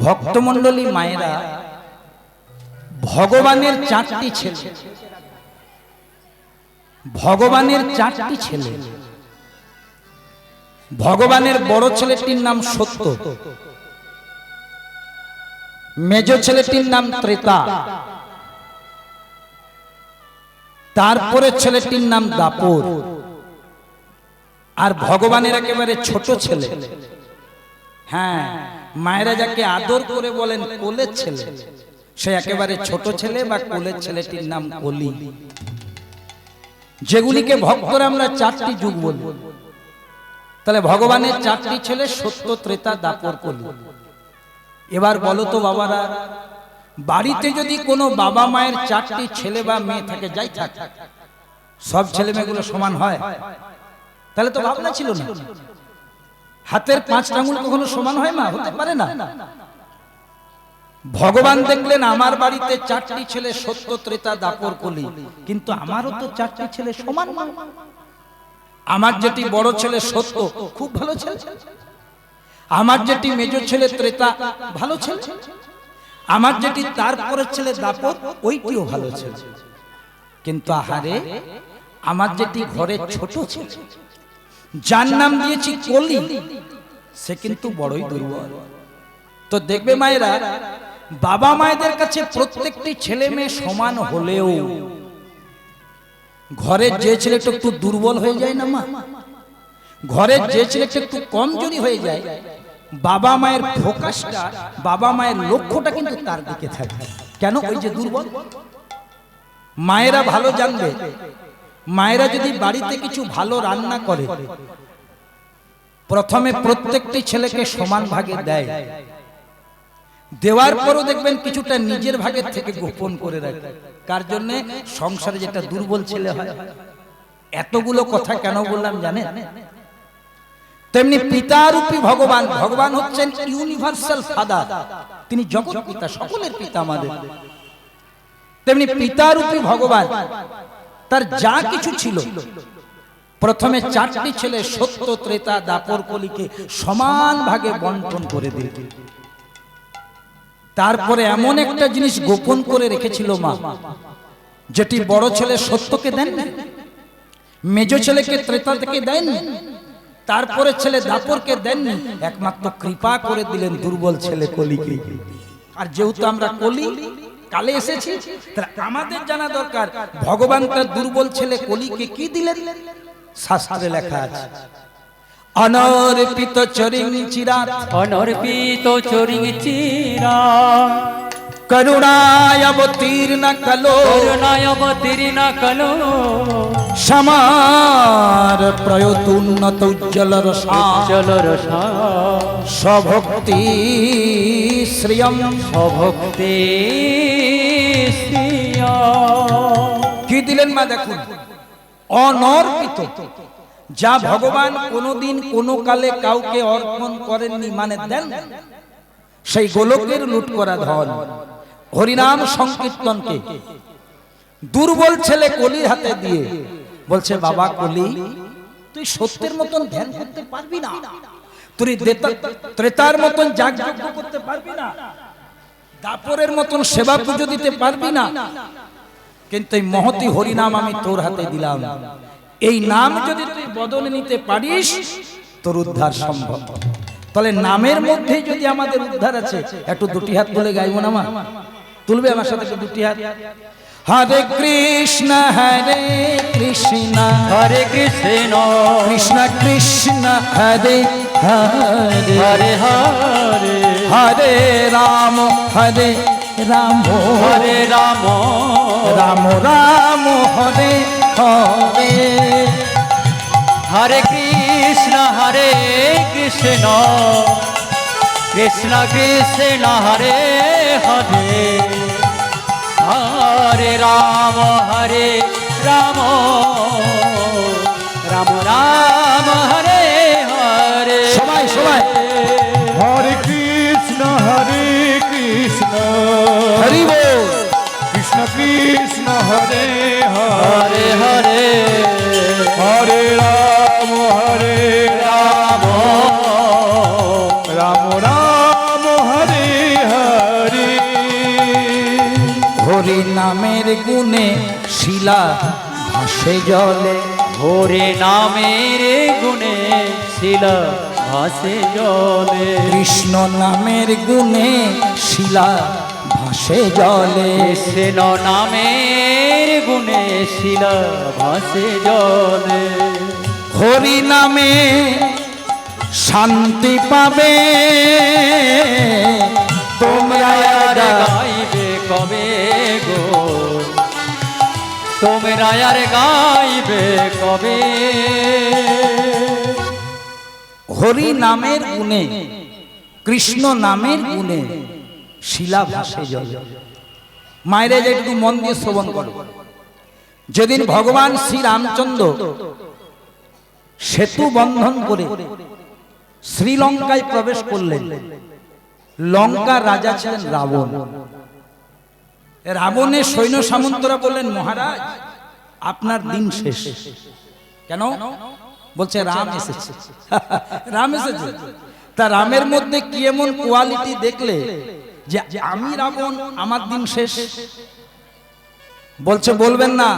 ভক্তমণ্ডলী মায়েরা, ভগবানের 4টি ছেলে, ভগবানের 4টি ছেলে। ভগবানের বড় ছেলেটির নাম সত্য, মেজ ছেলেটির নাম ত্রেতা, তারপরে ছেলেটির নাম দাপর, আর ভগবানের একেবারে ছোট ছেলে, হ্যাঁ মায়েরা যাকে আদর করে বলেন কোলের ছেলে, সে একেবারে ছোট ছেলে বা কোলের ছেলেটির নাম কলি। যেগুলিকে ভক্তরা আমরা 4টি যুগ বলি। তাহলে ভগবানের 4টি ছেলে সত্য, ত্রেতা, দাপর, কলি। এবার বলো তো বাবারা, বাড়িতে যদি কোনো বাবা মায়ের 4টি ছেলে বা মেয়ে থাকে, যাই থাক, সব ছেলে মেয়েগুলো সমান হয়? তাহলে তো ভাবনা ছিল না। হাতের 5টা আঙুল কখনো সমান হয় না, হতে পারে না। ভগবান দেখলেন আমার বাড়িতে 4টি ছেলে সত্য, ত্রেতা, দাপর, কলি, কিন্তু আমারও তো 4টি ছেলে সমান না। আমার যেটি বড় ছেলে সত্য খুব ভালো ছেলে, আমার যেটি মেজ ছেলে ত্রেতা ভালো ছেলে, আমার যেটি তারপরের ছেলে দাপর ওইটিও ভালো ছেলে, কিন্তু আহারে আমার যেটি ঘরের ছোট ছেলে, যার নাম দিয়েছি কলি, সে কিন্তু বড়ই দুর্বল। তো দেখবে মায়েরা, বাবা মায়েদের কাছে প্রত্যেকটি ছেলে মেয়ে সমান হলেও ঘরের যে ছেলেটা একটু দুর্বল হয়ে যায় না মা, ঘরের যে ছেলেটা একটু কমজোরি হয়ে যায়, বাবা মায়ের ফোকাসটা, বাবা মায়ের লক্ষ্যটা কিন্তু তার দিকে থাকে। কেন? ওই যে দুর্বল। মায়েরা ভালো জানবে, মায়েরা যদি বাড়িতে কিছু ভালো রান্না করে, প্রথমে প্রত্যেকটি ছেলেকে সমান ভাগে দেয়, দেওয়ার পরও দেখবেন কিছুটা নিজের ভাগের থেকে গোপন করে রাখে। কার জন্য? সংসারে যেটা দুর্বল ছেলে হয়। এতগুলো কথা কেন বললাম জানেন? তেমনি পিতারূপী ভগবান, ভগবান হচ্ছেন ইউনিভার্সাল ফাদার, তিনি জগৎ পিতা, সকলের পিতা আমাদের। তেমনি পিতারূপী ভগবান তার যা কিছু ছিল, প্রথমে 4টি ছেলে সত্য, ত্রেতা, দাপর, কলিকে সমান ভাগে বন্টন করে দিল। তারপরে এমন একটা জিনিস গোপন করে রেখেছিল মা, যেটি বড় ছেলে সত্যকে দেন, মেজ ছেলেকে ত্রেতা থেকে দেন, তারপরে ছেলে দাপরকে দেননি, একমাত্র কৃপা করে দিলেন দুর্বল ছেলে কলিকে। আর যেহেতু আমরা কলি কালে এসেছি, তাহলে আমাদের জানা দরকার ভগবান তার দুর্বল ছেলে কলিকে কি দিলেন। শাস্ত্রে লেখা আছে, অনর্পিত চরিং চিরাত, অনর্পিত চরিং চিরা, করুণায় অবতীর্ণ কলো, করুণায় অবতীর্ণ কলো, সমার প্রয়তুন্নত উজ্জ্বল রসা, উজ্জ্বল রসা, স্বভক্তি শ্রিয়ম, স্বভক্তি শ্রিয়ম। কি দিলেন মা দেখুন, অনর্পিত, যা ভগবান কোনোদিন কোনো কালে কাউকে অর্পণ করেননি, মানে দেন, সেই গোলকের লুট করা ধন হরিনাম সংকীর্তনকে দুর্বল ছেলে কলির হাতে দিয়ে বলছে, বাবা কলি, তুই সত্যের মতন ধ্যান করতে পারবি না, তুই ত্রেতার মতন যাগযজ্ঞ করতে পারবি না, দাপরের মতন সেবা পুজো দিতে পারবি না, কিন্তু এই মহতি হরিনাম আমি তোর হাতে দিলাম, এই নাম যদি তুই বদলে নিতে পারিস তোর উদ্ধার সম্ভব। তাহলে নামের মধ্যে যদি আমাদের উদ্ধার আছে, একটু দুটি হাত তুলে গাইব না মা? তুলবে আমার সাথে দুটি হাত? হরে কৃষ্ণ হরে কৃষ্ণ, হরে কৃষ্ণ কৃষ্ণ কৃষ্ণ হরে হরে, হরে হরে, হরে রাম হরে রাম, হরে রাম রাম রাম হরে হরে, হরে কৃষ্ণ হরে কৃষ্ণ, কৃষ্ণ কৃষ্ণ হরে হরে, হরে রাম রাম, রাম রাম হরে হরে। সবাই সবাই হরে কৃষ্ণ হরি বল, কৃষ্ণ কৃষ্ণ হরে হরে হরে, হরে রাম রাম রাম রাম হরে হরি নামের গুণে শিলা ভাসে জলে। হরে নামের গুণে শিলা ভাসে জলে। কৃষ্ণ নামের গুণে শিলা ভাসে জলে। কৃষ্ণ নামের গুণে শিলা ভাসে জলে। হরি নামে শান্তি পাবে তোমরা আর গাইবে কবে গো, তোমরা আর গাইবে কবে। হরি নামের গুণে কৃষ্ণ নামের গুণে শিলা ভাসে জলে। মায়েরা যেটুকু মন দিয়ে শ্রবণ করো, যেদিন ভগবান শ্রী রামচন্দ্র সেতু বন্ধন করে শ্রীলঙ্কায় প্রবেশ করলেন, লঙ্কার রাজা ছিলেন রাবণ। রাবণের সৈন্য সামন্তরা বললেন, মহারাজ আপনার দিন শেষ। কেন? বলছে রাম এসেছে। রাম এসেছে। তা রামের মধ্যে কি এমন কোয়ালিটি দেখলে যে আমি রাবণ, আমার দিন শেষ? বলছে বলবেন না,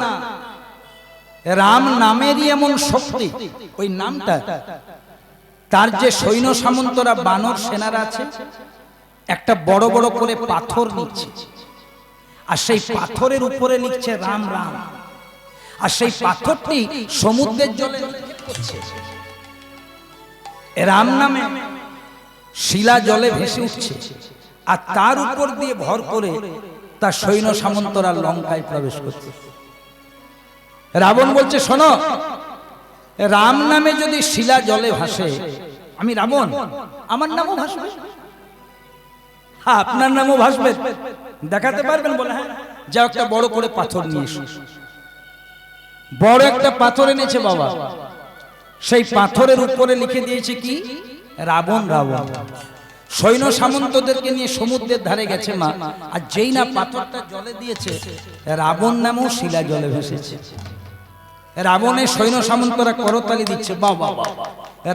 রাম নামেরই এমন শক্তি, ওই নামটা, তার যে সৈন্য সামন্তরা বানর সেনারা আছে, একটা বড় বড় করে পাথর নিচ্ছে, আর সেই পাথরের উপরে লিখছে রাম রাম, আর সেই পাথরটি সমুদ্রের জলে নিক্ষেপ করছে। রাম নামে শিলা জলে ভেসে উঠছে, আর তার উপর দিয়ে ভর করে তার সৈন্য সামন্তরা লঙ্কায় প্রবেশ করছে। রাবণ বলছে, শোনো, রাম নামে যদি শিলা জলে ভাসে, আমি রাবণ, আমার নামও ভাসবে। হ্যাঁ, আপনার নামও ভাসবে, দেখাতে পারবেন? বলে হ্যাঁ, যা একটা বড় করে পাথর নিয়ে এসো। বড় একটা পাথর এনেছে বাবা, সেই পাথরের উপরে লিখে দিয়েছে কি? রাবণ রাবণ। সৈন্য সামন্তদেরকে নিয়ে সমুদ্রের ধারে গেছে মা, আর যেই না পাথরটা জলে দিয়েছে, রাবণ নামও শিলা জলে ভেসেছে। রাবণের সৈন্য সামন্তরা করতালি দিচ্ছে, বাবা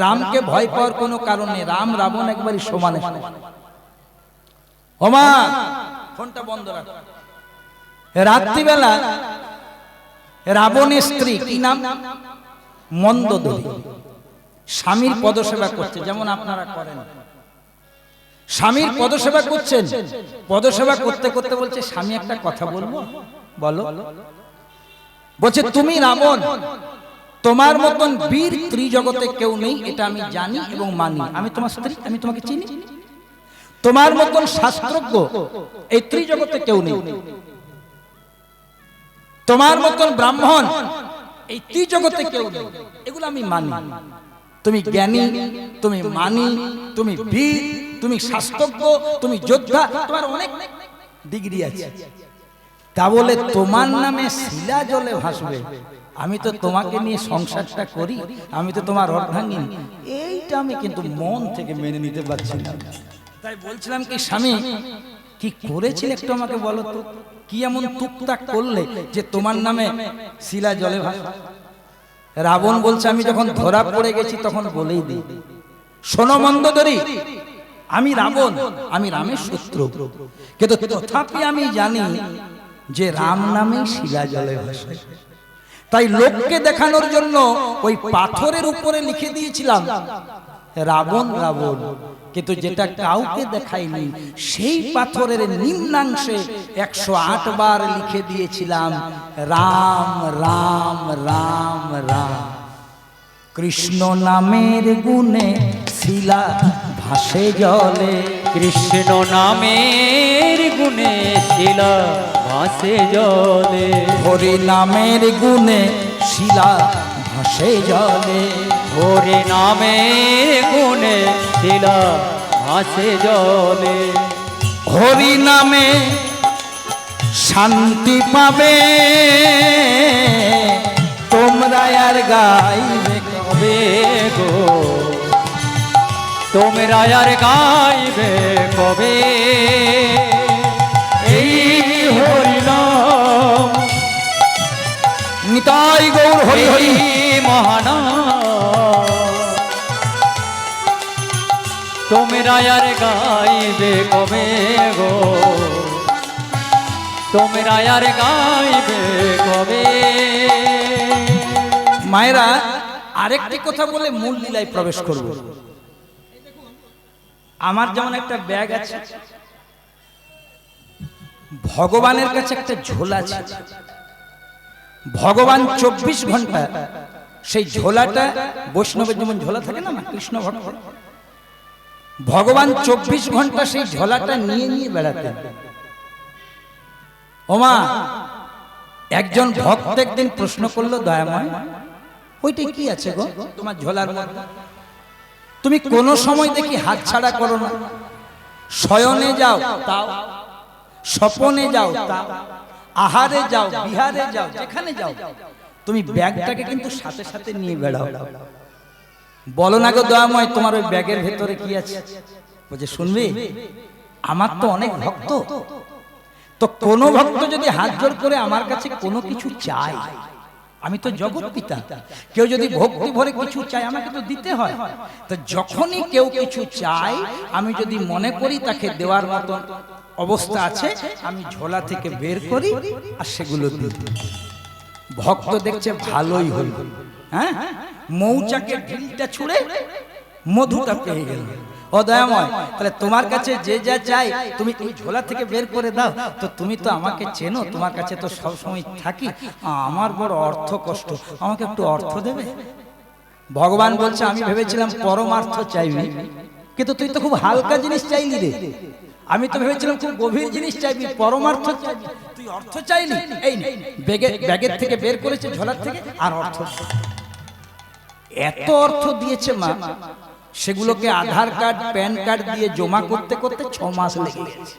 রামকে ভয় পাওয়ার কোনো কারণ নেই, রাম রাবণ একবারই সমানে। ওমা ফোনটা বন্ধ রাখ। রাত্রিবেলা রাবণের স্ত্রী, কি নাম? মন্দোদরী, স্বামীর পদসেবা করছে, যেমন আপনারা করেন। স্বামীর পদসেবা করছেন, পদসেবা করতে করতে বলছে, স্বামী একটা কথা বলবো? বলো। বলছে, তুমি রাবণ, তোমার মতন বীর ত্রিজগতে কেউ নেই, এটা আমি জানি এবং মানি। আমি তোমার স্ত্রী, আমি তোমাকে চিনি। তোমার মতন শাস্ত্রজ্ঞ এই ত্রিজগতে কেউ নেই, তোমার মতন ব্রাহ্মণ এই ত্রিজগতে কেউ নেই, এগুলো আমি মানি। তুমি জ্ঞানী, তুমি মানি, তুমি বীর, তুমি শাস্ত্রজ্ঞ, তুমি যোদ্ধা, তোমার অনেক ডিগ্রি আছে। তা বলে তোমার নামে শিলা জলে ভাসবে? আমি তো তোমাকে নিয়ে সংসারটা করি, আমি তো তোমার অর্ধাঙ্গিনী। এইটা আমি কিন্তু মন থেকে মেনে নিতে পারছি না। তাই বলছিলাম কি, স্বামী কি করেছিলে একটু আমাকে বলো তো, কি এমন টুকটাক করলে যে তোমার নামে শিলা জলে ভাসবে? রাবণ বলছে, আমি যখন ধরা পড়ে গেছি তখন বলেই দিই, শোনো মন্দোদরী, আমি রাবণ, আমি রামের শত্রু, কিন্তু তথাপি আমি জানি যে রাম নামে শিলা জলে ভাসে। তাই লোককে দেখানোর জন্য ওই পাথরের উপরে লিখে দিয়েছিলাম রাবণ রাবণ, কিন্তু যেটা কাউকে দেখাইনি, সেই পাথরের নিম্নাংশে 108 বার লিখে দিয়েছিলাম রাম রাম রাম রাম। কৃষ্ণ নামের গুণে শিলা ভাসে জলে। কৃষ্ণ নামের গুণে শিলা ভাসে জলে। হরি নামের গুণে শিলা ভাসে জলে। হরি নামের গুণে শিলা ভাসে জলে। হরি নামে শান্তি পাবে তোমরা আর গাইবে কবে গো, তোমরা আর গাইবে কবে? এই হরি নাম নিতাই গৌর হরি হরি মহানাম, তোমরা আর গাইবে কবে গো, তোমরা আর গাইবে কবে। মায়েরা আরেকটি কথা বলে মূল লীলায় প্রবেশ করব। আমার যেমন একটা ব্যাগ আছে, ভগবানের কাছে একটা ঝোলা আছে। ভগবান 24 ঘন্টা সেই ঝোলাটা, বৈষ্ণবের যেমন ঝোলা থাকে না, কৃষ্ণ ভক্ত, ভগবান 24 ঘন্টা সেই ঝোলাটা নিয়ে নিয়ে বেড়াতেন। ওমা, একজন ভক্ত একদিন প্রশ্ন করলো, দয়াময় ওইটা কি আছে গো তোমার ঝোলার মধ্যে? তুমি কোন সময় দেখি হাত ছাড়া করো না, শয়নে যাও তাও, স্বপনে যাও তাও, আহারে যাও, বিহারে যাও, যেখানে যাও তুমি ব্যাগটাকে কিন্তু সাথে সাথে নিয়ে বেড়াও। বলো না গো দয়াময়, তোমার ওই ব্যাগের ভেতরে কি আছে? বলছে, শুনবি, আমার তো অনেক ভক্ত, তো কোন ভক্ত যদি হাত জোড় করে আমার কাছে কোনো কিছু চায়, আমি তো জগৎ পিতা, কেউ যদি ভক্তি ভরে কিছু চায় আমাকে তো দিতে হয়। তো যখনই কেউ কিছু চায়, আমি যদি মনে করি তাকে দেওয়ার মতন অবস্থা আছে, আমি ঝোলা থেকে বের করি আর সেগুলো দিই। ভক্ত দেখছে ভালোই হল, হ্যাঁ, মৌচাকে ঢিলটা ছুঁড়ে মধুটা পেয়ে গেল। ও দয়াময়, তাহলে তোমার কাছে যে যা চাই তুমি এই ঝোলা থেকে বের করে দাও। তো তুমি তো আমাকে চেনো, তোমার কাছে তো সব সময় থাকি, আমার বড় অর্থ কষ্ট, আমাকে একটু অর্থ দেবে? ভগবান বলছে, আমি ভেবেছিলাম পরমার্থ চাইবি, কিন্তু তুই তো খুব হালকা জিনিস চাইলি রে। আমি তো ভেবেছিলাম খুব গভীর জিনিস চাইবি, পরমার্থ চাইবি, তুই অর্থ চাইলি। এই ব্যাগের থেকে বের করেছে ঝোলার থেকে, আর অর্থ, এত অর্থ দিয়েছে মা, সেগুলোকে আধার কার্ড, প্যান কার্ড দিয়ে জমা করতে করতে 6 মাস লেগে গেছে।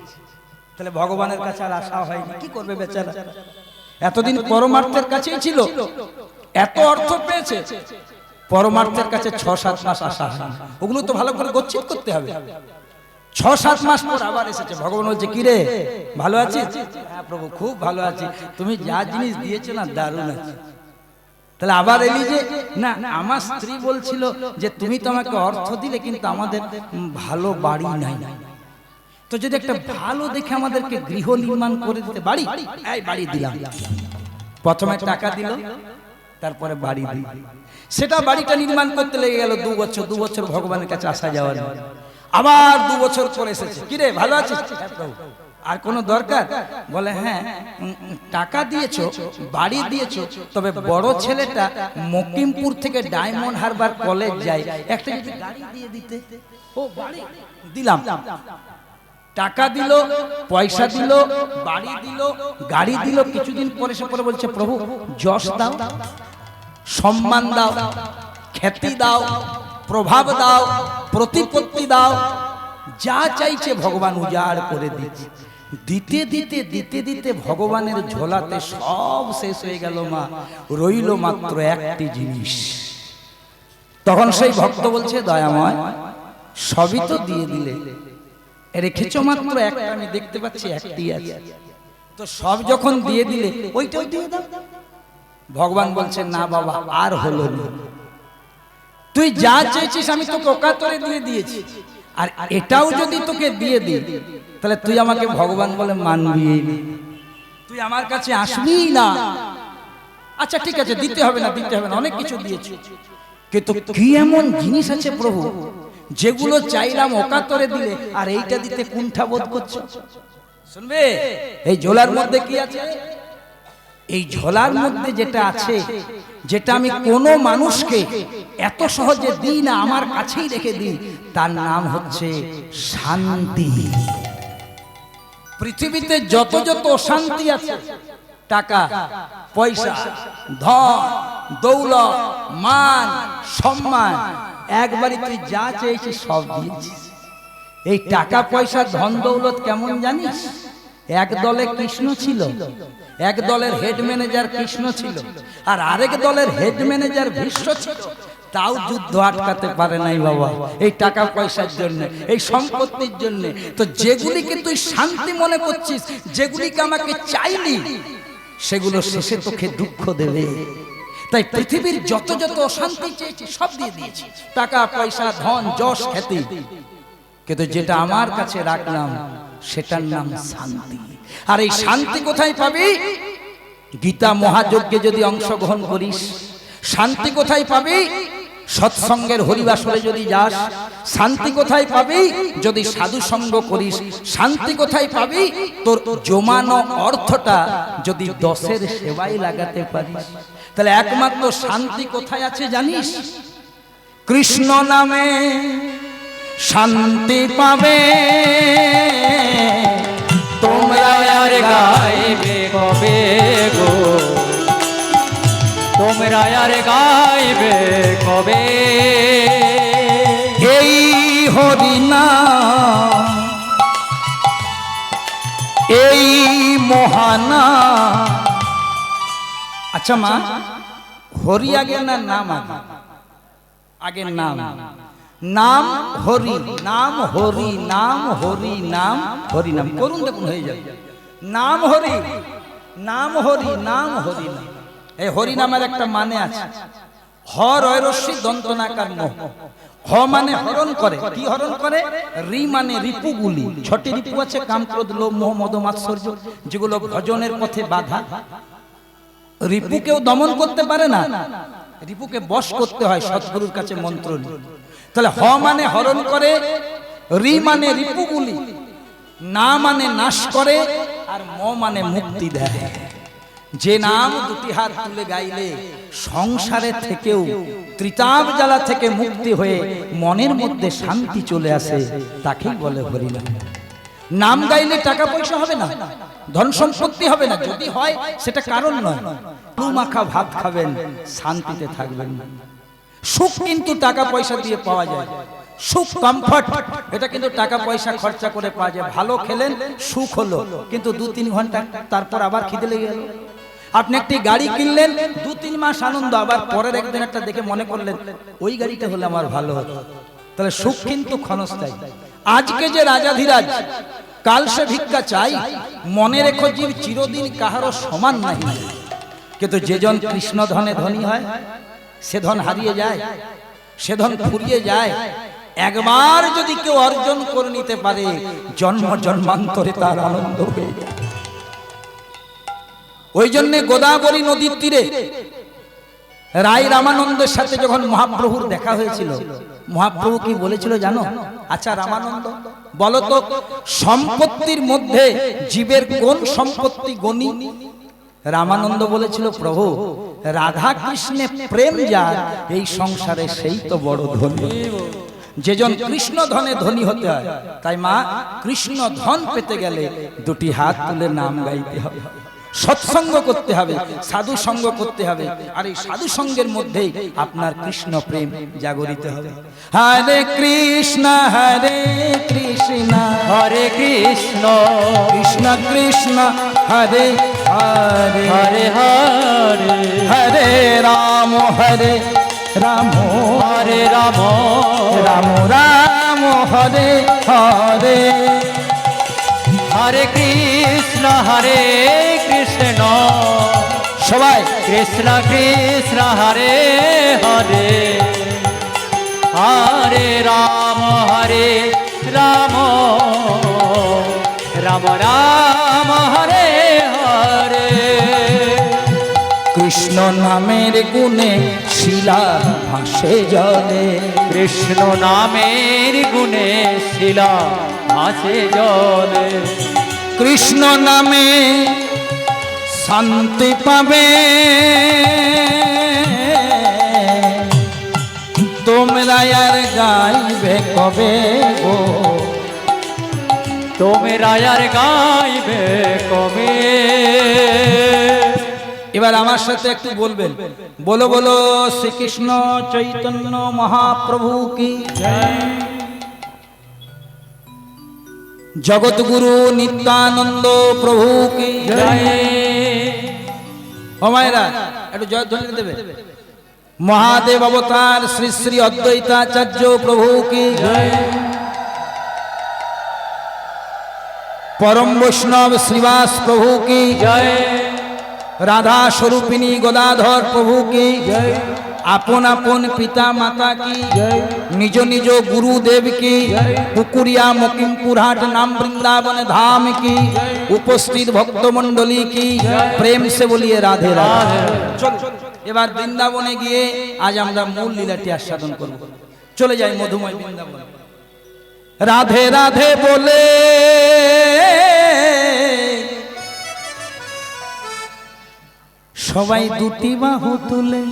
তাহলে ভগবানের কাছে আর আশা হয়নি, কি করবে বেচারা? এতদিন পরমার্থের কাছেই ছিল, এত অর্থ পেয়েছে, পরমার্থের কাছে 6-7 মাস আশা হয়। ওগুলো তো ভালো করে গচ্ছিত করতে হবে। 6-7 মাস পর আবার এসেছে। ভগবান বলছে, কি রে, ভালো আছিস? হ্যাঁ প্রভু, খুব ভালো আছি, তুমি যা জিনিস দিয়েছো না দারুণ আছে। তাহলে আবার এলি যে, না আমার স্ত্রী বলছিল যে তুমি তো আমাকে অর্থ দিলে, কিন্তু আমাদের ভালো বাড়ি নাই, তো যদি একটা ভালো দেখে আমাদেরকে গৃহ নির্মাণ করে দিতে, বাড়ি, এই বাড়ি দিলাম। প্রথমে টাকা দিল, তারপরে বাড়ি দিল। সেটা বাড়িটা নির্মাণ করতে লেগে গেল 2 বছর। 2 বছর ভগবানের কাছে আসা যাওয়া নেই। আবার 2 বছর পরে এসেছে, কি রে ভালো আছিস? আর কোনো দরকার? বলে, হ্যাঁ টাকা দিয়েছো, বাড়ি দিয়েছো, তবে বড় ছেলেটা মকিমপুর থেকে ডায়মন্ড হারবার কলেজ যায়, একটা যদি গাড়ি দিয়ে দিতে। ও বাড়ি দিলাম। টাকা দিল, পয়সা দিল, বাড়ি দিল, গাড়ি দিল। কিছুদিন পরে সে পরে বলছে, প্রভু যশ দাও, সম্মান দাও, খ্যাতি দাও, প্রভাব দাও, প্রতিপত্তি দাও, যা চাইছে ভগবান উজাড় করে দিচ্ছে। দিতে দিতে দিতে দিতে ভগবানের ঝোলাতে সব শেষ হয়ে গেল মা, রইল মাত্র একটি জিনিস। তখন সেই ভক্ত বলছে, দয়াময় সবই তো দিয়ে দিলে, রেখেছো মাত্র একটা, আমি দেখতে পাচ্ছি একটি আছে, তো সব যখন দিয়ে দিলে ওইটাও দিয়ে দাও। ভগবান বলছে, না বাবা আর হলো না, তুই যা চেয়েছিস আমি তোকে অকাতরে দিয়ে দিয়েছি, আর এটাও যদি তোকে দিয়ে দিই তাহলে তুই আমাকে ভগবান বলে মানবি না, তুই আমার কাছে আসবি না। আচ্ছা ঠিক আছে, দিতে হবে না, দিতে হবে না, অনেক কিছু দিয়েছি, কিন্তু কি এমন জিনিস আছে প্রভু যেগুলো চাইলাম অকাতরে দিলে, আর এইটা দিতে কুণ্ঠা বোধ করছো? শুনবে, এই ঝোলার মধ্যে কি আছে? এই ঝোলার মধ্যে যেটা আছে, যেটা আমি কোনো মানুষকে এত সহজে দিই না, আমার কাছেই রেখে দিই, তার নাম হচ্ছে শান্তি। পৃথিবীতে যত যত অশান্তি আছে, টাকা পয়সা, ধন দৌলত, মান সম্মান, একবারই তুই যা চেয়েছিস সব দিয়েছিস। এই টাকা পয়সা ধন দৌলত কেমন জানিস? এক দলে কৃষ্ণ ছিল, এক দলের হেড ম্যানেজার কৃষ্ণ ছিল, আর আরেক দলের হেড ম্যানেজার ভীষ্ম ছিল। তাও যুদ্ধ আটকাতে পারে নাই বাবা, এই টাকা পয়সার জন্য, এই সম্পত্তির জন্য। তো যেগুলিকে তুই শান্তি মনে করছিস, যেগুলিকে আমাকে চাইলি, সেগুলো শেষে তোকে দুঃখ দেবে। তাই পৃথিবীর যত যত অশান্তি চেয়েছি সব দিয়ে দিয়েছি, টাকা পয়সা ধন যশ খ্যাতি, কিন্তু যেটা আমার কাছে রাখলাম সেটার নাম শান্তি। আর এই শান্তি কোথায় পাবি? গীতা মহাযজ্ঞে যদি অংশগ্রহণ করিস। শান্তি কোথায় পাবি? সৎসঙ্গের হরিবাসরে যদি যাস। শান্তি কোথায় পাবি? যদি সাধু সঙ্গ করিস। শান্তি কোথায় পাবি? তোর জমানো অর্থটা যদি 10-এর সেবায় লাগাতে পারিস। তাহলে একমাত্র শান্তি কোথায় আছে জানিস? কৃষ্ণ নামে শান্তি পাবে তোমরা আর গাইবে কবে গো, তোমরা আর গাইবে কবে? এই হরিনাম, এই মহানাম। আচ্ছা মা, হরি আগে না নাম আগে? আগে নাম। নাম হরি, নাম হরি, নাম হরি, নাম হরি নাম করুন, দেখুন হয়ে যাবে। নাম হরি, নাম হরি, নাম হরি নাম। এই হরি নামের একটা মানে আছে। হ রয় রস্যি দন্ত নাকার মোহ। হ মানে হরণ করে। কি হরণ করে? রি মানে রিপুগুলি। 6টি রিপু আছে, কাম ক্রোধ লোভ মোহ মদ মাৎসর্য, যেগুলো ভজনের পথে বাধা। রিপুকেও দমন করতে পারে না, রিপুকে বশ করতে হয় সৎগুরুর কাছে মন্ত্র নিয়ে। তাহলে হ মানে হরণ করে, রি মানে রিপুগুলি, না মানে নাশ করে, আর ম মানে মুক্তি দেয়। যে নাম দুটি হাত তুলে গাইলে সংসারে থেকেও ত্রিতাপ জ্বালা থেকে মুক্তি হয়ে মনের মধ্যে শান্তি চলে আসে, তাকেই বলে হরিনাম। নাম গাইলে টাকা পয়সা হবে না, ধন সম্পত্তি হবে না। যদি হয় সেটা কারণ নয়। আলু মাখা ভাত খাবেন, শান্তিতে থাকবেন না। সুখ কিন্তু টাকা পয়সা দিয়ে পাওয়া যায়। সুখ, কমফর্ট, এটা কিন্তু টাকা পয়সা খরচা করে পাওয়া যায়। ভালো খেলেন, সুখ হলো, কিন্তু 2-3 ঘন্টা তারপর আবার খিদে লেগে গেল। আপনি একটি গাড়ি কিনলেন, 2-3 মাস আনন্দ, আবার পরের একদিন একটা দেখে মনে করলেন ওই গাড়িটা হলে আমার ভালো হতো। তাহলে সুখ কিন্তু ক্ষণস্থায়ী। আজকে যে রাজাধিরাজ, কাল সে ভিক্ষা চাই, মনে রেখো জীব চিরদিন কাহারও সমান নাহি। কিন্তু যে জন কৃষ্ণ ধনে ধনী হয়, সে ধন হারিয়ে যায়, সে ধন ফুরিয়ে যায়। একবার যদি কেউ অর্জন করে নিতে পারে, জন্ম জন্মান্তরে তার আনন্দ হয়ে যায়। ওই জন্যে গোদাবরী নদীর তীরে রায় রামানন্দের সাথে যখন মহাপ্রভুর দেখা হয়েছিল, মহাপ্রভু কি বলেছিল জানো? আচ্ছা রামানন্দ, বলো তো সম্পত্তির মধ্যে জীবের কোন সম্পত্তি গণি? রামানন্দ বলেছিল, প্রভু রাধা কৃষ্ণে প্রেম যার এই সংসারে সেই তো বড় ধনী। যেজন কৃষ্ণ ধনে ধনী হতে হয়। তাই মা, কৃষ্ণ ধন পেতে গেলে 2টি হাত তুলে নাম গাইতে হবে, সৎসঙ্গ করতে হবে, সাধু সঙ্গ করতে হবে। আর এই সাধু সঙ্গের মধ্যেই আপনার কৃষ্ণ প্রেম জাগরিত হবে। হরে কৃষ্ণ হরে কৃষ্ণ, হরে কৃষ্ণ কৃষ্ণ কৃষ্ণ হরে হরে, হরে হরে, হরে রাম হরে রাম, হরে রাম রাম রাম হরে হরে, হরে কৃষ্ণ হরে কৃষ্ণ, সবাই কৃষ্ণ কৃষ্ণ হরে হরে, হরে রাম রাম, রাম রাম হরে হরে। কৃষ্ণ নামের গুণে শিলা ভাসে জলে, কৃষ্ণ নামের গুণে শিলা ভাসে জলে, কৃষ্ণ নামে শান্তি পাবে তোমরা আর গাইবে কবে গো, তোমরা আর গাইবে কবে? এবার আমার সাথে একটু বলবেন, বলো বলো শ্রীকৃষ্ণ চৈতন্য মহাপ্রভু কি জয়, জগৎগুরু নিত্যানন্দ প্রভু কি জয়। ও মায়েরা একটু জয় ধ্বনি দেবে। মহাদেব অবতার শ্রী শ্রী অদ্বৈতাচার্য প্রভু কি জয়। পরম বৈষ্ণব শ্রীবাস প্রভু কি জয়। রাধা স্বরূপিনী গদাধর প্রভু কি জয়। আপন আপন পিতা মাতা কি, নিজ নিজ গুরুদেব কি, পুকুরিয়া মকিমপুরহাট নাম বৃন্দাবন ধাম কি, উপস্থিত ভক্তমণ্ডলী কি, প্রেম সে বলিয়ে রাধে রাধে। চলো এবার বৃন্দাবনে গিয়ে আজ আমরা মূল লীলাটি আস্বাদন করব। চলে যাই মধুময় বৃন্দাবন। রাধে রাধে বলে সবাই দুটি বাহু তুলে,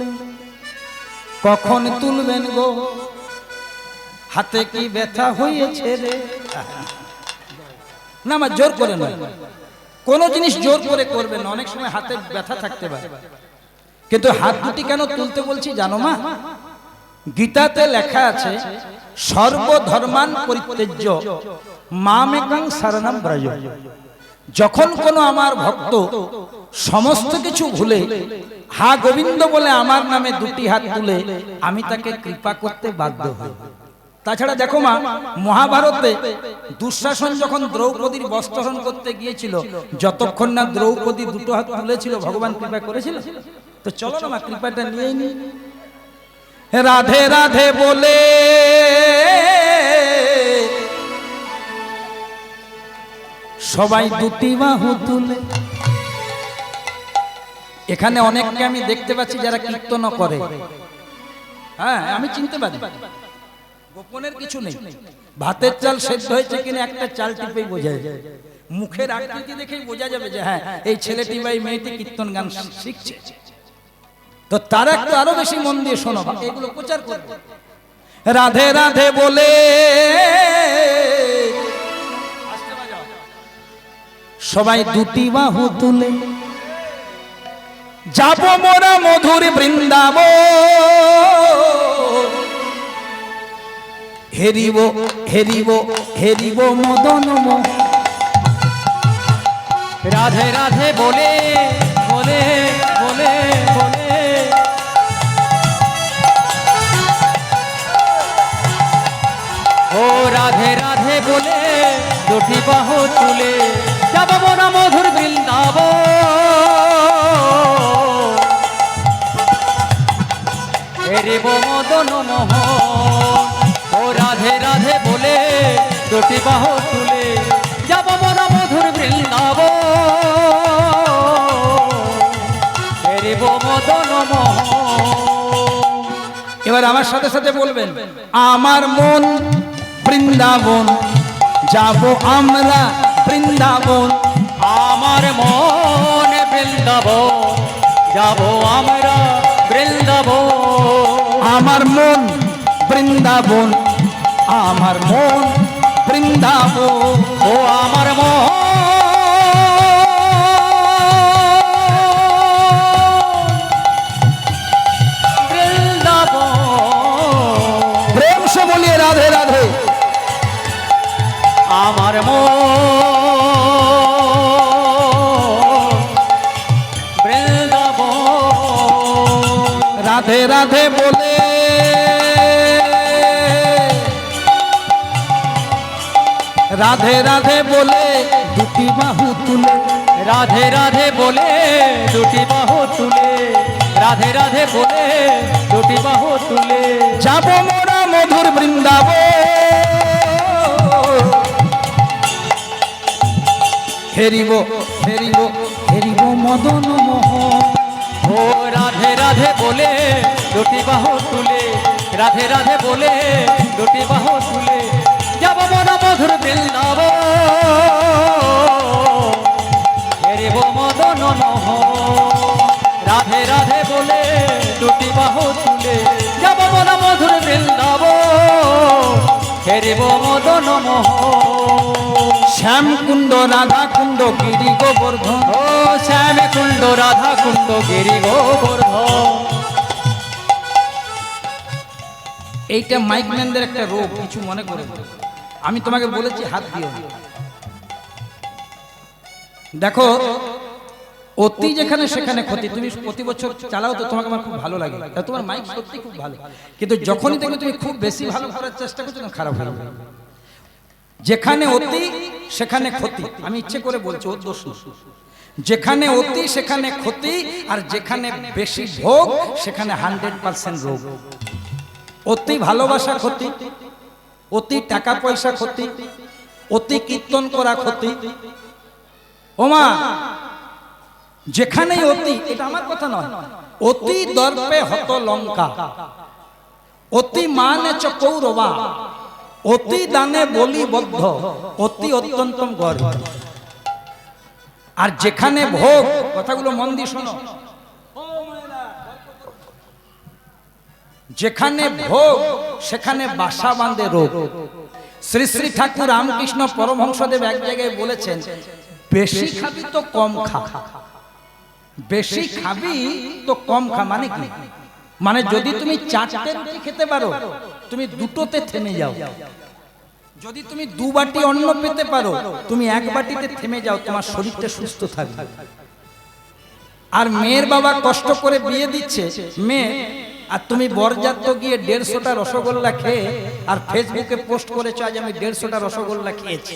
কখন তুলবেন গো, হাতে কি ব্যথা হয়েছে রে? না আমার জোর করে নয়, কোন জিনিস জোর করে করবেন না, অনেক সময় হাতে ব্যথা থাকতে পারে, কিন্তু হাত দুটি কেন তুলতে বলছি জানো মা? গীতাতে লেখা আছে সর্বধর্মান পরিত্যজ্য মামেকং শরণং ব্রজ। যখন কোন আমার ভক্ত সমস্ত কিছু ভুলে হা গোবিন্দ বলে আমার নামে দুটি হাত তুলে, আমি তাকে কৃপা করতে বাধ্য হই। তাছাড়া দেখো মা, মহাভারতে দুঃশাসন যখন দ্রৌপদীর বস্ত্রহরণ করতে গিয়েছিল, যতক্ষণ না দ্রৌপদী দুটো হাত তুলেছিল ভগবান কৃপা করেছিল। তো চলো না মা, কৃপাটা নিয়েই নি। রাধে রাধে বলে সবাই দুটি বাহু তুলে। এখানে অনেককে আমি দেখতে পাচ্ছি যারা কীর্তন করে, হ্যাঁ আমি চিনতে পারি, গোপনের কিছু নেই। ভাতের চাল সেদ্ধ হয়েছে কিনা একটা চাল টিপেই বোঝা যায়, মুখের আকৃতি দেখেই বোঝা যাবে যে হ্যাঁ এই ছেলেটি বা এই মেয়েটি কীর্তন গান শিখছে। তো তারা একটু আরো বেশি মন দিয়ে শোনো, এগুলো প্রচার করবে। রাধে রাধে বলে সবাই দুটি বাহু তুলে, যাব মোরা মধুর বৃন্দাবন, হেরিব হেরিব হেরিব মদন মোহন। রাধে রাধে বলে বলে বলে বলে ও রাধে রাধে বলে দুটি বাহু তুলে, যাব মোরা মধুর বৃন্দাবন, হেরিব মদন মোহন। ও রাধে রাধে বলে দুটি বাহু তুলে, যাব মোরা মধুর বৃন্দাবন, হেরিব মদন মোহন। এবার আমার সাথে সাথে বলবেন, আমার মন বৃন্দাবন, যাব আমরা বৃন্দাবন। আমার মন বৃন্দাবন, যাব আমরা বৃন্দাবন। আমার মন বৃন্দাবন, আমার মন বৃন্দাবন। ও আমার মন বৃন্দাবন, প্রেম সে বলিয়ে রাধে রাধে। আমার মন বৃন্দাবন, রাধে রাধে বলে রাধে রাধে বলে দুটি বাহু তুলে, রাধে রাধে বলে দুটি বাহু তুলে, রাধে রাধে বলে দুটি বাহু তুলে, যাব মোরা মধুর বৃন্দাবন, হেরিব হেরিব হেরিব মদন মোহন। ও রাধে রাধে বলে দুটি বাহু তুলে, রাধে রাধে বলে দুটি বাহু তুলে, যাব মোরা মধুর বৃন্দাবন, হেরিব মদন মোহন। রাধে রাধে বলে দুটি বাহু তুলে, যাব মোরা মধুর বৃন্দাবন, হেরিব মদন মোহন। শ্যাম কুণ্ড রাধা কুণ্ড গিরি গোবর্ধন, ও শ্যাম কুণ্ড রাধা কুণ্ড গিরি গোবর্ধন। এইটা মাইকম্যানদের একটা রোগ, কিছু মনে করে না। আমি তোমাকে বলেছি হাত দিও না। দেখো অতি যেখানে সেখানে ক্ষতি। তুমি প্রতি বছর চালাও তো তোমাকে আমার খুব ভালো লাগে, তোমার মাইক সত্যি খুব ভালো, কিন্তু যখনই দেখবে তুমি খুব বেশি ভালো করার চেষ্টা করছো না, খারাপ হয়ে যাবে। যেখানে অতি সেখানে ক্ষতি। আমি ইচ্ছে করে বলছি, ওর দোষ না। যেখানে অতি সেখানে ক্ষতি, আর যেখানে বেশি ভোগ সেখানে 100% রোগ। অতি ভালোবাসা ক্ষতি, অতি টাকা পয়সা ক্ষতি, অতি কীর্তন করা ক্ষতি। ওমা, যেখানেই অতি, এটা আমার কথা নয়, অতি দর্পে হত লঙ্কা, অতি মানে চ কৌরবা, অতি দানে বলি বদ্ধ, অতি অত্যন্তম গর্ব। আর যেখানে ভোগ, কথাগুলো মন দিয়ে শোনো, যেখানে ভোগ সেখানে বাসা বাঁধে রোগ। শ্রী শ্রী ঠাকুর রামকৃষ্ণ পরমহংসদেব এক জায়গায় বলেছেন, বেশি খাবি তো কম খা। বেশি খাবি তো কম খা মানে কি? মানে যদি তুমি 4টে রুটি খেতে পারো, তুমি 2টোতে থেমে যাও। যদি তুমি 2 বাটি অন্ন পেতে পারো, তুমি 1 বাটিতে থেমে যাও, তোমার শরীরটা সুস্থ থাকবে। আর মেয়ের বাবা কষ্ট করে বিয়ে দিচ্ছে মেয়ে, আর তুমি বরযাত্র গিয়ে 150টা রসগোল্লা খেয়ে আর ফেসবুকে পোস্ট করেছো আজ আমি 150টা রসগোল্লা খেয়েছি,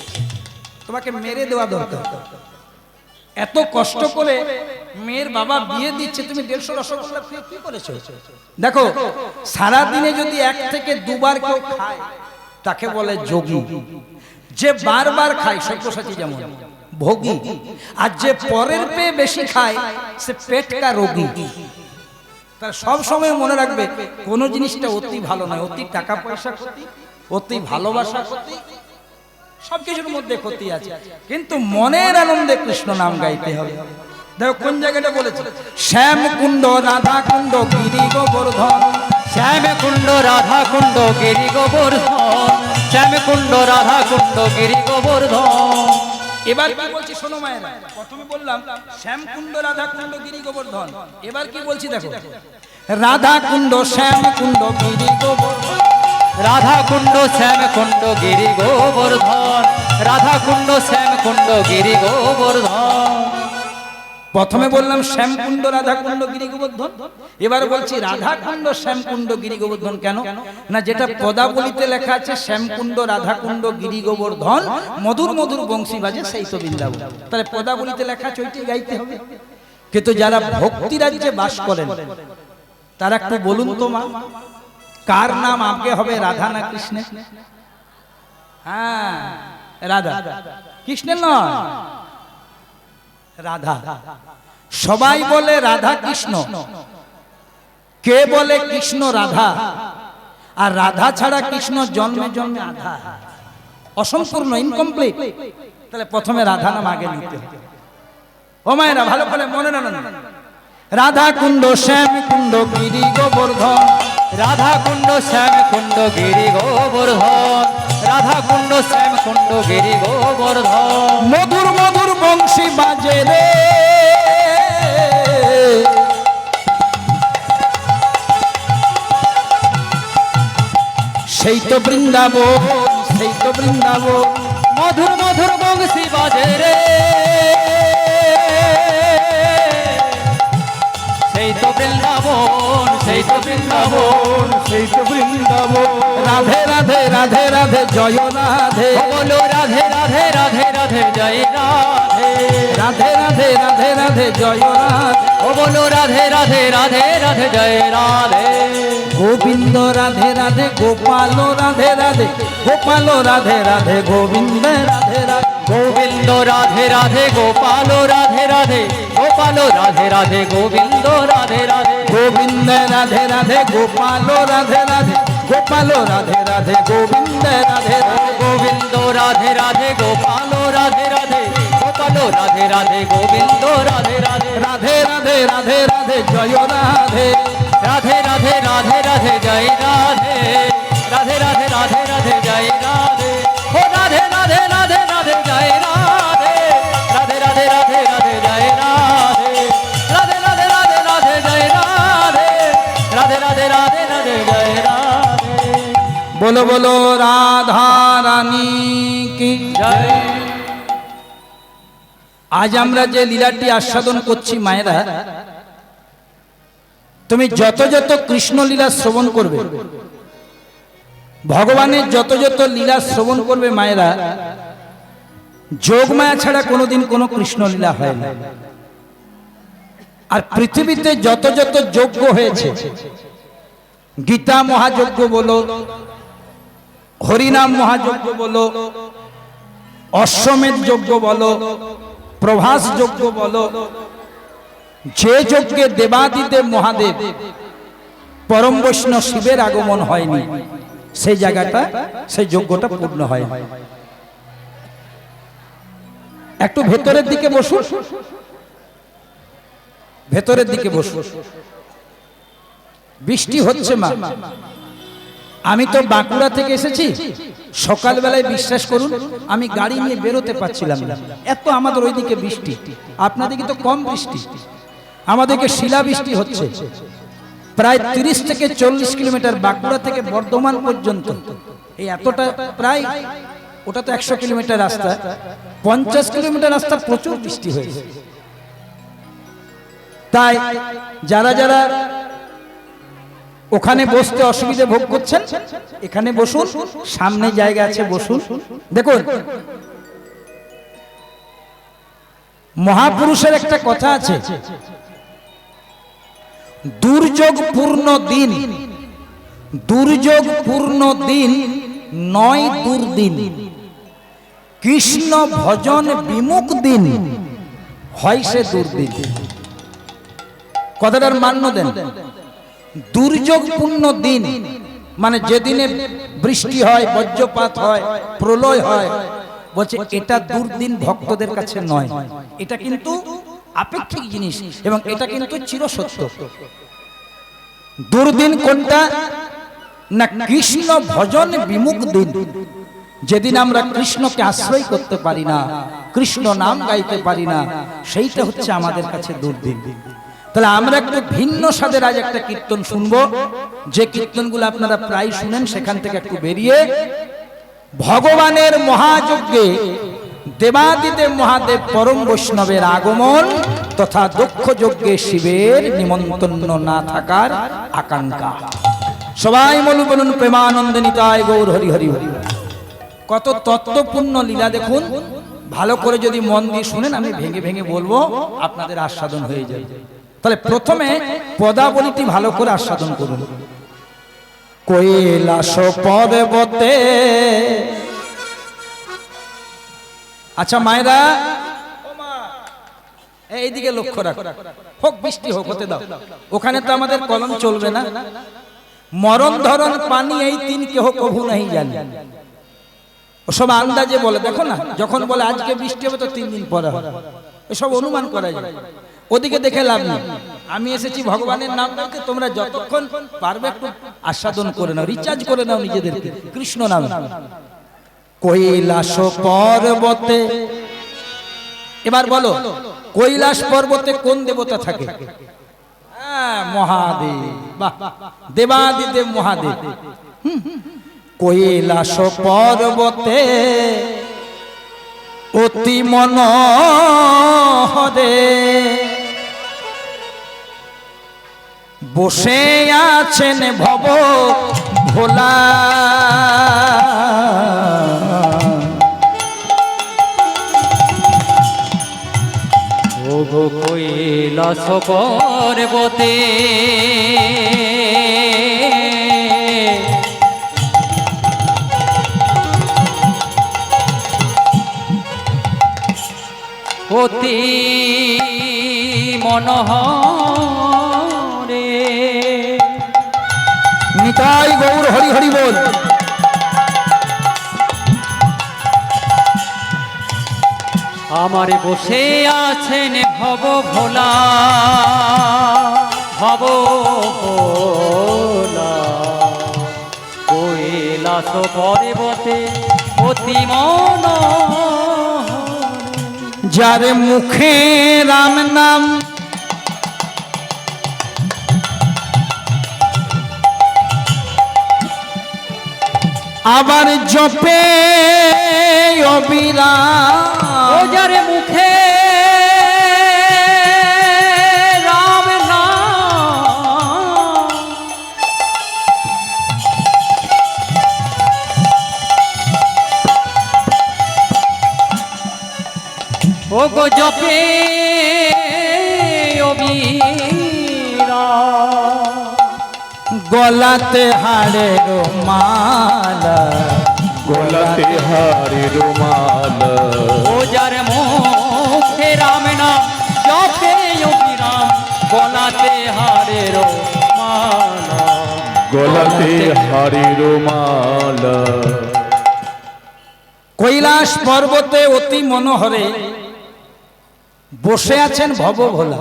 তোমাকে মেরে দেওয়া দরকার। এত কষ্ট করে মেয়ের বাবা বিয়ে দিচ্ছে, তুমি 150 রসগোল্লা খেয়ে কি করেছো? দেখো, সারা দিনে যদি 1 থেকে 2 বার কেউ খায় তাকে বলে যোগী। যে বারবার খায় সব্যসাচী যেমন ভোগী, আর যে পরের পেয়ে বেশি খায় সে পেটকা রোগী। তার সব সময় মনে রাখবে কোন জিনিসটা অতি ভালো নয়। অতি টাকা পয়সা ক্ষতি, অতি ভালোবাসা ক্ষতি, সবকিছুর মধ্যে ক্ষতি আছে, কিন্তু মনের আনন্দে কৃষ্ণ নাম গাইতে হবে। দেখো কোন জায়গাটা বলেছে, শ্যাম কুণ্ড রাধা কুণ্ড গিরি গোবর্ধন, শ্যাম কুণ্ড রাধা কুণ্ড গিরি গোবর্ধন, শ্যাম কুণ্ড রাধা কুণ্ড গিরি গোবর্ধন। এবার কি বলছি শোনো মায়েরা, প্রথমে বললাম শ্যাম কুণ্ড রাধা কুণ্ড গিরি গোবর্ধন, এবার কি বলছি দেখো, রাধা কুণ্ড শ্যাম কুণ্ড গিরি গোবর্ধন, রাধা কুণ্ড শ্যাম কুণ্ড গিরি গোবর্ধন, রাধা কুণ্ড শ্যাম কুণ্ড গিরি গোবর্ধন। প্রথমে বললাম শ্যাম কুণ্ড রাধা কুণ্ড গিরি গোবর্ধন, এবার বলছি রাধা কুণ্ড শ্যাম কুণ্ড গিরি গোবর্ধন। কেন না, যেটা পদাবলিতে লেখা আছে শ্যাম কুণ্ড রাধা কুণ্ড গিরি গোবর্ধন, মধুর মধুর বংশী বাজে সেই তো বৃন্দাবন, তাহলে পদাবলিতে লেখা আছে ওইটাই গাইতে হবে। কিন্তু যারা ভক্তি রাজ্যে বাস করেন তারা একটু বলুন তো মা, কার নাম আগে হবে, রাধা না কৃষ্ণের? হ্যাঁ রাধা, কৃষ্ণের নয়, রাধা। সবাই বলে রাধা কৃষ্ণ, কে বলে কৃষ্ণ রাধা, আর রাধা ছাড়া কৃষ্ণ জন্মে জন্মে আধা, অসম্পূর্ণ, ইনকমপ্লিট। তাহলে প্রথমে রাধা নাম আগে নিতে হবে। ও মায়েরা ভালো করে মনে রাখুন, রাধা কুণ্ড শ্যাম কুণ্ড গিরি গোবর্ধন, রাধা কুণ্ড শ্যাম কুণ্ড গিরি গোবর্ধন, রাধা কুণ্ড শ্যাম কুণ্ড গিরি গোবর্ধন। মধুর মধুর বংশী বাজে রে, সেই তো বৃন্দাবন, সেই তো বৃন্দাবন, মধুর মধুর বংশী বাজে রে, সেই তো বৃন্দাবন, সেই তো বৃন্দাবন, সেই তো বৃন্দাবন। রাধে রাধে রাধে রাধে জয় রাধে, বলো রাধে রাধে রাধে রাধে জয় রাধে, রাধে রাধে রাধে রাধে জয় রাধে, ও বলো রাধে রাধে রাধে রাধে জয় রাধে। গোবিন্দ রাধে রাধে গোপাল রাধে রাধে, গোপাল রাধে রাধে গোবিন্দ রাধে রাধে, গোবিন্দ রাধে রাধে গোপাল রাধে রাধে, গোপাল রাধে রাধে গোবিন্দ রাধে রাধে, গোবিন্দ রাধে রাধে গোপাল রাধে রাধে, গোপাল রাধে রাধে গোবিন্দ রাধে রাধে, গোবিন্দ রাধে রাধে গোপাল রাধে রাধে, গোপাল রাধে রাধে গোবিন্দ রাধে রাধে, রাধে রাধে রাধে রাধে জয় রাধে, রাধে রাধে রাধে রাধে জয় রাধে, রাধে রাধে রাধে রাধে জয় রাধে, ও রাধে রাধে রাধে রাধে জয় রাধে, রাধে রাধে রাধে রাধে জয় রাধে, রাধে রাধে রাধে রাধে জয় রাধে, রাধে রাধে রাধে রাধে জয় রাধে। বলো বলো রাধা রানী কি জয়। আজ আমরা যে লীলাটি আস্বাদন করছি মায়েরা, তুমি যত যত কৃষ্ণ লীলা শ্রবণ করবে, ভগবানের যত যত লীলা শ্রবণ করবে মায়েরা, যোগ মায়া ছাড়া কোনোদিন কোনো কৃষ্ণলীলা হয় না। আর পৃথিবীতে যত যত যজ্ঞ হয়েছে, গীতা মহাযজ্ঞ বলো, হরিনাম মহাযজ্ঞ বলো, অশ্বমেধ যজ্ঞ বলো, প্রভাস যজ্ঞ বলো, যে যজ্ঞে দেবাদিদেব মহাদেব পরম বৈষ্ণব শিবের আগমন হয়নি, সেই জায়গাটা, সেই যজ্ঞটা পূর্ণ হয়। একটু ভেতরের দিকে বসুন, ভেতরের দিকে বসুন। বৃষ্টি হচ্ছে মা, আমি তো বাঁকুড়া থেকে এসেছি, সকালবেলায় বিশ্বাস করুন আমি গাড়ি নিয়ে বেরোতে পারছিলাম না, এত আমাদের ওইদিকে বৃষ্টি। আপনাদেরকে তো কম বৃষ্টি, আমাদেরকে শিলা বৃষ্টি হচ্ছে। প্রায় 30 থেকে 40 কিলোমিটার বাঁকুড়া থেকে বর্ধমান পর্যন্ত, এই এতটা, প্রায় ওটা তো 100 কিলোমিটার রাস্তা, 50 কিলোমিটার রাস্তা প্রচুর বৃষ্টি হয়েছে। তাই যারা যারা ওখানে বসতে অসুবিধা ভোগ করছেন, এখানে বসুন, সামনে জায়গা আছে বসুন। দেখুন, মহাপুরুষের একটা কথা আছে, দুর্যোগ পূর্ণ দিন, দুর্যোগ পূর্ণ দিন নয় দুর্দিন, কৃষ্ণ ভজন বিমুখ দিন হয় সে দুর্দিন। কথাটার মান্য দেন। দুর্যোগপূর্ণ দিন মানে যেদিনে বৃষ্টি হয়, বজ্রপাত হয়, প্রলয় হয়, বলছে এটা দুর্দিন ভক্তদের কাছে নয়, এটা কিন্তু আপেক্ষিক জিনিস এবং এটা কিন্তু চিরসত্য। দুর্দিন কোনটা না, কৃষ্ণ ভজন বিমুখ দিন, যেদিন আমরা কৃষ্ণকে আশ্রয় করতে পারি না, কৃষ্ণ নাম গাইতে পারি না, সেইটা হচ্ছে আমাদের কাছে দুর্দিন। তাহলে আমরা একটু ভিন্ন স্বাদের আজ একটা কীর্তন শুনবো, যে কীর্তনগুলো আপনারা প্রায় শুনেন, সেখান থেকে একটু বেরিয়ে ভগবানের মহাযজ্ঞে দেবাদিদেব মহাদেব পরম বৈষ্ণবের আগমন তথা দক্ষ যজ্ঞে শিবের নিমন্ত্রণ না থাকার আকাঙ্ক্ষা। সবাই বলুন প্রেমানন্দে নিতাই গৌর হরি হরি হরি। কত তত্ত্বপূর্ণ লীলা দেখুন, ভালো করে যদি মন দিয়ে শুনেন, আমি ভেঙে ভেঙে বলবো, আপনাদের আস্বাদন হয়ে যাবে। তাহলে প্রথমে পদাবলীটি ভালো করে আস্বাদন করুন। কৈলাস পর্বতে, আচ্ছা মায়েরা এইদিকে লক্ষ্য রাখো, হোক বৃষ্টি হোক, হতে দাও। ওখানে তো আমাদের কলম চলবে না। মরণ ধরন পানি এই তিন কেহ কভু नहीं জানে, ওসব আন্দাজে বলে। দেখো না, যখন বলে আজকে বৃষ্টি হবে তো 3 দিন পরে হবে, এসব অনুমান করা যায়। ওদিকে দেখে লাভ নেই। আমি এসেছি ভগবানের নাম নিতে, তোমরা যতক্ষণ পারবে একটু আস্বাদন করে নাও, রিচার্জ করে নাও নিজেদেরকে কৃষ্ণ নাম। কৈলাস পর্বতে, এবার বলো কৈলাস পর্বতে কোন দেবতা থাকে? মহাদেব। বাহ, দেবাদিদেব মহাদেব। কৈলাস পর্বতে অতি মনোহরে বসে আছেন ভব ভোলা, ওগো কৈলাস পর্বতে অতি মনোহরে, নিতাই গৌর হরি হরি বল। আমারে বসে আছেন ভব ভোলা, ভব ভোলা, কৈলাস পর্বতে অতি মনোহরে, যার মুখে রাম নাম আবার জপে অবিরাম, ও যার মুখে রাম নাম ভোগ জপে গলাতে হাড়ের মালা, গলাতে হারের মাল, ও যার মুখে রাম নাম জপে অবিরাম, গলাতে হারের মালা। গলাতে হারের মাল। কৈলাস পর্বতে অতি মনোহরে বসে আছেন ভবভোলা।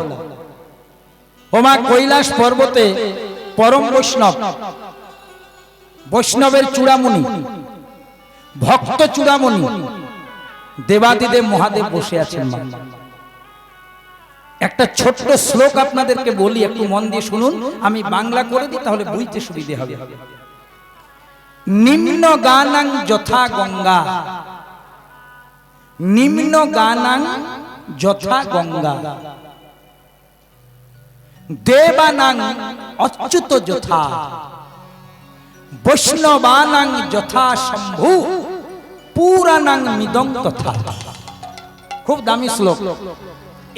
ওমা কৈলাস পর্বতে পরম বৈষ্ণব, বৈষ্ণবের চূড়ামণি, ভক্ত চূড়ামণি দেবাদিদেব মহাদেব বসে আছেন। মা, একটা ছোট্ট শ্লোক আপনাদেরকে বলি, একটু মন দিয়ে শুনুন। আমি বাংলা করে দিই, তাহলে বুঝতে সুবিধে হবে। নিম্ন গানাং যথা গঙ্গা, নিম্ন গানাং যথা গঙ্গা, দেবানাং অচ্যুত যথা, বৈষ্ণবানাং যথা শম্ভু, পুরাণাং মিদং তথা। খুব দামি শ্লোক,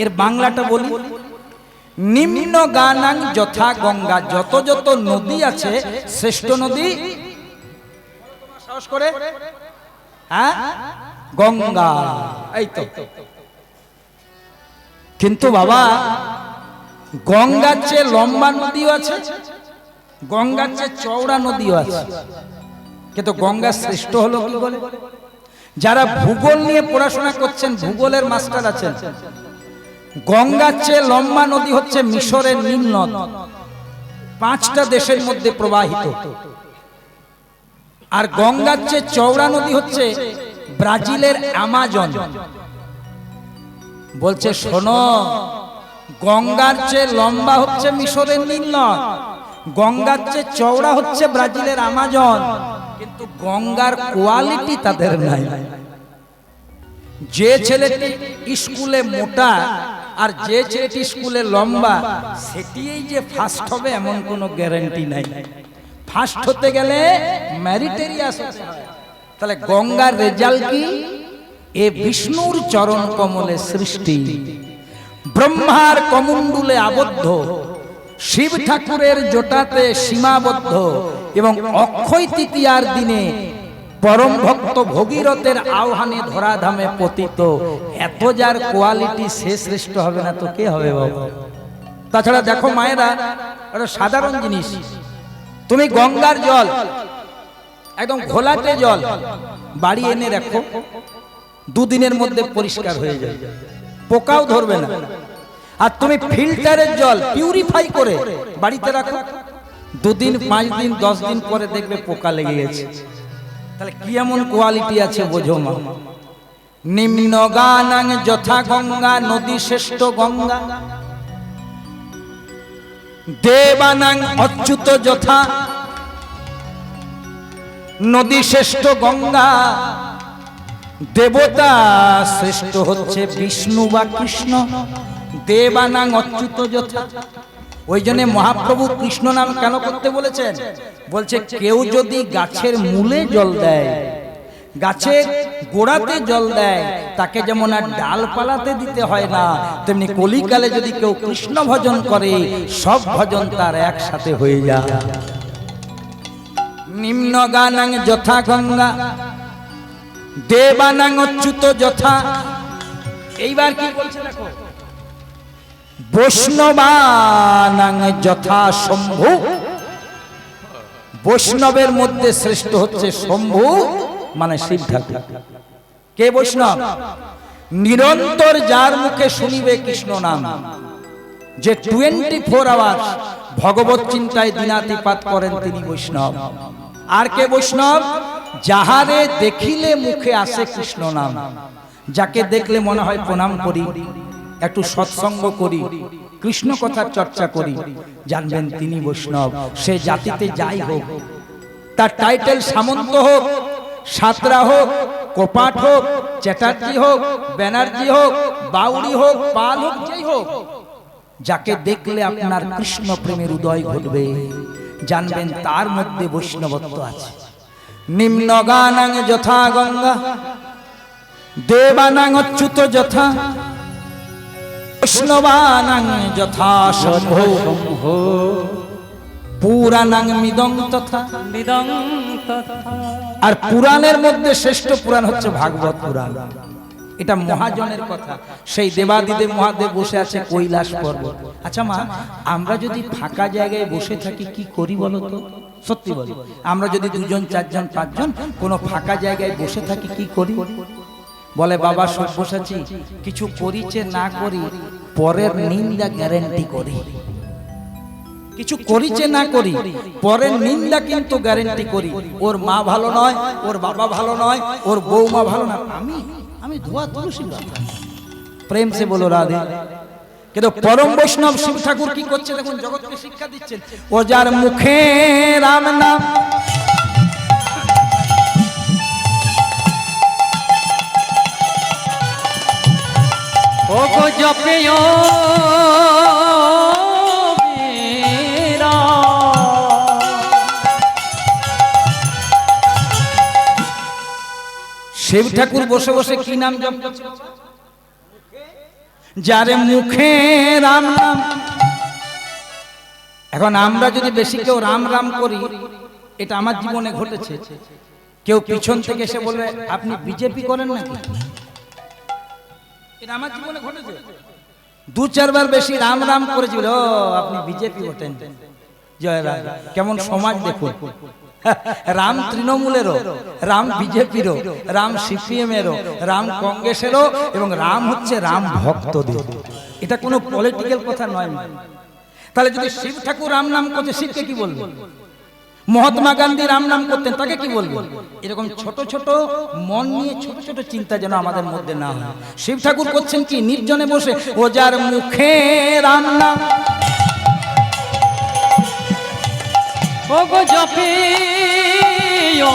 এর বাংলাটা বলি। নিম্ন গানাং যথা গঙ্গা, যত যত নদী আছে শ্রেষ্ঠ নদী সাহস করে, হ্যাঁ, গঙ্গা। এই তো, কিন্তু বাবা গঙ্গার চেয়ে লম্বা নদীও আছে, গঙ্গার চেয়ে চওড়া নদীও আছে, কিন্তু গঙ্গা শ্রেষ্ঠ হলো কি বলে? যারা ভূগোল নিয়ে পড়াশোনা করছেন, ভূগোলের মাস্টার আছেন, গঙ্গার চেয়ে লম্বা নদী হচ্ছে মিশরের নীল নদ, 5টা দেশের মধ্যে প্রবাহিত। আর গঙ্গার চেয়ে চওড়া নদী হচ্ছে ব্রাজিলের অ্যামাজন। বলছে শোনো, গঙ্গার চেয়ে লম্বা হচ্ছে মিশরের নীল নদ, গঙ্গার চেয়ে চওড়া হচ্ছে ব্রাজিলের অ্যামাজন, কিন্তু গঙ্গার কোয়ালিটি তাদের নাই। যে ছেলেটি স্কুলে মোটা আর যে ছেলেটি স্কুলে লম্বা, সেটিই যে ফার্স্ট হবে এমন কোনো গ্যারান্টি নাই। ফার্স্ট হতে গেলে ম্যারিটেরিয়াস হতে হয়। তাহলে গঙ্গার রেজাল্ট কি? এ বিষ্ণুর চরণ কমলে সৃষ্টি, ব্রহ্মার কমণ্ডলে আবদ্ধ, শিব ঠাকুরের জটাতে সীমাবদ্ধ, এবং অক্ষয় তৃতীয়ার দিনে পরম ভক্ত ভগীরথের আহ্বানে ধরাধামে পতিত। এত যার কোয়ালিটি, সে শ্রেষ্ঠ হবে না তো কে হবে বাবা? তাছাড়া দেখো মায়েরা, এটা সাধারণ জিনিস। তুমি গঙ্গার জল, একদম ঘোলাটে জল বাড়ি এনে রাখো, 2 দিনের মধ্যে পরিষ্কার হয়ে যায়, পোকাও ধরবে না। আর তুমি ফিল্টারের জল পিউরিফাই করে বাড়িতে রাখো, 2 দিন, 5 দিন, 10 দিন পরে দেখবে পোকা লেগে গেছে। তাহলে কি এমন কোয়ালিটি আছে বোঝো মা। নিম্ন গানাং যথা গঙ্গা, নদী শ্রেষ্ঠ গঙ্গা, দেবানাং অচ্যুত যথা, নদী শ্রেষ্ঠ গঙ্গা, দেবতা শ্রেষ্ঠ হচ্ছে বিষ্ণু বা কৃষ্ণ, দেবানাং অচ্যুত যথা। ওই জন্য মহাপ্রভু কৃষ্ণ নাম কেন করতে বলেছেন? বলছে কেউ যদি গাছের মূলে জল দেয়, গাছের গোড়াতে জল দেয়, তাকে যেমন আর ডালপালাতে দিতে হয় না, তেমনি কলিকালে যদি কেউ কৃষ্ণ ভজন করে, সব ভজন তার একসাথে হয়ে যায়। নিম্ন গানাং যথা গঙ্গা, দেবানাং অচ্যুত যথা। এইবার কি বলছে দেখো, বৈষ্ণবানাং যথা শম্ভু, বৈষ্ণবের মধ্যে শ্রেষ্ঠ হচ্ছে শম্ভু, মানে শিব ঠাকুর। কে বৈষ্ণব? নিরন্তর যার মুখে শুনিবে কৃষ্ণ নাম, যে 24 আওয়ার ভগবত চিন্তায় দিনাতিপাত করেন, তিনি বৈষ্ণব। আর কে বৈষ্ণব? যাহারে দেখিলে মুখে আসে কৃষ্ণ নাম, যাকে দেখলে মনে হয় প্রণাম করি, একটু সৎসঙ্গ করি, কৃষ্ণ কথার চর্চা করি, জানবেন তিনি বৈষ্ণব। সে জাতিতে যাই হোক, তার টাইটেল সামন্ত হোক, সাঁতরা হোক, কোপাট হোক, চ্যাটার্জি হোক, ব্যানার্জি হোক, বাউরি হোক, পাল হোক, যেই হোক, যাকে দেখলে আপনার কৃষ্ণ প্রেমের উদয় ঘটবে, জানবেন তার মধ্যে বৈষ্ণবত্ব আছে। নিম্ন গানাং যথা গঙ্গা, দেবানাং অচ্যুত যথা, বৈষ্ণবানাং যথা সম্ভব পুরাণাং মিদং তথা। বিদং তথা। আর পুরাণের মধ্যে শ্রেষ্ঠ পুরাণ হচ্ছে ভাগবত পুরাণ। এটা মহাজনের কথা। সেই দেবাদিদেব মহাদেব বসে আছে কৈলাস পর্বত। আচ্ছা মা, আমরা যদি ফাঁকা জায়গায় বসে থাকি কি করি বলো তো? সত্যি বলো, আমরা যদি 2 জন 4 জন 5 জন কোনো ফাঁকা জায়গায় বসে থাকি কি করি? বলে বাবা সব বসেছি, কিছু করিছে না করি পরের নিন্দা গ্যারান্টি করি। কিছু করিছে না করি পরের নিন্দা কিন্তু গ্যারান্টি করি। ওর মা ভালো নয়, ওর বাবা ভালো নয়, ওর বৌমা ভালো না, আমি ধোয়া তুলসী পাতা। প্রেম সে বলো রাধে। কিন্তু পরম বৈষ্ণব শিব ঠাকুর কি করছে দেখুন, জগৎকে শিক্ষা দিচ্ছেন। ও যার মুখে রাম নাম ও গো জপেও বীরা। শিব ঠাকুর বসে বসে কি নাম জপ করছে? যারে মুখে রাম নাম। এখন আমরা যদি বেশি কেউ রাম রাম করি, এটা আমার জীবনে ঘটেছে, কেউ পিছন থেকে এসে বলবে আপনি বিজেপি করেন নাকি? এটা আমার জীবনে ঘটেছে। 2-4 বার বেশি রাম রাম করেছি, ও আপনি বিজেপি ওঠেন। জয় রাম। কেমন সমাজ দেখুন। রাম তৃণমূলেরও, রাম বিজেপিরও, রাম সিপিএমেরও, রাম কংগ্রেসেরও, এবং রাম হচ্ছে রাম ভক্তদের। এটা কোনো পলিটিক্যাল কথা নয়। তাহলে যদি শিব ঠাকুর রাম নাম করছে, শিবকে কি বলবো? মহাত্মা গান্ধী রাম নাম করতেন, তাকে কি বলবো? এরকম ছোট ছোট মন নিয়ে ছোট ছোট চিন্তা যেন আমাদের মধ্যে না হয়। শিব ঠাকুর করছেন কি, নির্জনে বসে ও যার মুখে রাম নাম। ও গো জপেও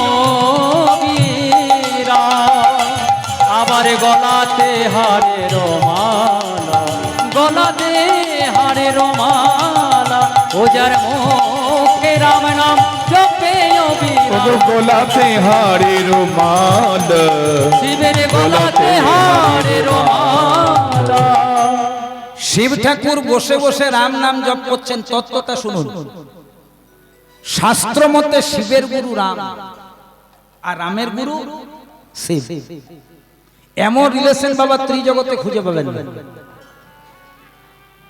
বীরা। আবার গলাতে হারের মালা, গলাতে হারের মালা। ও যার মুখে রাম নাম জপেও বীরা। গোলাতে হারের মাল, শিবের গলাতে হারের মালা। শিব ঠাকুর বসে বসে রাম নাম জপ করছেন, তত্ত্বটা শুনুন। শাস্ত্র মতে শিবের গুরু রাম আর রামের গুরু শিব। এমন রিলেশন বাবা ত্রিজগতে খুঁজে পাবেন না।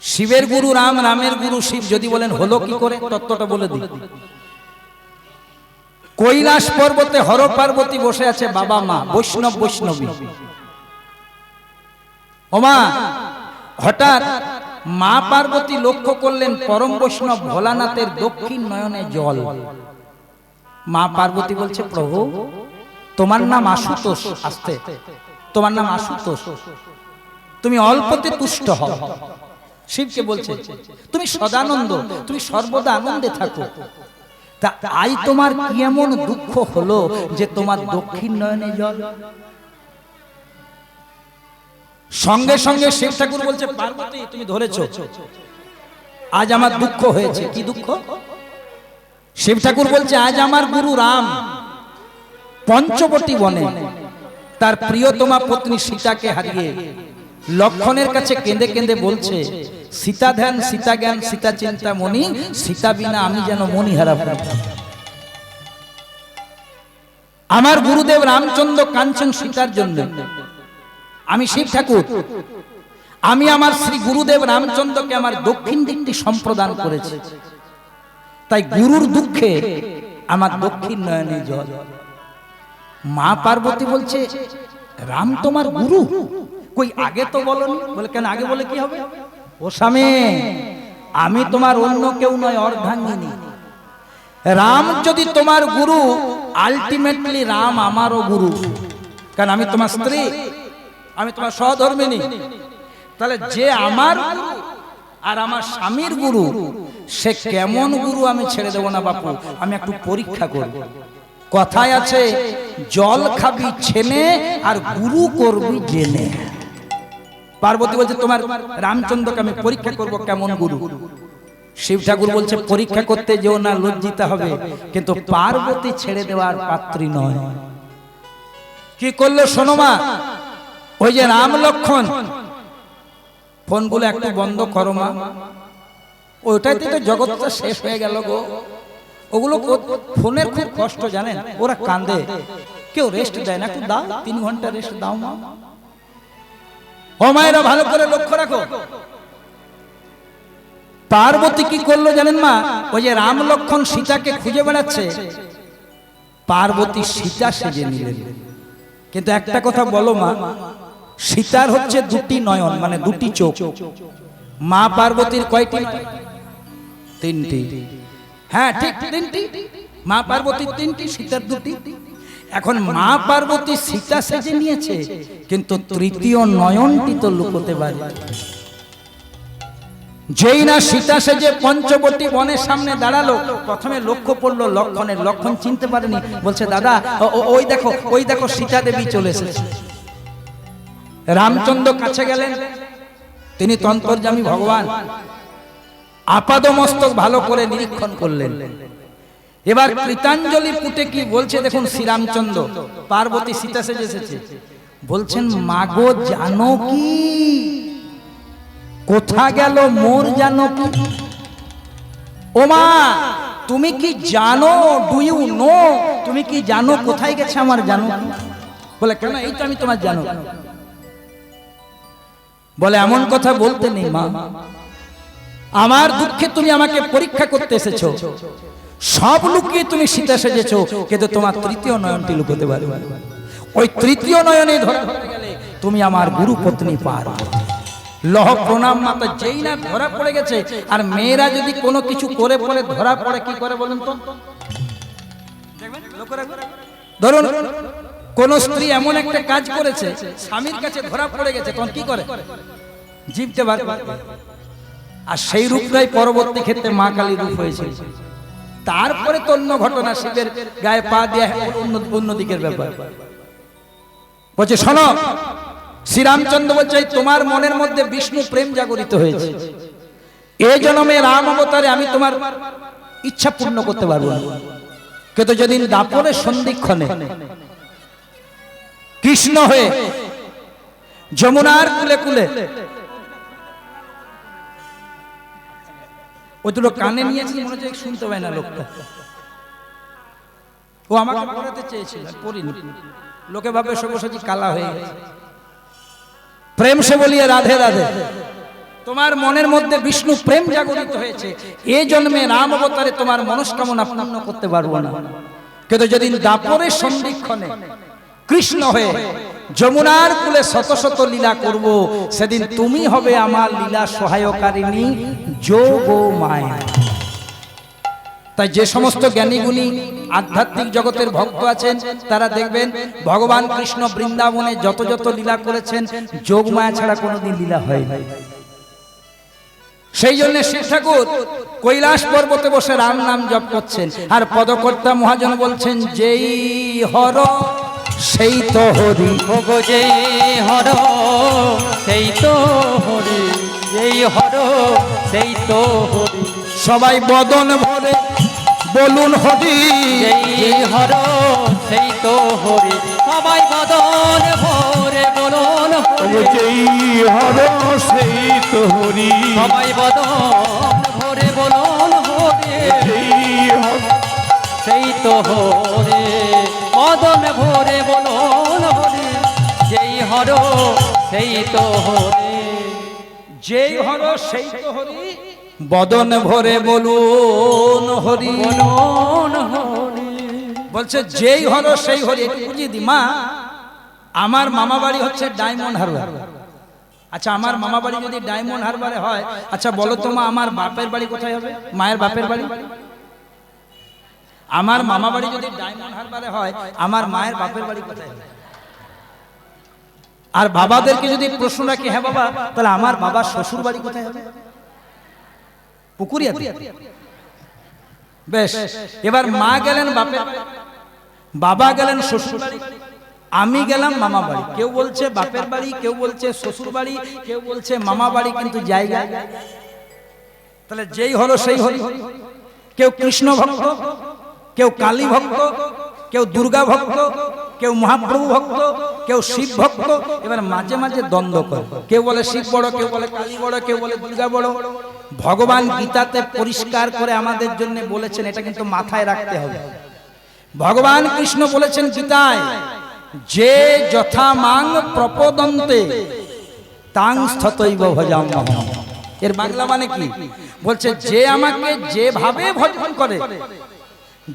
শিবের গুরু রাম, রামের গুরু শিব। যদি বলেন হলো কি করে, তত্ত্বটা বলে দিই। কৈলাস পর্বতে হর পার্বতী বসে আছে, বাবা মা বৈষ্ণব বৈষ্ণবী। ওমা, হঠাৎ মা পার্বতী লক্ষ্য করলেন পরম বৈষ্ণব ভোলানাথের দক্ষিণ নয়নে জল। মা পার্বতী বলছে প্রভু তোমার নাম আশুতোষ। আসতে, তোমার নাম আশুতোষ, তুমি অল্পতে তুষ্ট হও। শিবকে বলছে তুমি সদানন্দ, তুমি সর্বদা আনন্দে থাকো। তা আই তোমার কি এমন দুঃখ হলো যে তোমার দক্ষিণ নয়নে জল? সঙ্গে সঙ্গে শিব ঠাকুর বলছে পার্বতী তুমি ধরেছো, আজ আমার দুঃখ হয়েছে। কি দুঃখ? শিব ঠাকুর বলছে আজ আমার গুরু রাম পঞ্চবটী বনে তার প্রিয়তমা পত্নী সীতাকে হারিয়ে লক্ষণের কাছে কেঁদে কেঁদে বলছে সীতা ধ্যান সীতা জ্ঞান সীতা চিন্তা মনি, সীতা বিনা আমি যেন মণিহারা। আমার গুরুদেব রামচন্দ্র কাঞ্চন সীতার জন্য। আমি শিব ঠাকুর, আমি আমার শ্রী গুরুদেব রামচন্দ্রকে আমার দক্ষিণ দিকটি সম্প্রদান করেছি। তাই গুরুর দুঃখে আমার দক্ষিণ নয়নে জল। মা পার্বতী বলছে রাম তোমার গুরু? কই আগে তো বলনি। বলে কেন আগে বলে কি হবে? ও স্বামী, আমি তোমার অন্য কেউ নয়, অর্ধাঙ্গিনী। রাম যদি তোমার গুরু, আলটিমেটলি রাম আমারও গুরু, কারণ আমি তোমার স্ত্রী, আমি তোমার সহধর্মিনী। তাহলে যে আমার আর আমার স্বামীর গুরু, সে কেমন গুরু আমি ছেড়ে দেব না বাপু, আমি একটু পরীক্ষা করব। কথায় আছে জল খাবি ছেনে আর গুরু করবি জেনে। পার্বতী বলছে তোমার রামচন্দ্রকে আমি পরীক্ষা করব কেমন গুরু। শিব ঠাকুর বলছে পরীক্ষা করতে যেও না, লজ্জিত হবে। কিন্তু পার্বতী ছেড়ে দেওয়ার পাত্রী নয়। কি করলো শোনো মা, ওই যে রাম লক্ষণ ফোনগুলো একটু বন্ধ করো মা। ওইটাতে তো জগৎটা শেষ হয়ে গেল গো। ওগুলো ফোনের খুব কষ্ট জানেন, ওরা কান্দে, কেউ রেস্ট দেয় না, একটু দাও 3 ঘন্টা রেস্ট দাও মা। ও মায়েরা ভালো করে লক্ষ্য রাখো, পার্বতী কি করলো জানেন মা? ওই যে রাম লক্ষ্মণ সীতাকে খুঁজে বেড়াচ্ছে, পার্বতী সীতা সেজে নিলেন। কিন্তু একটা কথা বলো মা, সীতার হচ্ছে 2টি নয়ন, মানে 2টি চোখ। মা পার্বতীর কয়টি? 3টি। হ্যাঁ ঠিক 3টি। মা পার্বতীর 3টি, সীতার 2টি। এখন মা পার্বতী সীতা সেজে নিয়েছে, কিন্তু তৃতীয় নয়নটি তো লুকোতে পারে। যেই না সীতা সেজে পঞ্চবটী বনের সামনে দাঁড়ালো, প্রথমে লক্ষ্য পড়লো লক্ষণের। লক্ষণ চিনতে পারেনি, বলছে দাদা ওই দেখো সীতা দেবী চলে এসেছে। রামচন্দ্র কাছে গেলেন, তিনি তন্তর্যামী ভগবান, আপাদমস্তক ভালো করে নিরীক্ষণ করলেন। এবার কৃতাঞ্জলি পুটে কি বলছে দেখুন শ্রীরামচন্দ্র, পার্বতী সীতা সেজে এসেছে, বলছেন মাগো জানো কি, কোথা গেল মোর জানো কি? ও মা তুমি কি জানো? Do you know? তুমি কি জানো কোথায় গেছে আমার জানো? বলে কেন, এই তো আমি তোমার জানো। বলে এমন কথা বলতে নেই মা, আমার দুঃখে তুমি আমাকে পরীক্ষা করতে এসেছো, সব লুকিয়ে তুমি সীতা সেজেছো, কিন্তু তোমার তৃতীয় নয়নটি লুকোতে পারবে। ওই তৃতীয় নয়নে ধরা পড়ে গেলে তুমি আমার গুরু পত্নী পার্বতী। লহ প্রণাম মাতা। যেই না ধরা পড়ে গেছে, আর মেয়েরা যদি কোনো কিছু করে পড়ে ধরা পড়ে কি করে বলেন তো? ধরুন কোন স্ত্রী এমন একটা কাজ করেছে, স্বামীর কাছে ধরা পড়ে গেছে, তখন কি করে? জিভতে বার করে। আর সেই রূপটাই পরবর্তী ক্ষেত্রে মা কালী রূপ হয়েছে। তারপরে তো অন্য ঘটনা, শিবের গায়ে পা দেয়া অন্যদিকের ব্যাপার। বলছে শোনো, শ্রীরামচন্দ্র বলছে তোমার মনের মধ্যে বিষ্ণু প্রেম জাগরিত হয়েছে, এই জন্মে রাম অবতারে আমি তোমার ইচ্ছা পূর্ণ করতে পারবো না। কিন্তু যেদিন দাপরের সন্ধিক্ষণে কৃষ্ণ হয়ে যমুনার কুলে কুলে, ওই দুটো কানে নিয়েছি, মনে হচ্ছে শুনতে পায় না লোকটা। ও আমাকে পড়াতে চেয়েছিল, পড়িনি। লোকে ভাবে সব্যসাচী কালা হয়ে গেছে। প্রেম সে বলিয়ে রাধে রাধে। তোমার মনের মধ্যে বিষ্ণু প্রেম জাগরিত হয়েছে, এই জন্মে রাম অবতারে তোমার মনস্কামনা পূর্ণ করতে পারবো না। কিন্তু যেদিন দাপরের সন্ধিক্ষণে কৃষ্ণ হয়ে যমুনার কুলে শত শত লীলা করব, সেদিন তুমি হবে আমার লীলা সহায়কারিণী যোগ মায়া। তাই যে সমস্ত জ্ঞানীগুণী আধ্যাত্মিক জগতের ভক্ত আছেন, তারা দেখবেন ভগবান কৃষ্ণ বৃন্দাবনে যত যত লীলা করেছেন, যোগ মায়া ছাড়া কোনোদিন লীলা হয় নাই। সেই জন্য শিব ঠাকুর কৈলাস পর্বতে বসে রাম নাম জপ করছেন, আর পদকর্তা মহাজন বলছেন যেই হর সেই তো হরি। ওগো যেই হর সেই তো হরি, যেই হর সেই তো হরি। সবাই বদন ভরে বলুন হরি। যেই হর সেই তো হরি, সবাই বদন ভরে বলুন হরি। যেই হর সেই তো হরি, সবাই বদন ভরে বলুন হরি। যেই হর সেই তো হরি, বদন ভরে বলুন হরি। যেই হর সেই তো হরি, যেই হর সেই তো হরি, বদন ভরে বলুন হরি। বলুন হরি। বলছে যেই হর সেই হরি। একটু বুঝিয়ে দি মা, আমার মামা বাড়ি হচ্ছে ডায়মন্ড হারবার। আচ্ছা আমার মামা বাড়ি যদি ডায়মন্ড হারবারে হয়, আচ্ছা বলো তো মা আমার বাপের বাড়ি কোথায় হবে? মায়ের বাপের বাড়ি? আমার মামা বাড়ি যদি ডায়মন্ড হারবারে হয়, আমার মায়ের বাপের বাড়ি কোথায় হবে? আর বাবাদেরকে যদি প্রশ্ন রাখি, হ্যাঁ বাবা তাহলে আমার বাবার শ্বশুর বাড়ি কোথায় হবে? পুকুরিয়াতে। বেশ, এবার মা গেলেন বাপের, বাবা গেলেন শ্বশুর বাড়ি, আমি গেলাম মামা বাড়ি। কেউ বলছে বাপের বাড়ি, কেউ বলছে শ্বশুর বাড়ি, কেউ বলছে মামা বাড়ি, কিন্তু জায়গা। তাহলে যেই হলো সেই হলো। কেউ কৃষ্ণ ভক্ত, কেউ কালী ভক্ত, কেউ দুর্গা ভক্ত, কেউ মহাপ্রভু ভক্ত, কেউ শিব ভক্ত। এবার মাঝে মাঝে দ্বন্দ্ব করে, কেউ বলে শিব বড়, কেউ বলে কালী বড়, কেউ বলে দুর্গা বড়। ভগবান গীতাতে পরিষ্কার করে আমাদের জন্য বলেছেন, এটা কিন্তু মাথায় রাখতে হবে। ভগবান কৃষ্ণ বলেছেন গীতায়, যে যথা মাং প্রপদন্তে তাং স্থতৈব ভজাম্যহম। এর বাংলা মানে কি? বলছে যে আমাকে যেভাবে ভজন করে,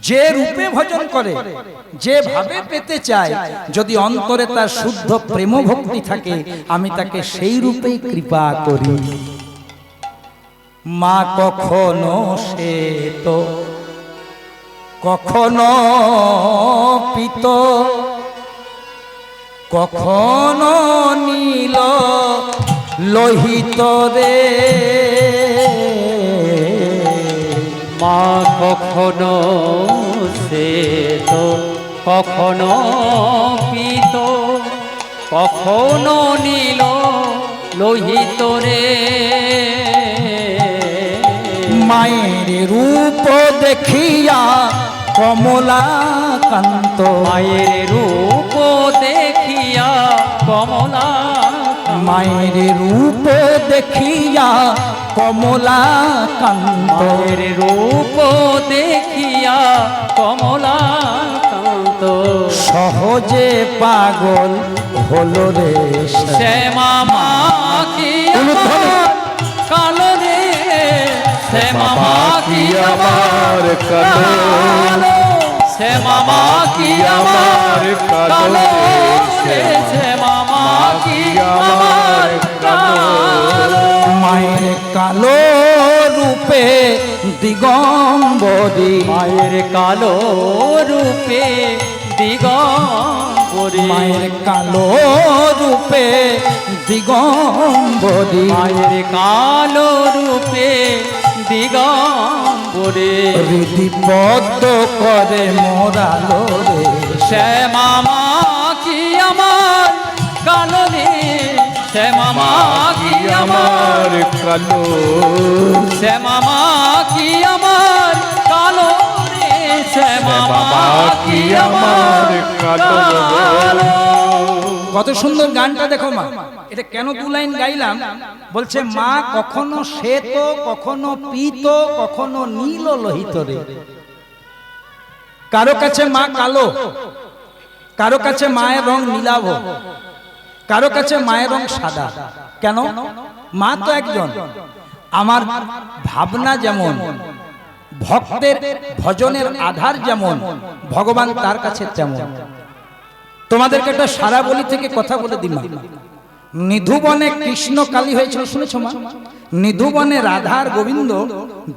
যে রূপে ভজন করে, যেভাবে পেতে চায়, যদি অন্তরে তার শুদ্ধ প্রেম ভক্তি থাকে, আমি তাকে সেই রূপেই কৃপা করি। মা কখনো সে তো কখনো পিত, কখনো নীল লোহিত রে। মা কখনো শ্বেত, কখনো পীত, কখনো নীল লোহিত রে। মায়ের রূপ দেখিয়া কমলাকান্ত, মায়ের রূপ দেখিয়া কমলা, মায়ের রূপ দেখিয়া কমলাকান্ত, মায়ের রূপ দেখিয়া কমলাকান্ত। সহজে পাগল হলো রে শ্যামা মা কি আমার কালো রে, শ্যামা মা কি আমার কালো, শ্যামা মা কি আমার কালো রে, শ্যামা মা কি আমার কালো। মায়ের কালো রূপে দিগম্বরী, মায়ের কালো রূপে দিগম্বরী, মায়ের কালো রূপে দিগম্বরী, মায়ের কালো রূপে দিগম্বরী। হৃদিবদ্ধ করে মোরালো রে শ্যামা মা কি আমার কালো রে, শ্যামা মা কি আমার কালো, শ্যামা মা কি আমার কালো রে, শ্যামা মা কি আমার কালো। কত সুন্দর গানটা দেখো মা। এটা কেন দু লাইন গাইলাম? বলছে মা কখনো শ্বেত, কখনো পীত, কখনো নীল লোহিত রে। কারো কাছে মা কালো, কারো কাছে মায়ের রং নীলাভ, কারো কাছে মায়ের রং সাদা। কেন? মা তো একজন। আমার ভাবনা যেমন, ভক্তের ভজনের আধার যেমন, ভগবান তার কাছে তেমন। তোমাদেরকে একটা সারা বলি থেকে কথা বলে দিমা। নিধুবনে কৃষ্ণ কালী হয়েছিল, শুনেছো মা? নিধুবনে রাধা আর গোবিন্দ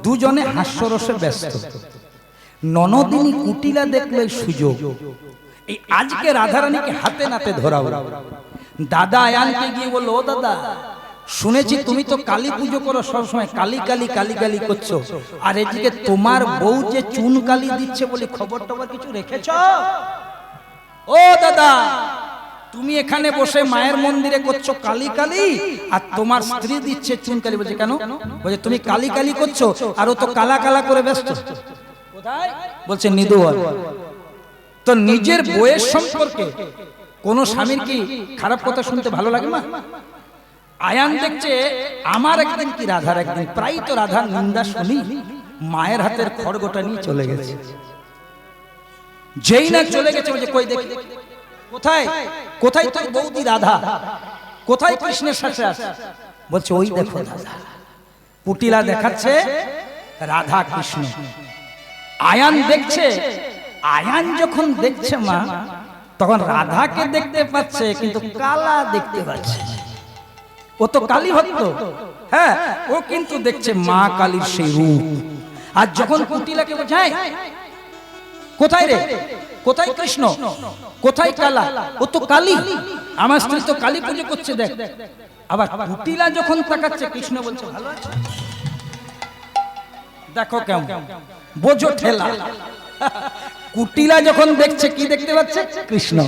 দুজনে হাস্যরসে ব্যস্ত। ননদিনী কুটিলা দেখলে সুযোগ, এই আজকে রাধারানীকে হাতে নাতে ধরাও। দাদা আয়ানকে গিয়ে বললো, ও দাদা, শুনেছি তুমি তো কালী পুজো করো, সবসময় কালী কালী কালী কালী করছো, আর এদিকে তোমার বউ যে চুন কালী দিচ্ছে বলি খবর টবর কিছু রেখেছ? ও দাদা, তুমি এখানে বসে মায়ের মন্দিরে করছো কালী কালী, আর তোমার স্ত্রী দিচ্ছে চুন কালী। বলছে কেন? বলছে তুমি কালী কালী করছো আর ও তো কালা কালা করে ব্যস্ত। কোথায়? বলছে নিধুবন। তো নিজের বউয়ের সম্পর্কে কোন স্বামীর কি খারাপ কথা শুনতে ভালো লাগে না? আয়ান দেখছে আমার একদিন কি রাধার একদিন, প্রায় তো রাধার নিন্দা শুনি, মায়ের হাতের খড়গোটা নিয়ে চলে গেছে। যেই না চলে গেছে, বলছে কই দেখি, কোথায় কোথায় তোর বৌদি রাধা, কোথায় কৃষ্ণের সাথে আছে? বলছে ওই দেখো দাদা, পুটিলা দেখাচ্ছে রাধা কৃষ্ণ। আয়ান দেখছে, আয়ান যখন দেখছে মা, তখন রাধাকে দেখতে পাচ্ছে কিন্তু কালা দেখতে পাচ্ছে। ও তো কালী ভক্ত, হ্যাঁ, ও কিন্তু দেখছে মা কালীর সেই রূপ। আর যখন পুটিলাকে বোঝায়, কোথায় রে, কোথায় কৃষ্ণ, কোথায় কালা, ও তো কালী, আমার স্ত্রী তো কালী পুজো করছে দেখ। আবার পুটিলা যখন তাকাচ্ছে, কৃষ্ণ বলছে ভালো আছে। দেখো কেমন বোঝো ঠেলা। কুটিলা যখন দেখছে কি দেখতে পাচ্ছে? কৃষ্ণ।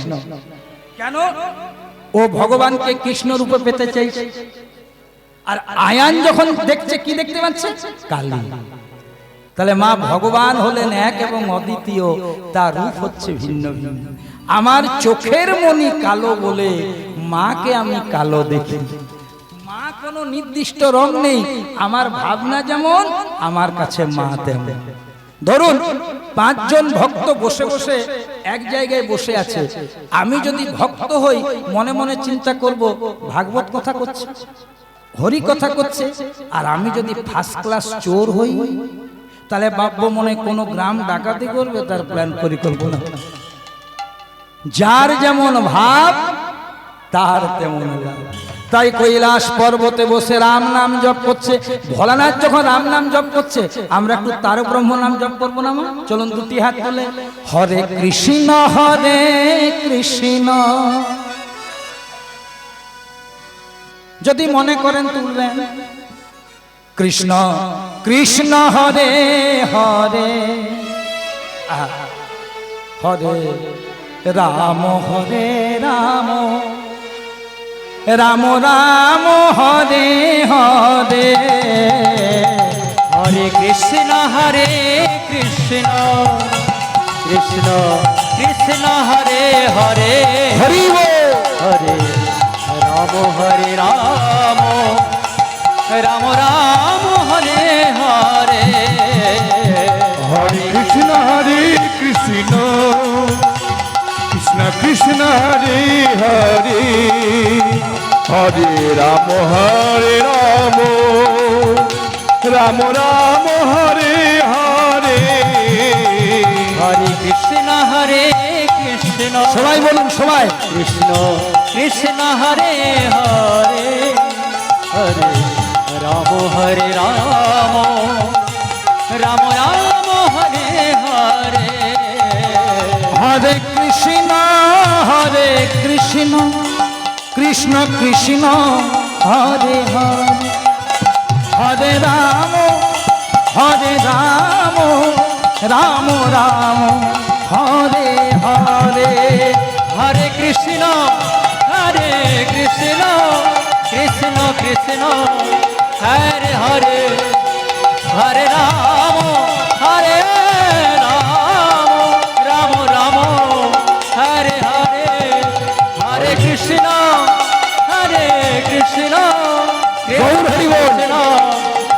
কেন? ও ভগবানকে কৃষ্ণ রূপে পেতে চাইছে। আর আয়ান যখন দেখছে কি দেখতে পাচ্ছে? কালী। তাহলে মা ভগবান হলেন এক এবং অদ্বিতীয়, তার রূপ হচ্ছে ভিন্ন ভিন্ন। আমার চোখের মনি কালো বলে মাকে আমি কালো দেখি। মা কোনো নির্দিষ্ট রং নেই, আমার ভাবনা যেমন আমার কাছে মা তেমন। ধরুন 5 জন ভক্ত বসে বসে এক জায়গায় বসে আছে, আমি যদি ভক্ত হই মনে মনে চিন্তা করব ভাগবত কথা করছে, হরি কথা করছে, আর আমি যদি ফার্স্ট ক্লাস চোর হই তাহলে ভাববো মনে কোনো গ্রাম ডাকাতি করবে, তার প্ল্যান পরিকল্পনা। যার যেমন ভাব তার তেমন লাভ। তাই কৈলাস পর্বতে বসে রাম নাম জপ করছে। ভোলানাথ যখন রাম নাম জপ করছে, আমরা একটু তার ব্রহ্ম নাম জপ করবো না? চলুন দুটি হাত তুলে হরে কৃষ্ণ যদি মনে করেন তুলবেন, কৃষ্ণ কৃষ্ণ হরে হরে হরে রাম হরে রাম রাম রাম হরে হরে হরে কৃষ্ণ কৃষ্ণ কৃষ্ণ হরে হরে হরি বল। হরে রাম রাম রাম হরে হরে হরে কৃষ্ণ কৃষ্ণ কৃষ্ণ হরে হরে হরে রাম রাম রাম হরে হরে হরে কৃষ্ণ কৃষ্ণ সবাই বলুন, সবাই কৃষ্ণ কৃষ্ণ হরে হরে হরে রাম রাম রাম হরে হরে হরে কৃষ্ণ কৃষ্ণ কৃষ্ণ হরে হরে হরে রাম রাম রাম হরে হরে হরে কৃষ্ণ কৃষ্ণ কৃষ্ণ হরে হরে হরে রাম রাম রাম হরে হরে হরে কৃষ্ণ কৃষ্ণ গৌর হরি বল। কৃষ্ণ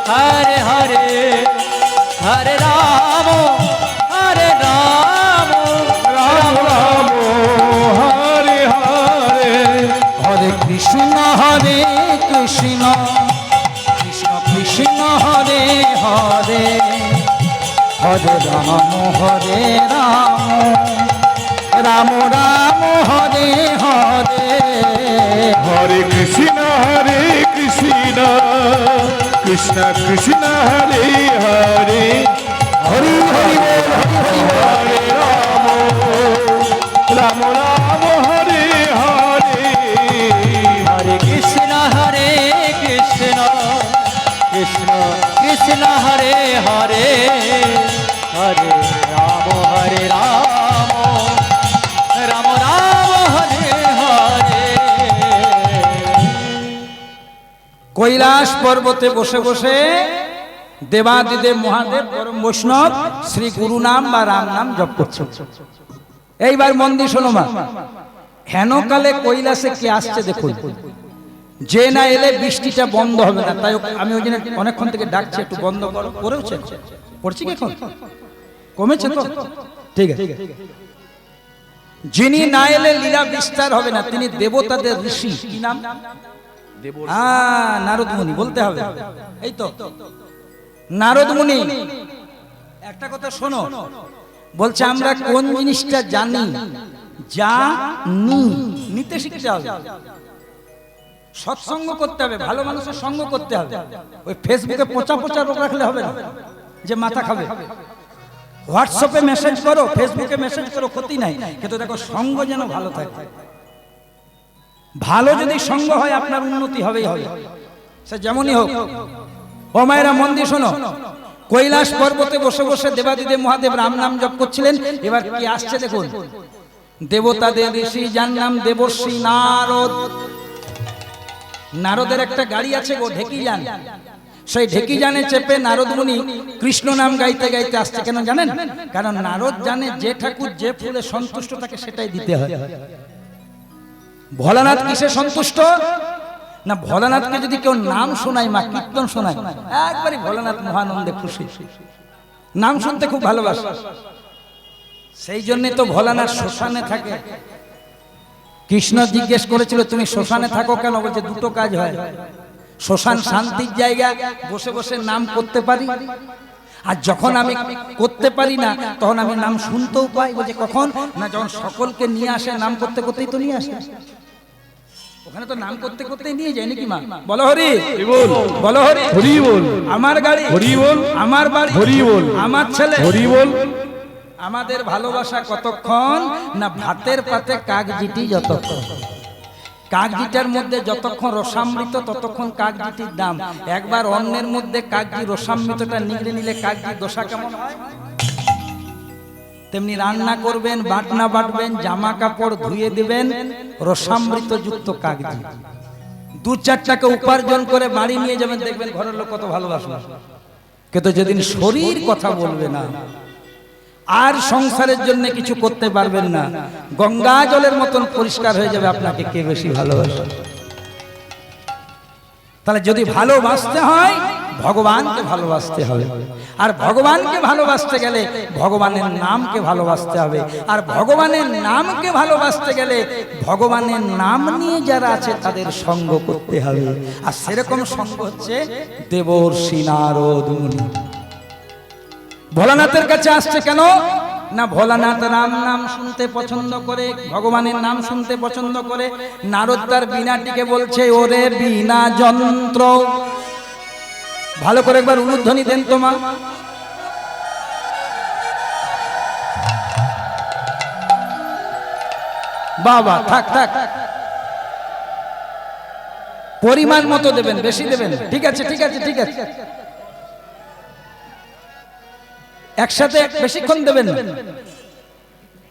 হরে হরে হরে রাম রাম রাম হরে হরে হরে কৃষ্ণ কৃষ্ণ কৃষ্ণ হরে হরে হরে রাম রাম রাম হরে হরে হরে কৃষ্ণ কৃষ্ণ কৃষ্ণ হরে হরে হরি হরি বল, হরি হরি বল। হরে রাম রাম হরে হরে হরে কৃষ্ণ কৃষ্ণ কৃষ্ণ হরে হরে হরে রাম রাম রাম হরে হরে কৈলাস পর্বতে বসে বসে দেবাদিদেব মহাদেব পরম বৈষ্ণব শ্রী গুরু নাম বা রাম নাম জপ করছে। এইবার মন দিয়ে শোনো মা, হেনকালে কৈলাসে কে আসছে দেখুন, যে না এলে বৃষ্টিটা বন্ধ হবে না। তাই আমি ওই জন্য অনেকক্ষণ থেকে ডাকছি একটু বন্ধ করো। করেছে করছি কি এখন কমেছে তো? ঠিক আছে। যিনি না এলে লীলা বিস্তার হবে না, তিনি দেবতাদের ঋষি। কি নাম? নারদ মুনি বলতে হবে। এই তো নারদ মুনি। একটা কথা শোনো, বলছে আমরা কোন জিনিসটা জানি, নিতে শিখতে হবে, সৎসঙ্গ করতে হবে, ভালো মানুষের সঙ্গ করতে হবে। ওই ফেসবুকে পচা রোগ রাখলে হবে না যে মাথা খাবে। হোয়াটসঅ্যাপে মেসেজ করো, ফেসবুকে মেসেজ করো, ক্ষতি নাই, কিন্তু দেখো সঙ্গ যেন ভালো থাকে। ভালো যদি সঙ্গ হয় আপনার উন্নতি হবেই হবে, সে যেমনই হোক। ও মায়েরা মন দিয়ে শোনো, কৈলাস পর্বতে বসে বসে দেবাদিদেব মহাদেব রাম নাম জপ করছিলেন। এবার কি আসছে দেখুন, দেবতাদের ঋষি, যার নাম দেবর্ষি নারদ। নারদের একটা গাড়ি আছে গো, ঢেকি যান। সেই ঢেকি জানে চেপে নারদ মুনি কৃষ্ণ নাম গাইতে গাইতে আসছে। কেন জানেন? কারণ নারদ জানে যে ঠাকুর যে ফুলে সন্তুষ্ট থাকে সেটাই দিতে হয়। ভোলানাথ কিসে সন্তুষ্ট না, ভোলানাথকে যদি কেউ নাম শোনায়, মা কীর্তন শোনায়, একবারই ভোলানাথ মহানন্দে খুশি, নাম শুনতে খুব ভালোবাসে। সেই জন্যই তো ভোলানাথ শ্মশানে থাকে। কৃষ্ণ জিজ্ঞেস করেছিল তুমি শ্মশানে থাকো কেন? বলছে দুটো কাজ হয়, শ্মশান শান্তির জায়গা, বসে বসে নাম করতে পারি, আর যখন আমি করতে পারি না তখন আমি নাম শুনতেও পাই। বলছে কখন? না যখন সকলকে নিয়ে আসে, নাম করতে করতেই তো নিয়ে আসে, ওখানে তো নাম করতে করতেই নিয়ে যায় নাকি মা? বলো হরি বল, বলো হরি হরি বল, আমার গাড়ি হরি বল, আমার বাড়ি হরি বল, আমার ছেলে হরি বল। আমাদের ভালোবাসা কতক্ষণ না ভাতের পাতে কাকজিটি যতক্ষণ, কাকজিটার মধ্যে যতক্ষণ রসামৃত ততক্ষণ কাকজিটির দাম। একবার অন্যের মধ্যে কাকজি রসামৃতটা নিগড়ে নিলে কাকজির দশা কেমন হয়? তেমনি রান্না করবেন, বাটনা বাটবেন, জামা কাপড় ধুয়ে দিবেন, রসামৃত যুক্ত কাগজি দু চার টাকা উপার্জন করে বাড়ি নিয়ে যাবেন, দেখবেন ঘরের লোক কত ভালোবাসবে। কিন্তু যেদিন শরীর কথা বলবে না, আর সংসারের জন্য কিছু করতে পারবেন না, গঙ্গা জলের মতন পরিষ্কার হয়ে যাবে আপনাকে কে বেশি ভালোবাসে। তাহলে যদি ভালোবাসতে হয় ভগবানকে ভালোবাসতে হবে, আর ভগবানকে ভালোবাসতে গেলে ভগবানের নামকে ভালোবাসতে হবে, আর ভগবানের নামকে ভালোবাসতে গেলে ভগবানের নাম নিয়ে যারা আছে তাদের সঙ্গ করতে হবে। আর সেরকম সঙ্গ হচ্ছে দেবর্ষি নারদ মুনি। ভোলানাথের কাছে আসছে কেন না, ভোলানাথ রাম নাম শুনতে পছন্দ করে, ভগবানের নাম শুনতে পছন্দ করে। নারদ তার বীণাটিকে বলছে ওরে বীণা যন্ত্র, ভালো করে একবার উলুধ্বনি দেন তো মা। বাবা থাক থাক, পরিমাণ মতো দেবেন, বেশি দেবেন, ঠিক আছে ঠিক আছে ঠিক আছে, একসাথে বেশিক্ষণ দেবেন।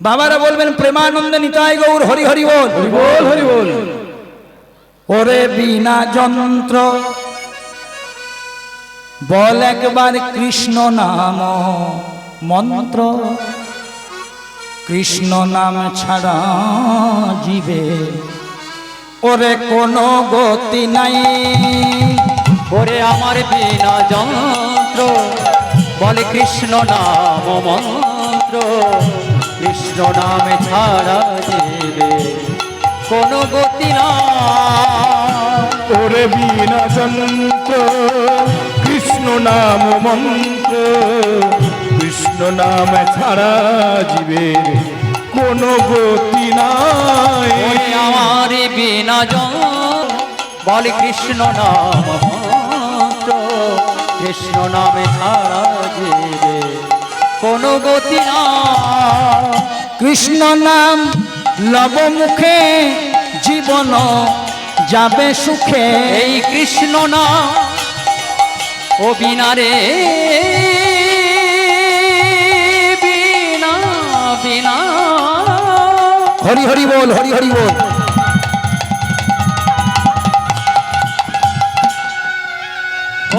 বাবারা বলবেন প্রেমানন্দে নিতাই গৌর হরি হরি বল, হরি বল, হরি বল। ওরে বিনা যন্ত্র বল একবার কৃষ্ণ নাম মন্ত্র, কৃষ্ণ নাম ছাড়া জীবে ওরে কোনো গতি নাই। ওরে আমার বিনা যন্ত্র বলে কৃষ্ণ নাম মন্ত্র, কৃষ্ণ নামে ছাড়া জীবে কোনো গতি না। ওরে বিনা যন্ত্র কৃষ্ণ নাম মন্ত্র, কৃষ্ণ নাম ছাড়া জীবের কোনো গতি নাই। ওরে আমার বিনা যন্ত্র বলে কৃষ্ণ নাম মন্ত্র, কৃষ্ণ নামে ছাড়া জীবে কোনো গতি না। কৃষ্ণ নাম লব মুখে জীবন যাবে সুখে, এই কৃষ্ণ নাম ও বিনা রে বিনা বিনা। হরি হরি বল, হরি হরি বল।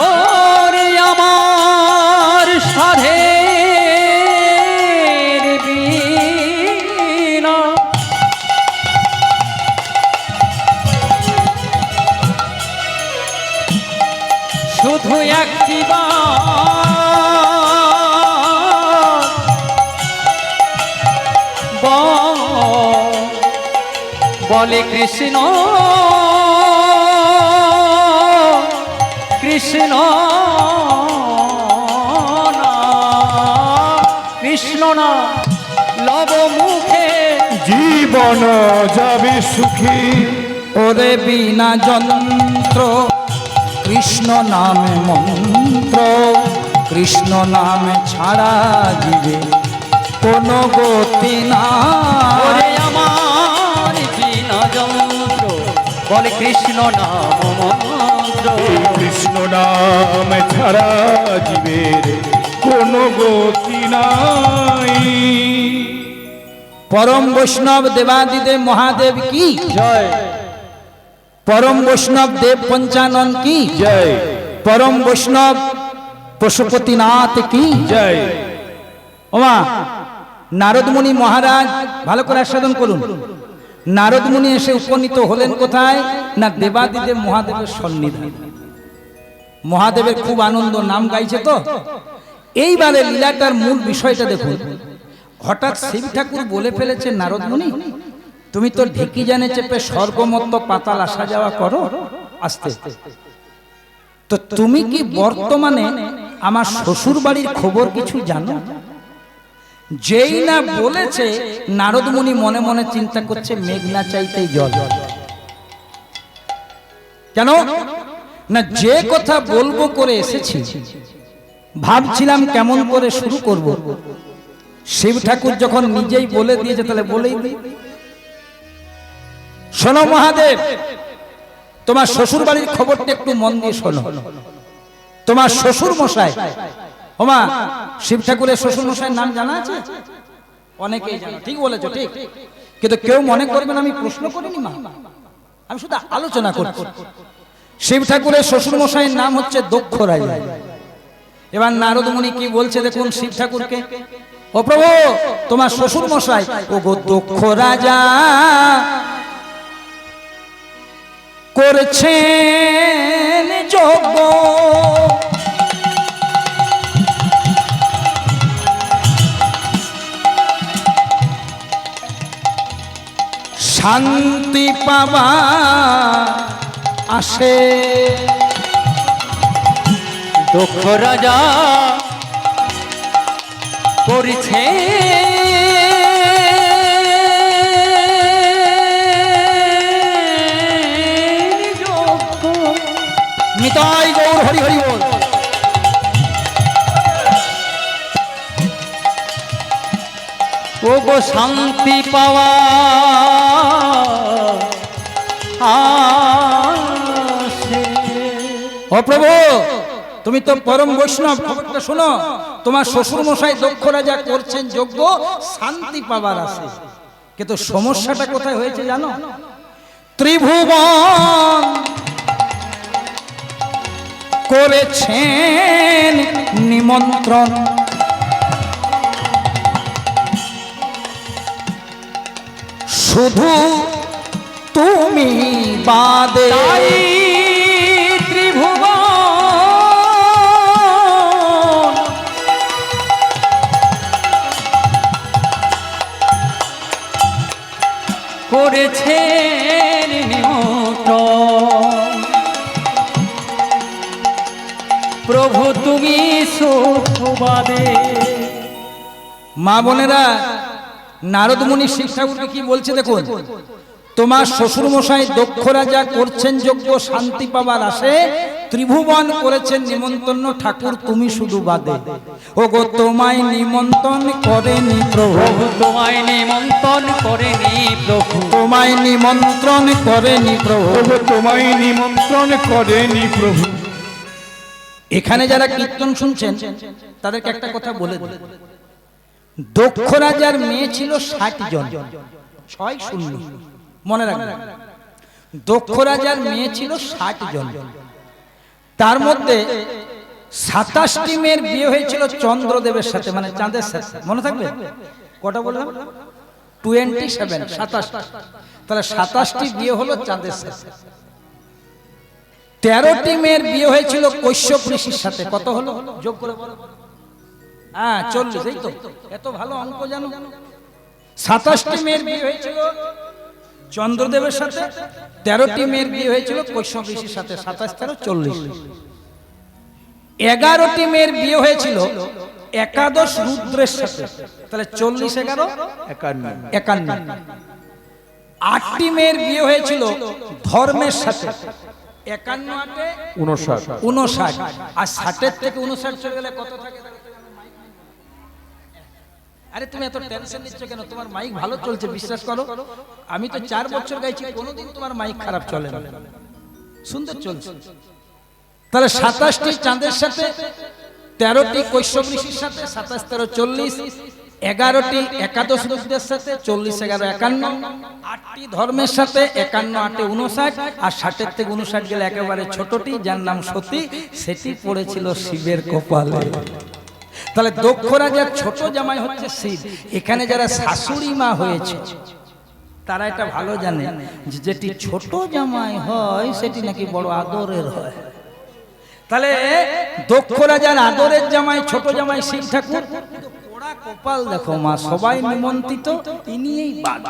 ওরে আমার সাধের বিনা, শুধু একটি বলে কৃষ্ণ কৃষ্ণ না, কৃষ্ণ না লব মুখে জীবন যাবে সুখী। ওরে বিনা যন্ত্র কৃষ্ণ নামে মন্ত্র, কৃষ্ণ নামে ছাড়া জীবে কোনো গতি না। ওরে আমার বিনা যন্ত্র বলে কৃষ্ণ নাম মন্ত্র, এই কৃষ্ণ নাম ছাড়া জীবের কোনো গতি নাই। পরম বৈষ্ণব দেবাদিদেব মহাদেব কি, জয়। পরম বৈষ্ণব দেব পঞ্চানন কি, জয়। পরম বৈষ্ণব পশুপতিনাথ কি জয়। ওমা নারদ মুনি মহারাজ ভালো করে আস্বাদন করুন। নারদ মুনি এসে উপনীত হলেন কোথায় না দেবাদিদেব মহাদেবের সন্নিধানে। মহাদেবের খুব আনন্দ, নাম গাইছে তো। এইবারে লীলাটার মূল বিষয়টা দেখুন। হঠাৎ শিব ঠাকুর বলে ফেলেছে, নারদ মুনি তুমি তো ঢেকি জানে চেপে স্বর্গমত্ত পাতাল আসা যাওয়া করো আস্তে, তো তুমি কি বর্তমানে আমার শ্বশুর বাড়ির খবর কিছু জানো? যেই না বলেছে, নারদ মুনি মনে মনে চিন্তা করছে মেঘ না চাইতেই জল। কেন না যে কথা বলবো করে এসেছি, ভাবছিলাম কেমন করে শুরু করব। শিব ঠাকুর যখন নিজেই বলে দিয়েছে তাহলে বলেই দিই। শোনো মহাদেব, তোমার শ্বশুর বাড়ির খবরটা একটু মন দিয়ে শোনো। তোমার শ্বশুর মশাই, ওমা শিব ঠাকুরের শ্বশুর মশাইয়ের নাম জানা আছে? অনেকেই জানো, ঠিক বলেছো, ঠিক। কিন্তু কেউ মনে করবেন আমি প্রশ্ন করিনি মা, আমি শুধু আলোচনা করছি। শিব ঠাকুরের শ্বশুর মশাইয়ের নাম হচ্ছে দক্ষ রাজা। এবার নারদ মুনি কি বলছে দেখুন শিব ঠাকুরকে, ও প্রভু তোমার শ্বশুর মশাই ও গো দক্ষ রাজা করছেন যজ্ঞ, শান্তি পাবা আসে। দক্ষ রাজা করছে নিতাই গৌর হরি হরি বল। ও গো শান্তি পাওয়া আসে। ও প্রভু তুমি তো পরম বৈষ্ণব, খবরটা শোনো। তোমার শ্বশুর মশাই দক্ষ রাজা করছেন যজ্ঞ, শান্তি পাবার আছে। কিন্তু সমস্যাটা কোথায় হয়েছে জানো? ত্রিভুবন করেছেন নিমন্ত্রণ, শুধু তুমি বাদে। ত্রিভুবন করেছেন নিমন্ত্রণ, প্রভু তুমি সুখবাদে। মা বোনেরা, নারদ মুনি শিব ঠাকুরকে কি বলছে দেখুন। তোমার শ্বশুর মশাই দক্ষ রাজা করছেন যজ্ঞ, শান্তি পাবার আসে, ত্রিভুবন করেছেন নিমন্ত্রণ, ঠাকুর তুমি শুধু বাদে। ও গো তোমায় নিমন্ত্রণ করেনি প্রভু, তোমায় নিমন্ত্রণ করেনি প্রভু, তোমায় নিমন্ত্রণ করেনি প্রভু, প্রভু তোমায় নিমন্ত্রণ করেনি প্রভু। এখানে যারা কীর্তন শুনছেন তাদেরকে একটা কথা বলে দিই। দক্ষ রাজার মেয়ে ছিল 60 জন, 6-0 মনে রাখবেন। দক্ষ রাজার মেয়ে ছিল 60 জন। তার মধ্যে 27টি মেয়ের বিয়ে হয়েছিল চন্দ্রদেবের সাথে, মানে চাঁদের সাথে। মনে থাকবে কটা বললাম? 27, 27। তাহলে 27টি বিয়ে হলো চাঁদের সাথে। 13টি মেয়ের বিয়ে হয়েছিল কৈশ্যপ ঋষির সাথে। কত হলো যোগ করে বলো? হ্যাঁ 40। এই তো, এত ভালো অঙ্ক জানো। 27টি মেয়ের বিয়ে হয়েছিল চন্দ্রদেবের সাথে, 13টি মেয়ের বিয়ে হয়েছিল কৈশ্যপ ঋষির সাথে। 27, 13, 40। 11টি মেয়ের বিয়ে হয়েছিল একাদশ রুদ্রের সাথে। তাহলে 40, 11, 51। 8টি মেয়ের বিয়ে হয়েছিল ধর্মের সাথে। 51, 8, 59। আর 60 থেকে 59 চলে গেলে কত থাকে? আরে তুমি এত টেনশন নিচ্ছ কেন? তোমার মাইক ভালো চলছে, বিশ্বাস করো। আমি তো 4 বছর গাইছি, কোনোদিন তোমার মাইক খারাপ চলে না, সুন্দর চলছে। তাহলে 27টি চাঁদের সাথে, 13টি কৈশ্যপ ঋষির সাথে, 27, 13, 40। 11টি একাদশ রূপদের সাথে 40 11 51, 8টি ধর্মের সাথে 51 8 59, আর 60 থেকে 59 গেলে একেবারে ছোটটি যার নাম সতী, সেটি পড়েছিল শিবের কপালে। তাহলে দক্ষ রাজার ছোট জামাই হচ্ছে শিব। এখানে যারা শাশুড়ি মা হয়েছে তারা এটা ভালো জানে যে যেটি ছোট জামাই হয় সেটি নাকি বড় আদরের হয়। তাহলে দক্ষ রাজার আদরের জামাই ছোট জামাই শিব ঠাকুর। পোড়া কপাল দেখো মা, সবাই নিমন্ত্রিত, ইনিই বাদ।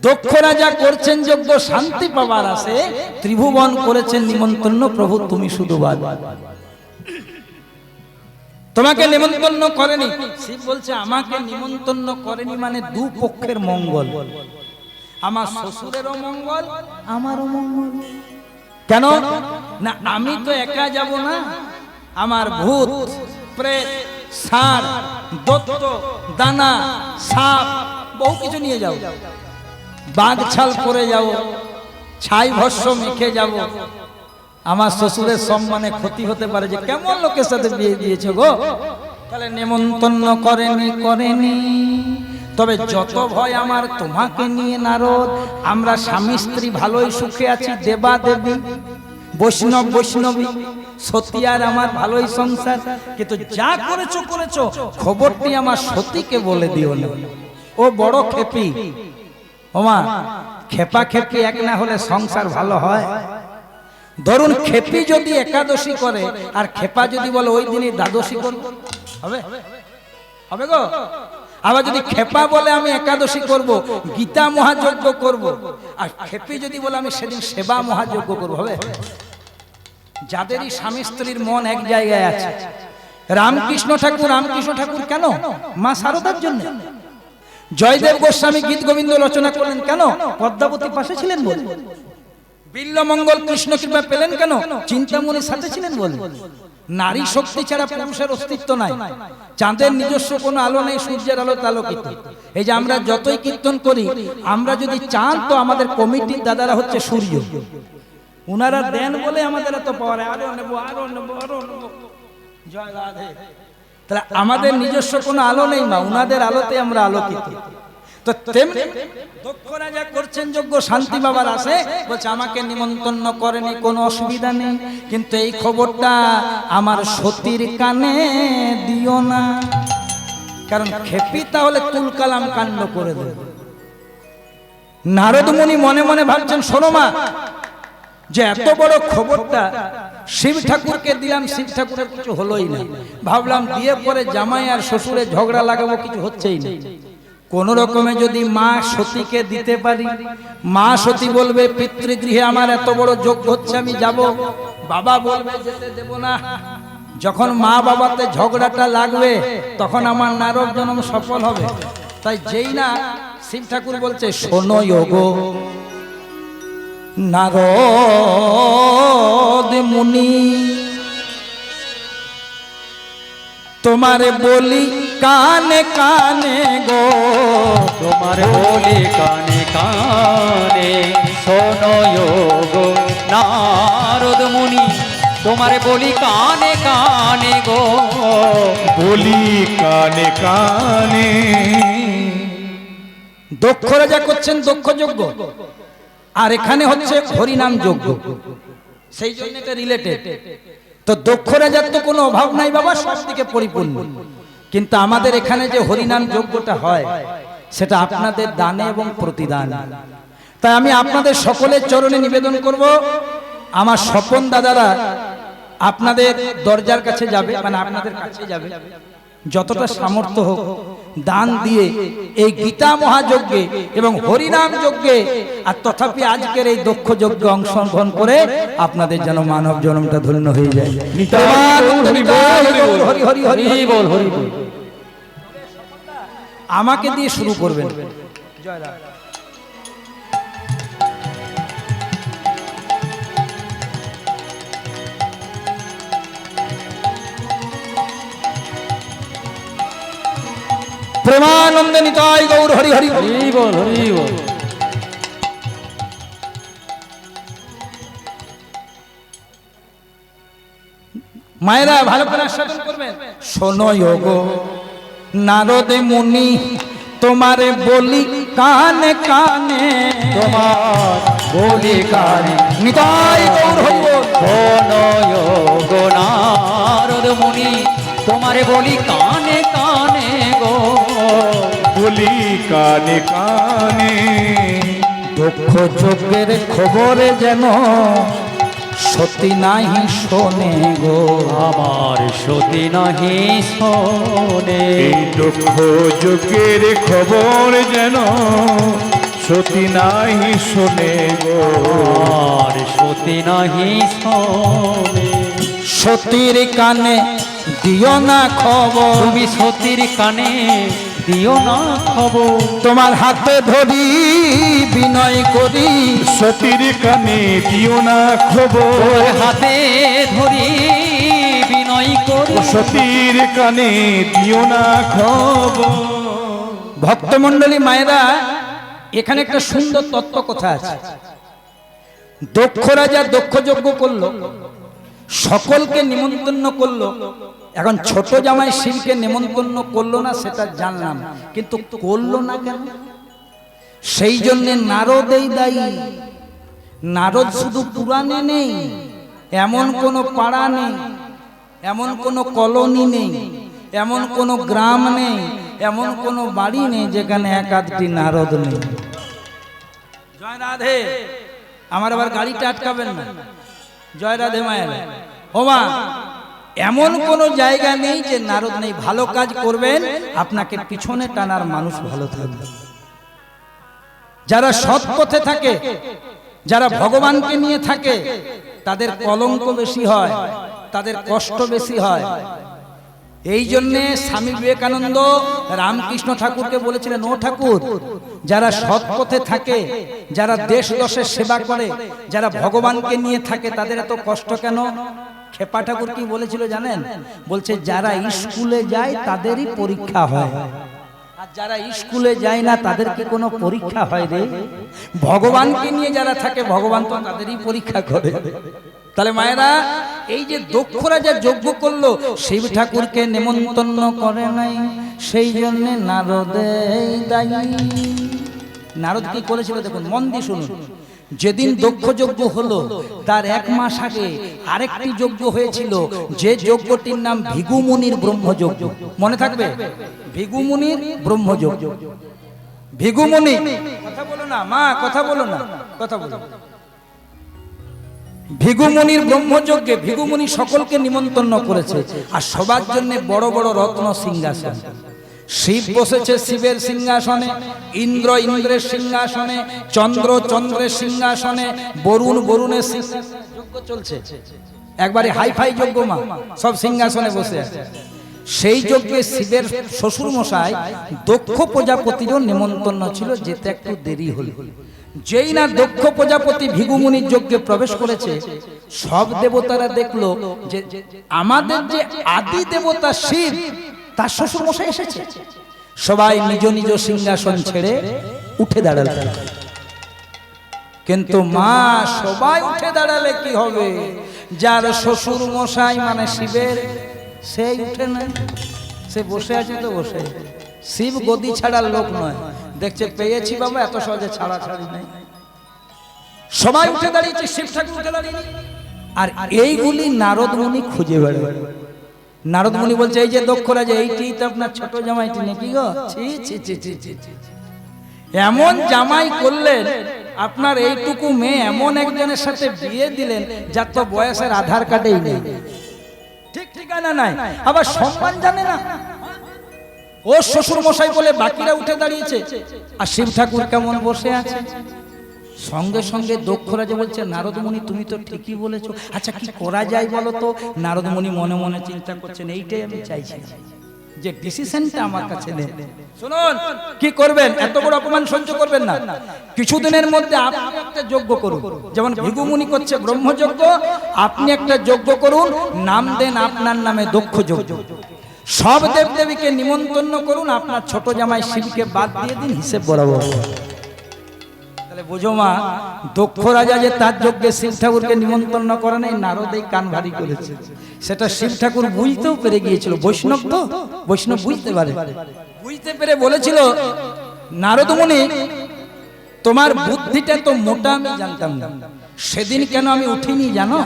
দক্ষ রাজা করছেন যজ্ঞ শান্তি পাবার আসে, ত্রিভুবন করেছেন নিমন্ত্রণ, প্রভু তুমি শুধু বাদ। তোমাকে নিমন্ত্রণ করেনি। শিব বলছে আমাকে নিমন্ত্রণ করেনি মানে দু পক্ষের মঙ্গল, আমার শ্বশুরেরও মঙ্গল, আমারও মঙ্গল। কেন না, আমি তো একা যাব না, আমার ভূত প্রেত ষাঁড় দত্ত দানা সাপ বহু কিছু নিয়ে যাও, বাঘ ছাল পরে যাব, ছাই ভস্য মেখে যাব। আমার শ্বশুরের সম্মানে ক্ষতি হতে পারে, যে কেমন লোকের সাথে বিয়ে দিয়েছে গো। তাহলে নেমন্তন্ন করেনি। তবে যত ভয় আমার তোমাকে নিয়ে নারদ, আমরা স্বামী স্ত্রী ভালোই সুখে আছি, দেবা দেবী বৈষ্ণবী সতী আর আমার ভালোই সংসার, কিন্তু যা করেছো খবরটি আমার সতীকে বলে দিও না, ও বড় খেপি। ওমা খেপা খেপি এক না হলে সংসার ভালো হয়? ধরুন খেপি যদি একাদশী করে আর খেপা যদি বলে ওই দিনই দ্বাদশী করব, হবে? হবে গো? আবার যদি খেপা বলে আমি একাদশী করব, গীতা মহাযজ্ঞ করব, আর খেপি যদি বলে আমি সেদিন সেবা মহাযজ্ঞ করব, হবে? যাদেরই স্বামী স্ত্রীর মন এক জায়গায় আছে। রামকৃষ্ণ ঠাকুর কেন? মা শারদার জন্য। জয়দেব গোস্বামী গীত গোবিন্দ রচনা করলেন কেন? পদ্মাবতীর পাশে ছিলেন বলে। বিল্লমঙ্গল কৃষ্ণ কৃপা পেলেন কেন? চিন্তামণির সাথে ছিলেন বলে। নারী শক্তি ছাড়া পুরুষের অস্তিত্ব নাই। চাঁদের নিজস্ব কোনো আলো নেই, সূর্যের আলো আলোকিত। এই যে আমরা যতই কীর্তন করি, আমরা যদি চান তো আমাদের কমিটির দাদারা হচ্ছে সূর্য, উনারা দেন বলে আমাদের এত পাওয়ার। আরো নেবো। জয় রাধে। তাহলে আমাদের নিজস্ব কোনো আলো নেই মা, উনাদের আলোতে আমরা আলোকিত। তো তেমনি দক্ষ রাজা করছেন যজ্ঞ শান্তি বাবার আসে, বলছে আমাকে নিমন্ত্রণ করেনি, কোনো অসুবিধা নেই, কিন্তু এই খবরটা আমার সতীর কানে দিও না, কারণ খেপি তাহলে তুলকালাম কাণ্ড করে দেবে। নারদ মুনি মনে মনে ভাবছেন, শোনো মা, যে এত বড় খবরটা শিব ঠাকুরকে দিলাম, শিব ঠাকুরের কিছু হলোই না। ভাবলাম দিয়ে পরে জামাই আর শ্বশুরে ঝগড়া লাগাবো, কিছু হচ্ছেই না। কোন রকমে যদি মা সতীকে দিতে পারি, মা সতী বলবে পিতৃগৃহে আমার এত বড় যজ্ঞ হচ্ছে, আমি যাব। বাবা বলবে যেতে দেব না। যখন মা বাবাতে ঝগড়াটা লাগবে তখন আমার নারদ জন্ম সফল হবে। তাই যেই না শিব ঠাকুর বলছে, শোনো গো নারদ মুনি, তোমারে বলি কানে কানে গো, তোমার বলি কানে কানে, শোনো গো নারদ মুনি, তোমার বলি কানে কানে গো, বলি কানে কানে। দক্ষ রাজা করছেন দক্ষ যজ্ঞ, আর এখানে হচ্ছে হরিনাম যজ্ঞ, সেই জন্য এটা রিলেটেড। তো দক্ষ রাজার তো কোনো অভাব নাই বাবা, সব দিকে পরিপূর্ণ। কিন্তু আমাদের এখানে যে হরিনাম যজ্ঞটা হয় সেটা আপনাদের দানে এবং প্রতিদান। তাই আমি আপনাদের সকলের চরণে নিবেদন করব, আমার স্বপন দাদারা আপনাদের দরজার কাছে যাবে, মানে আপনাদের কাছে যাবে, যতটা সামর্থ্য হোক দান দিয়ে এই গীতা মহাযজ্ঞে এবং হরিনাম যজ্ঞে, আর তথাপি আজকের এই দক্ষ যজ্ঞে অংশগ্রহণ করে আপনাদের যেন মানব জন্মটা ধন্য হয়ে যায়। হরি হরি হরি বল, হরি বল। আমাকে দিয়ে শুরু করবেন। জয় রাধে। প্রেমানন্দে নিতাই গৌর হরি হরি হরি বল, হরি বল। মায়েরা ভালো করে আস্বাদন করবেন। শোনো গো নারদ মুনি তোমারে বলি কানে কানে, তোমার বলি কানে নিতাই গৌর হরি বল। শোনয় গো নারদ মুনি, তোমারে বলি কানে কানে গো। বলি কানে কানে, দক্ষ যজ্ঞের খবরে যেন সতী নাহি শোনে গো। আমার সতী নাহি শোনে, এই দুঃখ যজ্ঞের খবর যেন সতী নাহি শোনে গো। আর সতী নাহি শোনে। সতীর কানে দিও না খবর, তুমি সতীর কানে দিও না খবর। তোমার হাতে ধরি বিনয় করি, সতীর কানে দিও না খবর, ওর হাতে ধরি বিনয় করি। সতীর কানে দিও না খবর। ভক্তমণ্ডলী মায়েরা, এখানে একটা সুন্দর তত্ত্ব কথা আছে। দক্ষ রাজা দক্ষ যজ্ঞ করলো, সকলকে নিমন্ত্রণ করলো। এখন ছোট জামাই শিবকে নিমন্ত্রণ করলো না সেটা জানলাম, কিন্তু করলো না কেন? সেই জন্য নারদেই দায়ী। নারদ শুধু পুরাণে নেই, এমন কোনো পাড়া নেই, এমন কোনো কলোনি নেই, এমন কোনো গ্রাম নেই, এমন কোনো বাড়ি নেই যেখানে এক আধটি নারদ নেই। জয় রাধে। আমার আবার গাড়িটা আটকাবেন না। জয় রাধে মায়ের। ওমা, এমন কোনো জায়গা নেই যে নারদ নেই। ভালো কাজ করবেন, আপনাকে পিছনে টানার মানুষ ভালো থাকবে। যারা সৎ পথে থাকে, যারা ভগবানকে নিয়ে থাকে, তাদের কলঙ্ক বেশি হয়, তাদের কষ্ট বেশি হয়। এই জন্যে স্বামী বিবেকানন্দ রামকৃষ্ণ ঠাকুরকে বলেছিলেন, ও ঠাকুর, যারা সৎ পথে থাকে, যারা দেশ দশের সেবা করে, যারা ভগবানকে নিয়ে থাকে, তাদের এত কষ্ট কেন? খেপা ঠাকুর কি বলেছিল জানেন? বলছে, যারা স্কুলে যায় তাদেরই পরীক্ষা হয়, আর যারা স্কুলে যায় না তাদের কি কোনো পরীক্ষা হয় রে? ভগবানকে নিয়ে যারা থাকে, ভগবান তো তাদেরই পরীক্ষা করে। তাহলে মায়েরা, এই যে দক্ষ রাজা যজ্ঞ করলো, শিব ঠাকুরকে নেমন্তন্ন করে নাই, সেই জন্য নারদেই দায়ী। নারদ কি করেছিল দেখুন, মন দিয়ে শুনুন। যেদিন দক্ষ যজ্ঞ হলো, তার 1 মাস আগে আরেকটি যজ্ঞ হয়েছিল, যে যজ্ঞটির নাম ভৃগুমুনির ব্রহ্মযজ্ঞ। মনে থাকবে? ভৃগুমুনির ব্রহ্মযজ্ঞ। ভৃগুমুনি, কথা বলো না মা, কথা বলো না, কথা বলো। ভৃগুমুনির ব্রহ্মযজ্ঞে ভৃগুমুনি সকলকে নিমন্ত্রণ করেছে, আর সবার জন্য বড় বড় রত্ন সিংহাসন। শিব বসেছে শিবের সিংহাসনে, ইন্দ্র ইন্দ্রের সিংহাসনে, চন্দ্র চন্দ্রের সিংহাসনে, বরুণ বরুণের সিংহাসনে যজ্ঞ চলছে। একবারে হাইফাই যজ্ঞ মা, সব সিংহাসনে বসে আছে। সেই যজ্ঞে শিবের শ্বশুর মশাই দক্ষ প্রজাপতিরও নিমন্ত্রণ ছিল, যেতে একটু দেরি হল। যেই না দক্ষ প্রজাপতি ভৃগুমুনির যজ্ঞে প্রবেশ করেছে, সব দেবতারা দেখলো যে আমাদের যে আদি দেবতা শিব, তার শ্বশুর মশাই এসেছে। সবাই নিজ নিজ সিংহাসন ছেড়ে উঠে দাঁড়াল। কিন্তু মা, সবাই উঠে দাঁড়ালে কি হবে? যার শ্বশুর মশাই মানে শিবের, সেই উঠে না, সে বসে আছে তো বসে। শিব গদি ছাড়ার লোক নয়, দেখছে পেয়েছি বাবা, এত সহজে ছাড়া ছাড়ি নাই। সবাই উঠে দাঁড়িয়েছে, শিব ঠাকুর উঠে দাঁড়িয়ে। আর এইগুলি নারদ মুনি খুঁজে বেড়ায়। নারদ মুনি বলছে, এই যে দক্ষ রাজা, এইটি তো আপনার ছোট জামাইটি নাকি গো? ছি ছি ছি ছি ছি ছি। এমন জামাই করলেন, আপনার এইটুকু মেয়ে এমন একজনের সাথে বিয়ে দিলেন যার তো বয়সের আধার কার্ডেই নেই, ঠিক ঠিকানা নাই, আবার সম্মান জানে না। ও শ্বশুর মশাই বলে বাকিরা উঠে দাঁড়িয়েছে, আর শিব ঠাকুর কেমন বসে আছে। সঙ্গে সঙ্গে দক্ষ রাজা বলছে, নারদ মুনি তুমি তো ঠিকই বলেছো, আচ্ছা কি করা যায় বলো তো? নারদ মুনি মনে মনে চিন্তা করছেন, এইটাই আমি চাইছি, যে ডিসিশনটা আমার কাছে নেই। শুনুন, কি করবেন? এত বড় অপমান সহ্য করবেন না। কিছুদিনের মধ্যে আপনি একটা যজ্ঞ করুন, যেমন ভৃগুমুনি করছে ব্রহ্মযজ্ঞ, আপনি একটা যজ্ঞ করুন, নাম দেন আপনার নামে দক্ষ যজ্ঞ। সব দেবদেবীকে নিমন্ত্রণ করুন, আপনার ছোট জামাই শিবকে বাদ দিয়ে দিন, হিসেব বরাবর। তাহলে বুঝো মা, দক্ষ রাজা যে তার যজ্ঞে শিব ঠাকুরকে নিমন্ত্রণ করে নাই, নারদেই কান ভারী করেছে। সেটা শিব ঠাকুর বুঝতেও পেরে গিয়েছিল, বৈষ্ণব তো, বৈষ্ণব বুঝতে পারে। বুঝতে পেরে বলেছিল, নারদ মুনি তোমার বুদ্ধিটা তো মোটা, আমি জানতাম না। সেদিন কেন আমি উঠিনি জানো?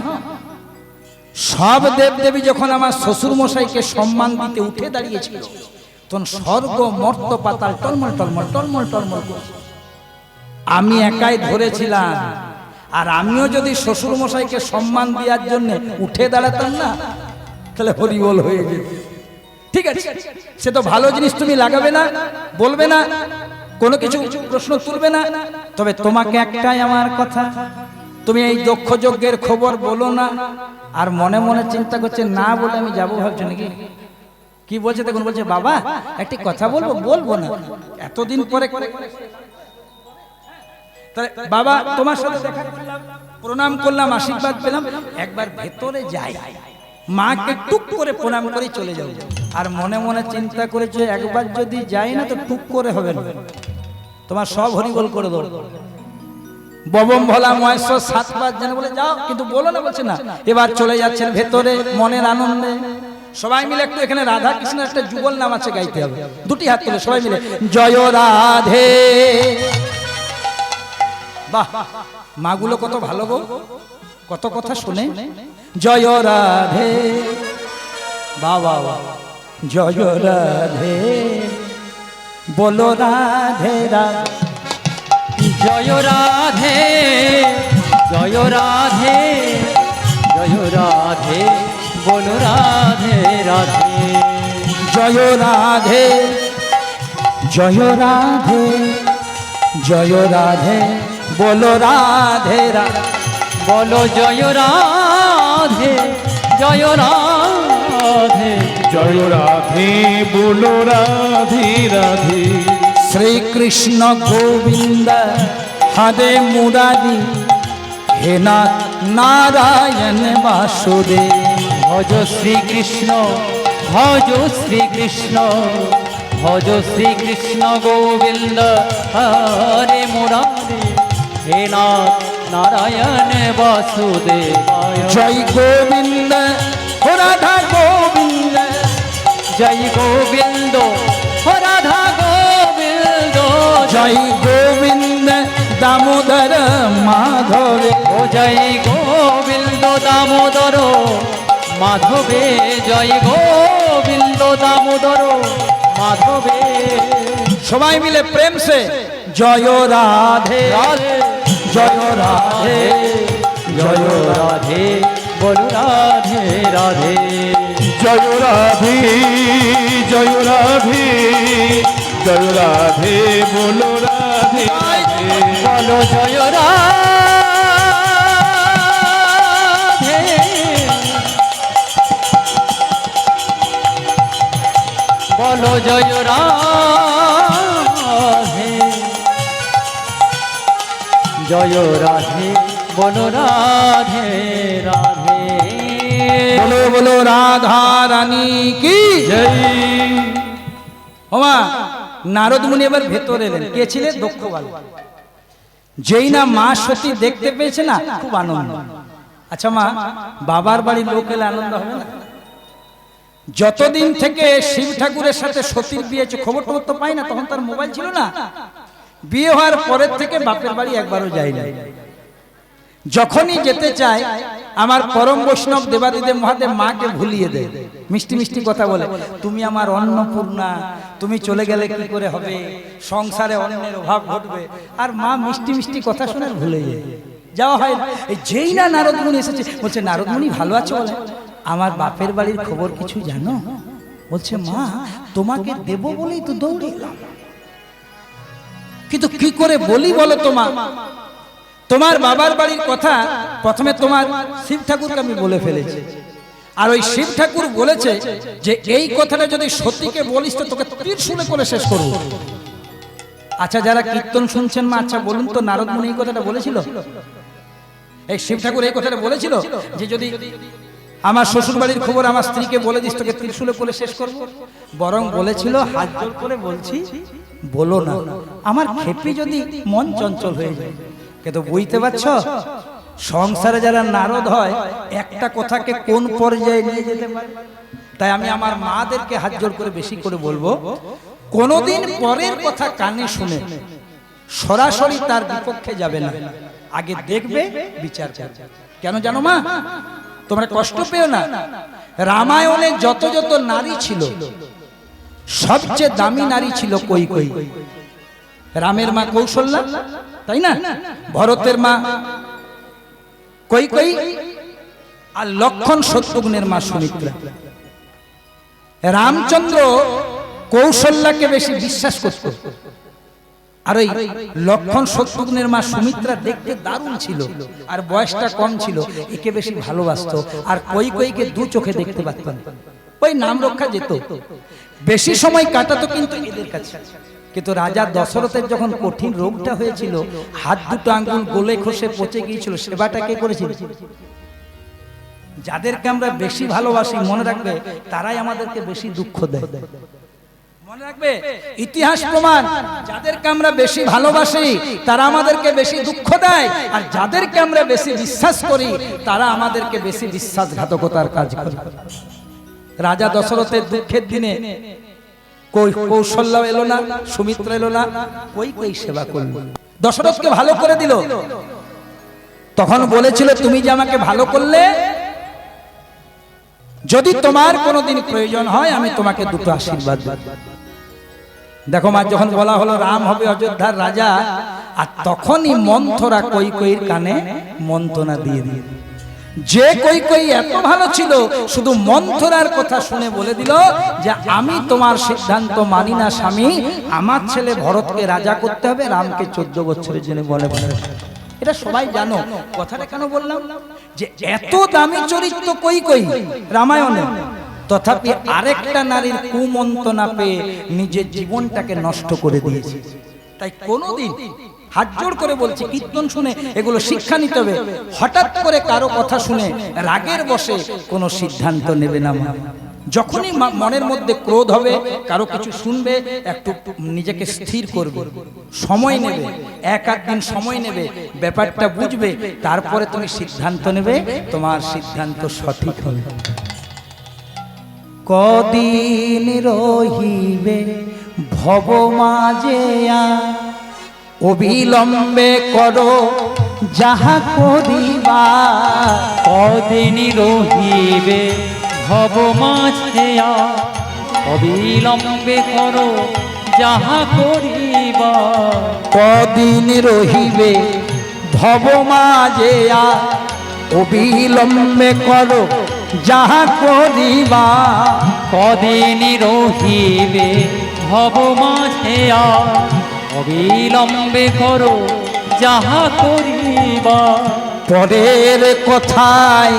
সব দেবদেবী যখন আমার শ্বশুর মশাইকে সম্মান দিতে উঠে দাঁড়িয়েছিল, তখন স্বর্গ মর্ত পাতাল টলমল টলমল টলমল টলমল করছে। আমি একাই ধরেছিলাম। আর আমিও যদি শ্বশুর মশাইকে সম্মান দেওয়ার জন্য উঠে দাঁড়াতাম না, তাহলে হরিবল হয়ে যেত। ঠিক আছে, সে তো ভালো জিনিস, তুমি লাগাবে না, বলবে না, কোনো কিছু প্রশ্ন তুলবে না। তবে তোমাকে একটাই আমার কথা, তুমি এই দক্ষ যজ্ঞের খবর বলো না। আর মনে মনে চিন্তা করছে, না বলে আমি যাবো ভাবছো নাকি? কি বলছে দেখুন, বলছে বাবা একটি কথা বলবো, বলবো না, এতদিন পরে। তাহলে বাবা তোমার সাথে দেখা করলাম, প্রণাম করলাম, আশীর্বাদ পেলাম, একবার ভেতরে যাই, মাকে টুক করে প্রণাম করে চলে যাবো। আর মনে মনে চিন্তা করেছে, একবার যদি যাই না তো টুক করে হবে না, তোমার সব হরিবল করে দেবো। ববম ভোলা মহেশ্বর 7 বার যেন বলে যাও, কিন্তু বলো না, বলছে না। এবার চলে যাচ্ছেন ভেতরে মনের আনন্দে। সবাই মিলে একটু এখানে রাধা কৃষ্ণের একটা যুগল নাম আছে, গাইতে হবে। দুটি হাত তুলে সবাই মিলে জয় রাধে। বাহ, মাগুলো কত ভালো গো, কত কথা শুনে। জয় রাধে, বাবা জয় রাধে, বলো রাধে রাধে। জয় রাধে, জয় রাধে, জয় রাধে, বলো রাধে রাধে। জয় রাধে, জয় রাধে, জয় রাধে, বলো রাধে রাধে। বলো জয় রাধে, জয় রাধে, জয় রাধে, বলো রাধে রাধে। শ্রী কৃষ্ণ গোবিন্দ হরে মুরারি, হে নাথ নারায়ণ বাসুদেব। ভজ শ্রীকৃষ্ণ, ভজ শ্রীকৃষ্ণ, ভজ শ্রীকৃষ্ণ গোবিন্দ হরে মুরারি, হে নাথ নারায়ণ বাসুদেবায়। জয় গোবিন্দ রাধা গোবিন্দ, জয় গোবিন্দ রাধা গোবিন্দ, জয় গোবিন্দ দামোদর মাধবে। ও জয় গোবিন্দ দামোদর মাধবে, জয় গোবিন্দ দামোদর মাধবে। সবাই মিলে প্রেম সে জয় রাধে রাধে, জয় রাধে, জয় রাধে, বলো রাধে রাধে। জয় রাধে, জয় রাধে, জয় রাধে, বলো রাধে রাধে। বলো জয় রাধে, বলো জয় রাধে, জয় রাধে, বলো রাধে রাধে। বলো বলো রাধা রানী কি জয়। ওমা, নারদ মুনি এবার ভেতরে এলেন। কে ছিলেন? দক্ষ বালক। যেই না মা সতী দেখতে পেয়েছে না, খুব আনন্দ। আচ্ছা মা, বাবার বাড়ির লোক এলে আনন্দ হবে না? যতদিন থেকে শিব ঠাকুরের সাথে সতীর বিয়ে হয়েছে, খবর টবর তো পাই না, তখন তার মোবাইল ছিল না। বিয়ে হওয়ার পরের থেকে বাপের বাড়ি একবারও যাই না। যখনই যেতে চায়, আমার পরম বৈষ্ণব দেবাদিদেব মহাদেব মাকে ভুলিয়ে দেয়, মিষ্টি মিষ্টি কথা বলে, তুমি আমার অন্নপূর্ণা, তুমি চলে গেলে কি করে হবে, সংসারে অন্যের অভাব ঘটবে। আর মা মিষ্টি মিষ্টি কথা শুনে ভুলে যায়, যাওয়া হয় না। এই যেই না নারদ মুনি এসেছে, বলছে নারদ মুনি ভালো আছো? বলে আমার বাপের বাড়ির খবর কিছু জানো? বলছে মা তোমাকে দেব বলেই তো দৌড়ে এলাম, কিন্তু কি করে বলি বলো তো মা। তোমার বাবার বাড়ির কথা প্রথমে তোমার শিব ঠাকুরকে আমি বলে ফেলেছি, আর ওই শিব ঠাকুর বলেছে যে এই কথাটা যদি সতীকে বলিস তো তোকে ত্রিশূলে করে শেষ করব। আচ্ছা যারা কীর্তন শুনছেন মা, আচ্ছা বলুন তো নারদ মুনি এই কথাটা বলেছিল? এই শিব ঠাকুর এই কথাটা বলেছিল যে যদি আমার শ্বশুর বাড়ির খবর আমার স্ত্রীকে বলে দিস তোকে ত্রিশূলে করে শেষ করব? বরং বলেছিল, হাত জোড় করে বলছি বলো না, আমার খেপি যদি মন চঞ্চল হয়ে যায়। কিন্তু বুঝতে পারছ, সংসারে যারা নারদ হয় একটা কথাকে কোন পর্যায়ে নিয়ে যেতে পারে। তাই আমি আমার মাদেরকে হাত জোড় করে বেশি করে বলবো, কোনোদিন পরের কথা কানে শুনে সরাসরি তার বিপক্ষে যাবে না, আগে দেখবে, বিচার করবে। কেন জানো মা? তোমরা কষ্ট পেও না। রামায়ণে যত যত নারী ছিল, সবচেয়ে দামি নারী ছিল কৈকেয়ী। রামের মা কৌশল্যা, তাই না? ভরতের মা কৈকেয়ী, আর লক্ষণ শত্রুঘ্নের মা সুমিত্রা। রামচন্দ্র কৌশল্যাকে বেশি বিশ্বাস করত, আর ওই লক্ষণ শত্রুঘ্নের মা সুমিত্রা দেখতে দারুণ ছিল, আর বয়সটা কম ছিল, একে বেশি ভালোবাসতো। আর কৈকেয়ীকে দু চোখে দেখতে পারতেন, ওই নাম রক্ষা যেত, বেশি সময় কাটাতো কিন্তু এদের কাছে। কিন্তু রাজা দশরথের যখন কঠিন রোগটা হয়েছিল, হাত দুটো আঙ্গুল গলে খসে পচে গিয়েছিল, সেবাটা কে করেছিল? যাদেরকে আমরা বেশি ভালোবাসি, মনে রাখবে, তারাই আমাদেরকে বেশি দুঃখ দেয়। মনে রাখবে, ইতিহাস প্রমাণ, যাদেরকে আমরা বেশি ভালোবাসি তারা আমাদেরকে বেশি দুঃখ দেয়, আর যাদেরকে আমরা বেশি বিশ্বাস করি তারা আমাদেরকে বেশি বিশ্বাসঘাতকতার কাজ করে। রাজা দশরথের দুঃখের দিনে কৌশল্যা এলো না, সুমিত্রা এলো না, কৈকেয়ী সেবা করল, দশরথকে ভালো করে দিল। তখন বলেছিল, তুমি যে আমাকে ভালো করলে, যদি তোমার কোনোদিন প্রয়োজন হয় আমি তোমাকে দুটো আশীর্বাদ দেব। দেখো মা, যখন বলা হলো রাম হবে অযোধ্যার রাজা, আর তখনই মন্থরা কৈকেয়ীর কানে মন্ত্রণা দিয়ে দিয়ে, যে কৈকেয়ী এত ভালো ছিল, শুধু মন্থরার কথা শুনে বলে দিল যে আমি তোমার সিদ্ধান্ত মানি না স্বামী, আমার ছেলে ভরতকে রাজা করতে হবে, রামকে 14 বছরের জন্য বলে বলে। এটা সবাই জানো, কথাটা কেন বললাম? যে এত দামি চরিত্র কৈকেয়ী রামায়ণে, তথাপি আরেকটা নারীর কুমন্ত্রণা পেয়ে নিজের জীবনটাকে নষ্ট করে দিয়েছে। তাই কোনোদিন, হাত জোড় করে বলছি, কীর্তন শুনে এগুলো শিক্ষা নিতে হবে। হঠাৎ করে কারো কথা শুনে রাগের বশে কোনো সিদ্ধান্ত নেবে না মা। যখনই মনের মধ্যে ক্রোধ হবে, কারো কিছু শুনবে, একটু নিজেকে স্থির করবে, সময় নেবে, এক দিন সময় নেবে, ব্যাপারটা বুঝবে, তারপরে তুমি সিদ্ধান্ত নেবে, তোমার সিদ্ধান্ত সঠিক হবে। কদিন রহিবে ভব মাঝে, অবিলম্বে করো যাহা করিবা। কদিন রহিবে ভব মাঝে, অবিলম্বে করো যাহা করিবা। কদিন রহিবে ভব মাঝে, অবিলম্বে করো যাহা করিবা। কদিন রহিবে ভব মাঝে, অবিলম্বে করো যাহা করিবা। পরের কথায়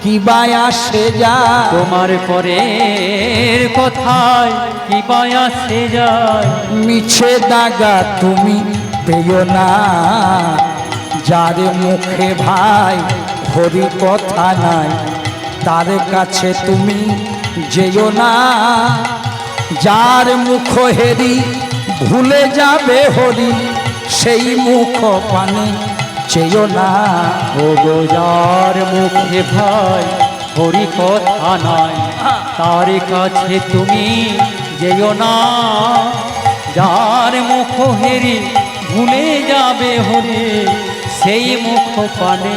কিবা আসে যায়, তোমার পরের কথায় কিবা আসে যায়। মিছে দাগা তুমি পেও না, যার মুখে ভাই হরি কথা নাই, তার কাছে তুমি যেও না। যার মুখ হেরি ভুলে যাবে হরি, সেই মুখ পানে চেয়েও না। ও গো, যার মুখে ভাই হরি কথা নাই, তার কাছে তুমি যেও না। যার মুখ হেরি ভুলে যাবে হরি, সেই মুখ পানে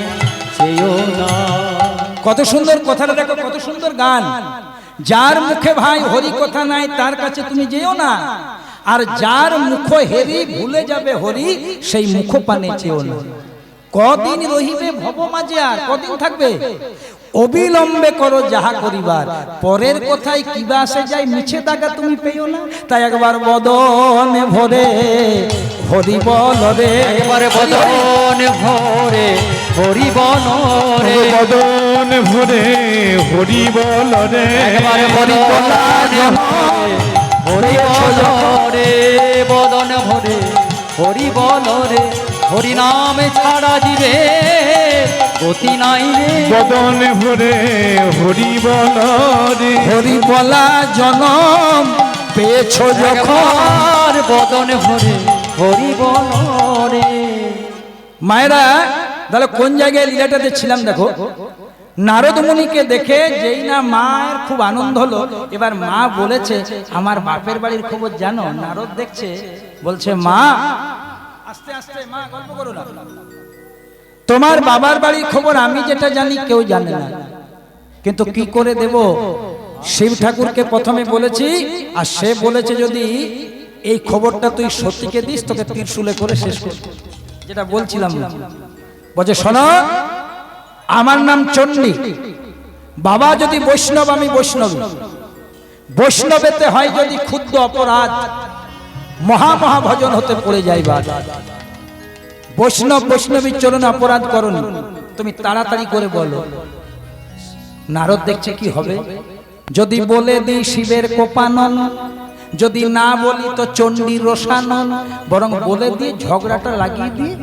চেয়েও না। কত সুন্দর কথাটা দেখো, কত সুন্দর গান। যার মুখে ভাই হরি কথা নাই, তার কাছে তুমি যেও না, আর যার মুখ হেরি ভুলে যাবে হরি, সেই মুখ পানে চেয়েও না। কদিন রহিবে ভব মাঝে, আর কদিন থাকবে? অবিলম্বে করো যাহা করিবার। পরের কথায় কিবা আসে যায়, মিছে দাগা তুমি পেও না। তাই একবার বদনে ভরে হরি বল রে, একবারে বদন ভরে হরি বল রে, বদন ভরে হরি বল রে। একবারে বদন হরি বল রে, বদন ভরে হরি বল রে। হরি নামে ছাড়া দিবে গতি নাই রে। বদন ভরে হরি বল রে। হরি বলা জনম পেয়েছ যখন, বদন ভরে হরি বলরে। মায়েরা তাহলে কোন জায়গায় লীলাটাতে ছিলাম দেখো, নারদ মুনিকে দেখে যেই না মায়ের খুব আনন্দ হলো, এবার মা বলেছে আমার বাপের বাড়ির খবর জানো? নারদ দেখছে, বলছে মা আস্তে আস্তে, মা গল্প করো না, তোমার বাবার বাড়ির খবর আমি যেটা জানি কেউ জানে না, কিন্তু কি করে দেব? শিব ঠাকুরকে প্রথমে বলেছি, আর সে বলেছে যদি এই খবরটা তুই সত্যিকে দিস তোকে ত্রিশূলে করে শেষ করব। যেটা বলছিলাম না, বলছে শোনো আমার নাম চণ্ডী, বাবা যদি বৈষ্ণব আমি বৈষ্ণবী, বৈষ্ণবেতে হয় যদি ক্ষুদ্র অপরাধ মহা মহা ভজন হতে পড়ে যাইবা। বৈষ্ণব বৈষ্ণবীর চরণে অপরাধ করনি, তুমি তাড়াতাড়ি করে বলো। নারদ দেখছে কি হবে, যদি বলে দিই শিবের কোপানন, যদি না বলি তো চণ্ডীর রোষানন, বরং বলে দিয়ে ঝগড়াটা লাগিয়ে দিয়ে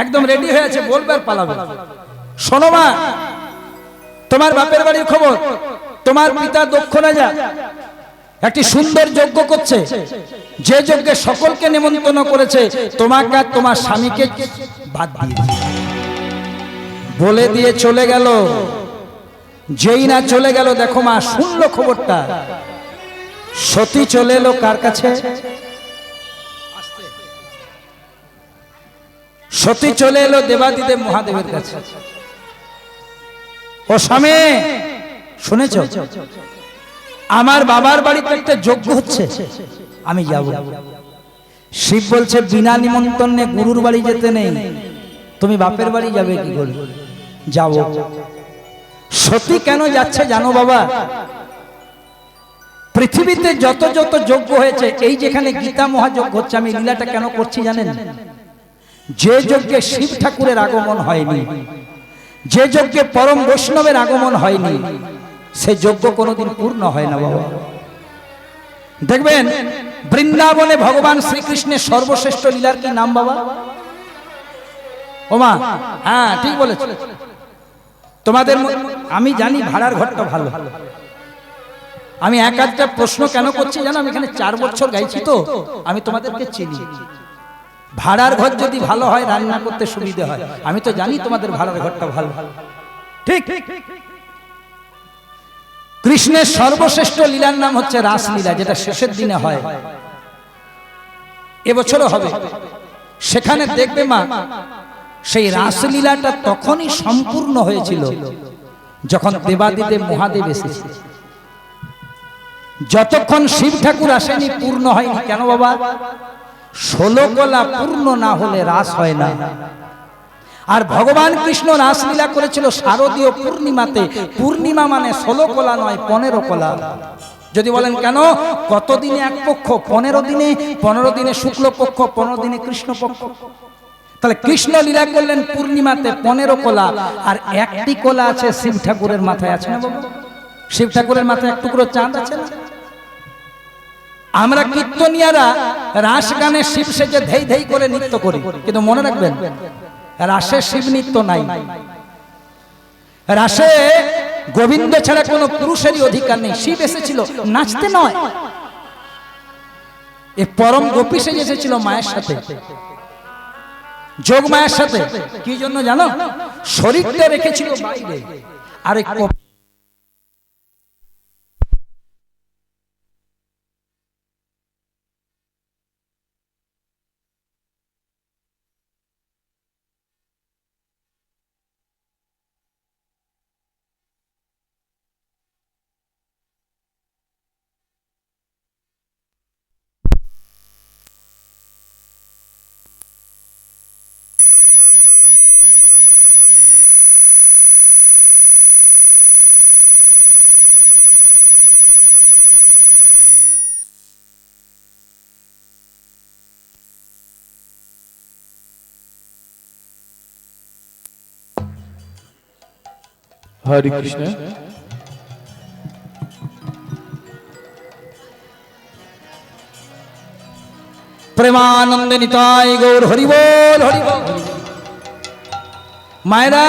একদম রেডি হয়ে আছে, বলবে আর পালাবে। শোনো মা, তোমার বাপের বাড়ির খবর, তোমার পিতা দক্ষ রাজা একটি সুন্দর যজ্ঞ করছে, যে যজ্ঞে সকলকে নিমন্ত্রণ করেছে, তোমাকে আর তোমার স্বামীকে বাদ দিয়েছে। বলে দিয়ে চলে গেল। যেই না চলে গেল, দেখো মা শুনলো খবরটা, সতী চলে এলো কার কাছে? সতী চলে এলো দেবাদিদেব মহাদেবের কাছে। ও স্বামী শুনেছ, আমার বাবার বাড়িতে একটা যজ্ঞ হচ্ছে, আমি যাব। শিব বলছে বিনা নিমন্ত্রণে গুরুর বাড়ি যেতে নেই, তুমি বাপের বাড়ি যাবে কি করে? যাব। সতী কেন যাচ্ছে জানো বাবা? পৃথিবীতে যত যত যজ্ঞ হয়েছে, এই যেখানে গীতা মহাযজ্ঞ হচ্ছে, আমি লীলাটা কেন করছি জানেন? যে যজ্ঞে শিব ঠাকুরের আগমন হয়নি, যে যজ্ঞে পরম বৈষ্ণবের আগমন হয়নি, সে যজ্ঞ কোনোদিন পূর্ণ হয় না বাবা। দেখবেন বৃন্দাবনে ভগবান শ্রীকৃষ্ণের সর্বশ্রেষ্ঠ লীলার কি নাম বাবা? ওমা হ্যাঁ ঠিক বলেছ। তোমাদের আমি জানি ভাড়ার ঘরটা ভালো, আমি এক আধটা প্রশ্ন কেন করছি জানো? আমি এখানে 4 বছর গাইছি তো, আমি তোমাদেরকে চিনি। ভাড়ার ঘর যদি ভালো হয় রান্না করতে সুবিধা হয়, আমি তো জানি তোমাদের ভাড়ার ঘরটা ভালো। ঠিক, কৃষ্ণের সর্বশ্রেষ্ঠ লীলার নাম হচ্ছে রাসলীলা, যেটা শেষের দিনে হয়, এবছরও হবে। সেখানে দেখবে মা, সেই রাসলীলাটা তখনই সম্পূর্ণ হয়েছিল যখন দেবাদিদেব মহাদেব এসেছে। যতক্ষণ শিব ঠাকুর আসেনি পূর্ণ হয়নি। কেন বাবা? 16 কলা পূর্ণ না হলে রাস হয় না। আর ভগবান কৃষ্ণ রাসলীলা করেছিল শারদীয় পূর্ণিমাতে। পূর্ণিমা মানে 16 কলা নয়, 15 কলা। যদি বলেন কেন, কত দিনে এক পক্ষ? 15 দিনে। 15 দিনে শুক্ল পক্ষ, 15 দিনে কৃষ্ণ পক্ষ। তাহলে কৃষ্ণ লীলা করলেন পূর্ণিমাতে 15 কলা, আর একটি কলা আছে শিব ঠাকুরের মাথায়, আছে না বাবা? শিব ঠাকুরের মাথায় এক টুকরো চাঁদ আছে না? আমরা কীর্তনিয়ারা রাস গানে শিব সেজে ধেই ধেই করে নৃত্য করি, কিন্তু মনে রাখবেন রাসে শিব নৃত্য নাই। রাসে গোবিন্দ ছাড়া কোনো পুরুষেরই অধিকার নেই। শিব এসেছিল নাচতে নয়, এ পরম গোপী সেজে এসেছিল মায়ের সাথে, যোগ মায়ের সাথে। কি জন্য জানো? শরীরটা রেখেছিল বাইরে, আর হরে কৃষ্ণ। প্রেমানন্দে নিতাই গৌর হরি বল, হরি বল। মায়েরা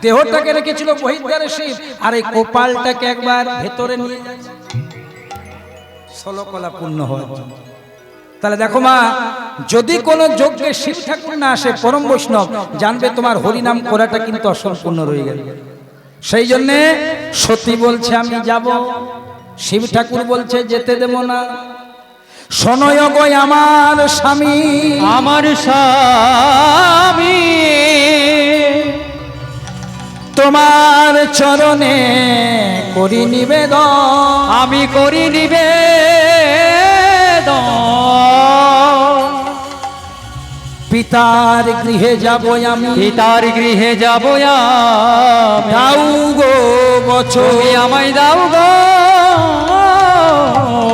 দেহটাকে রেখেছিল বহির্দ্বারে শিব, আর এই কপালটাকে একবার ভেতরে নিয়ে যাচ্ছে। 16 কলা পূর্ণ হওয়ার জন্য। তাহলে দেখো মা, যদি কোনো যজ্ঞে শিব ঠাকুর না আসে পরম বৈষ্ণব, জানবে তোমার হরিনাম করাটা কিন্তু অসম্পূর্ণ রয়ে গেল। সেই জন্যে সতী বলছে আমি যাব, শিব ঠাকুর বলছে যেতে দেব না। শোনয় গো আমার স্বামী, আমার স্বামী তোমার চরণে করি নিবেদন, আমি করি নিবেদন। পিতার গৃহে যাব আমি, পিতার গৃহে যাব আমি, দাও গো বচন, তুমি আমায় দাও গো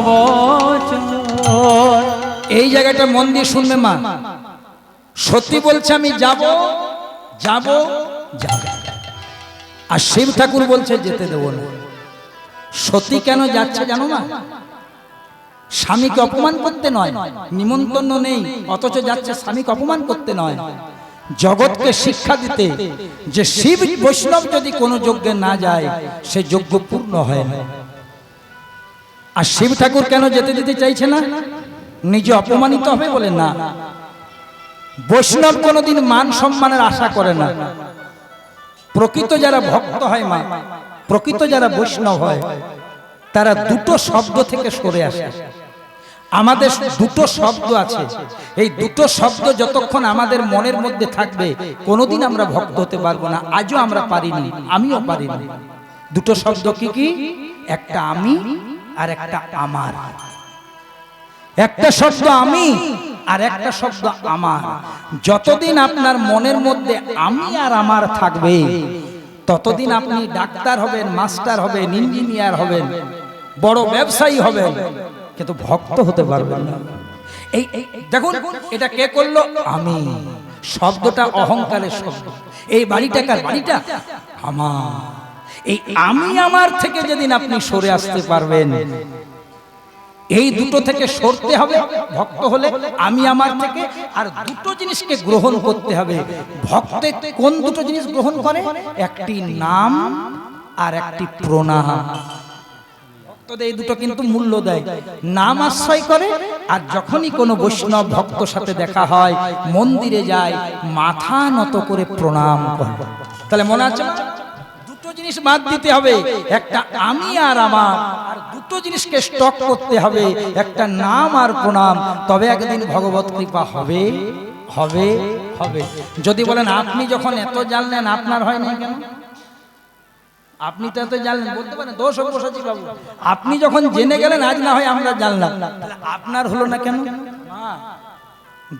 বচন। এই জায়গাটা মন দিয়ে শুনবে মা। সত্যি বলছে আমি যাব যাব যাব, আর শিব ঠাকুর বলছে যেতে দেব না। সতী কেন যাচ্ছে জানো না? স্বামীকে অপমান করতে নয়, নিমন্ত্রণ নেই অথচ যাচ্ছে স্বামীকে অপমান করতে নয়, জগৎকে শিক্ষা দিতে যে শিব বৈষ্ণব যদি কোনো যজ্ঞে না যায় সে যজ্ঞ পূর্ণ হয় না। আর শিব ঠাকুর কেন যেতে দিতে চাইছে না? নিজে অপমানিত হবে বলে না। বৈষ্ণব কোনোদিন মান সম্মানের আশা করে না। প্রকৃত যারা ভক্ত হয় মা, প্রকৃত যারা বৈষ্ণব হয়, তারা দুটো শব্দ থেকে সরে আসে। আমাদের দুটো শব্দ আছে, এই দুটো শব্দ যতক্ষণ আমাদের মনের মধ্যে থাকবে কোনোদিন আমরা ভক্ত হতে পারবো না। আজও আমরা পারিনি, আমিও পারিনি। দুটো শব্দ কি কি? একটা আমি আর একটা আমার। একটা শব্দ আমি আর একটা শব্দ আমার। যতদিন আপনার মনের মধ্যে আমি আর আমার থাকবে ততদিন আপনি ডাক্তার হবেন, মাস্টার হবেন, ইঞ্জিনিয়ার হবেন, বড় ব্যবসায়ী হবেন, কিন্তু ভক্ত হতে পারবেন না। এই দেখুন এটা কে করলো? আমি। শব্দটা অহংকারের শব্দ। এই বাড়িটা কার? বাড়িটা আমার। এই আমি আমার থেকে যেদিন আপনি সরে আসতে পারবেন, এই দুটো থেকে সরতে হবে ভক্ত হলে, আমি আমার থেকে। আর দুটো জিনিসকে গ্রহণ করতে হবে। ভক্তে কোন দুটো জিনিস গ্রহণ করে? একটি নাম আর একটি প্রণাম। ভক্তদের এই দুটো কিন্তু মূল্য দেয়। নাম আশ্রয় করে, আর যখনই কোনো বৈষ্ণব ভক্তর সাথে দেখা হয় মন্দিরে যায়, মাথা নত করে প্রণাম করে। তাহলে মনে আছে দুটো জিনিস বাদ দিতে হবে, একটা আমি আর আমার, আর দুটো জিনিসকে স্টক করতে হবে, একটা নাম আর প্রণাম। তবে একদিন ভগবত কৃপা হবে হবে হবে। যদি বলেন আপনি যখন এত জানলেন আপনার হয় না কেন? আপনি তো এত জানলেন, বলতে পারেন দোষ বসাচ্ছি বাবু, আপনি যখন জেনে গেলেন আজ না হয় আমরা জানলাম, আপনার হলো না কেন?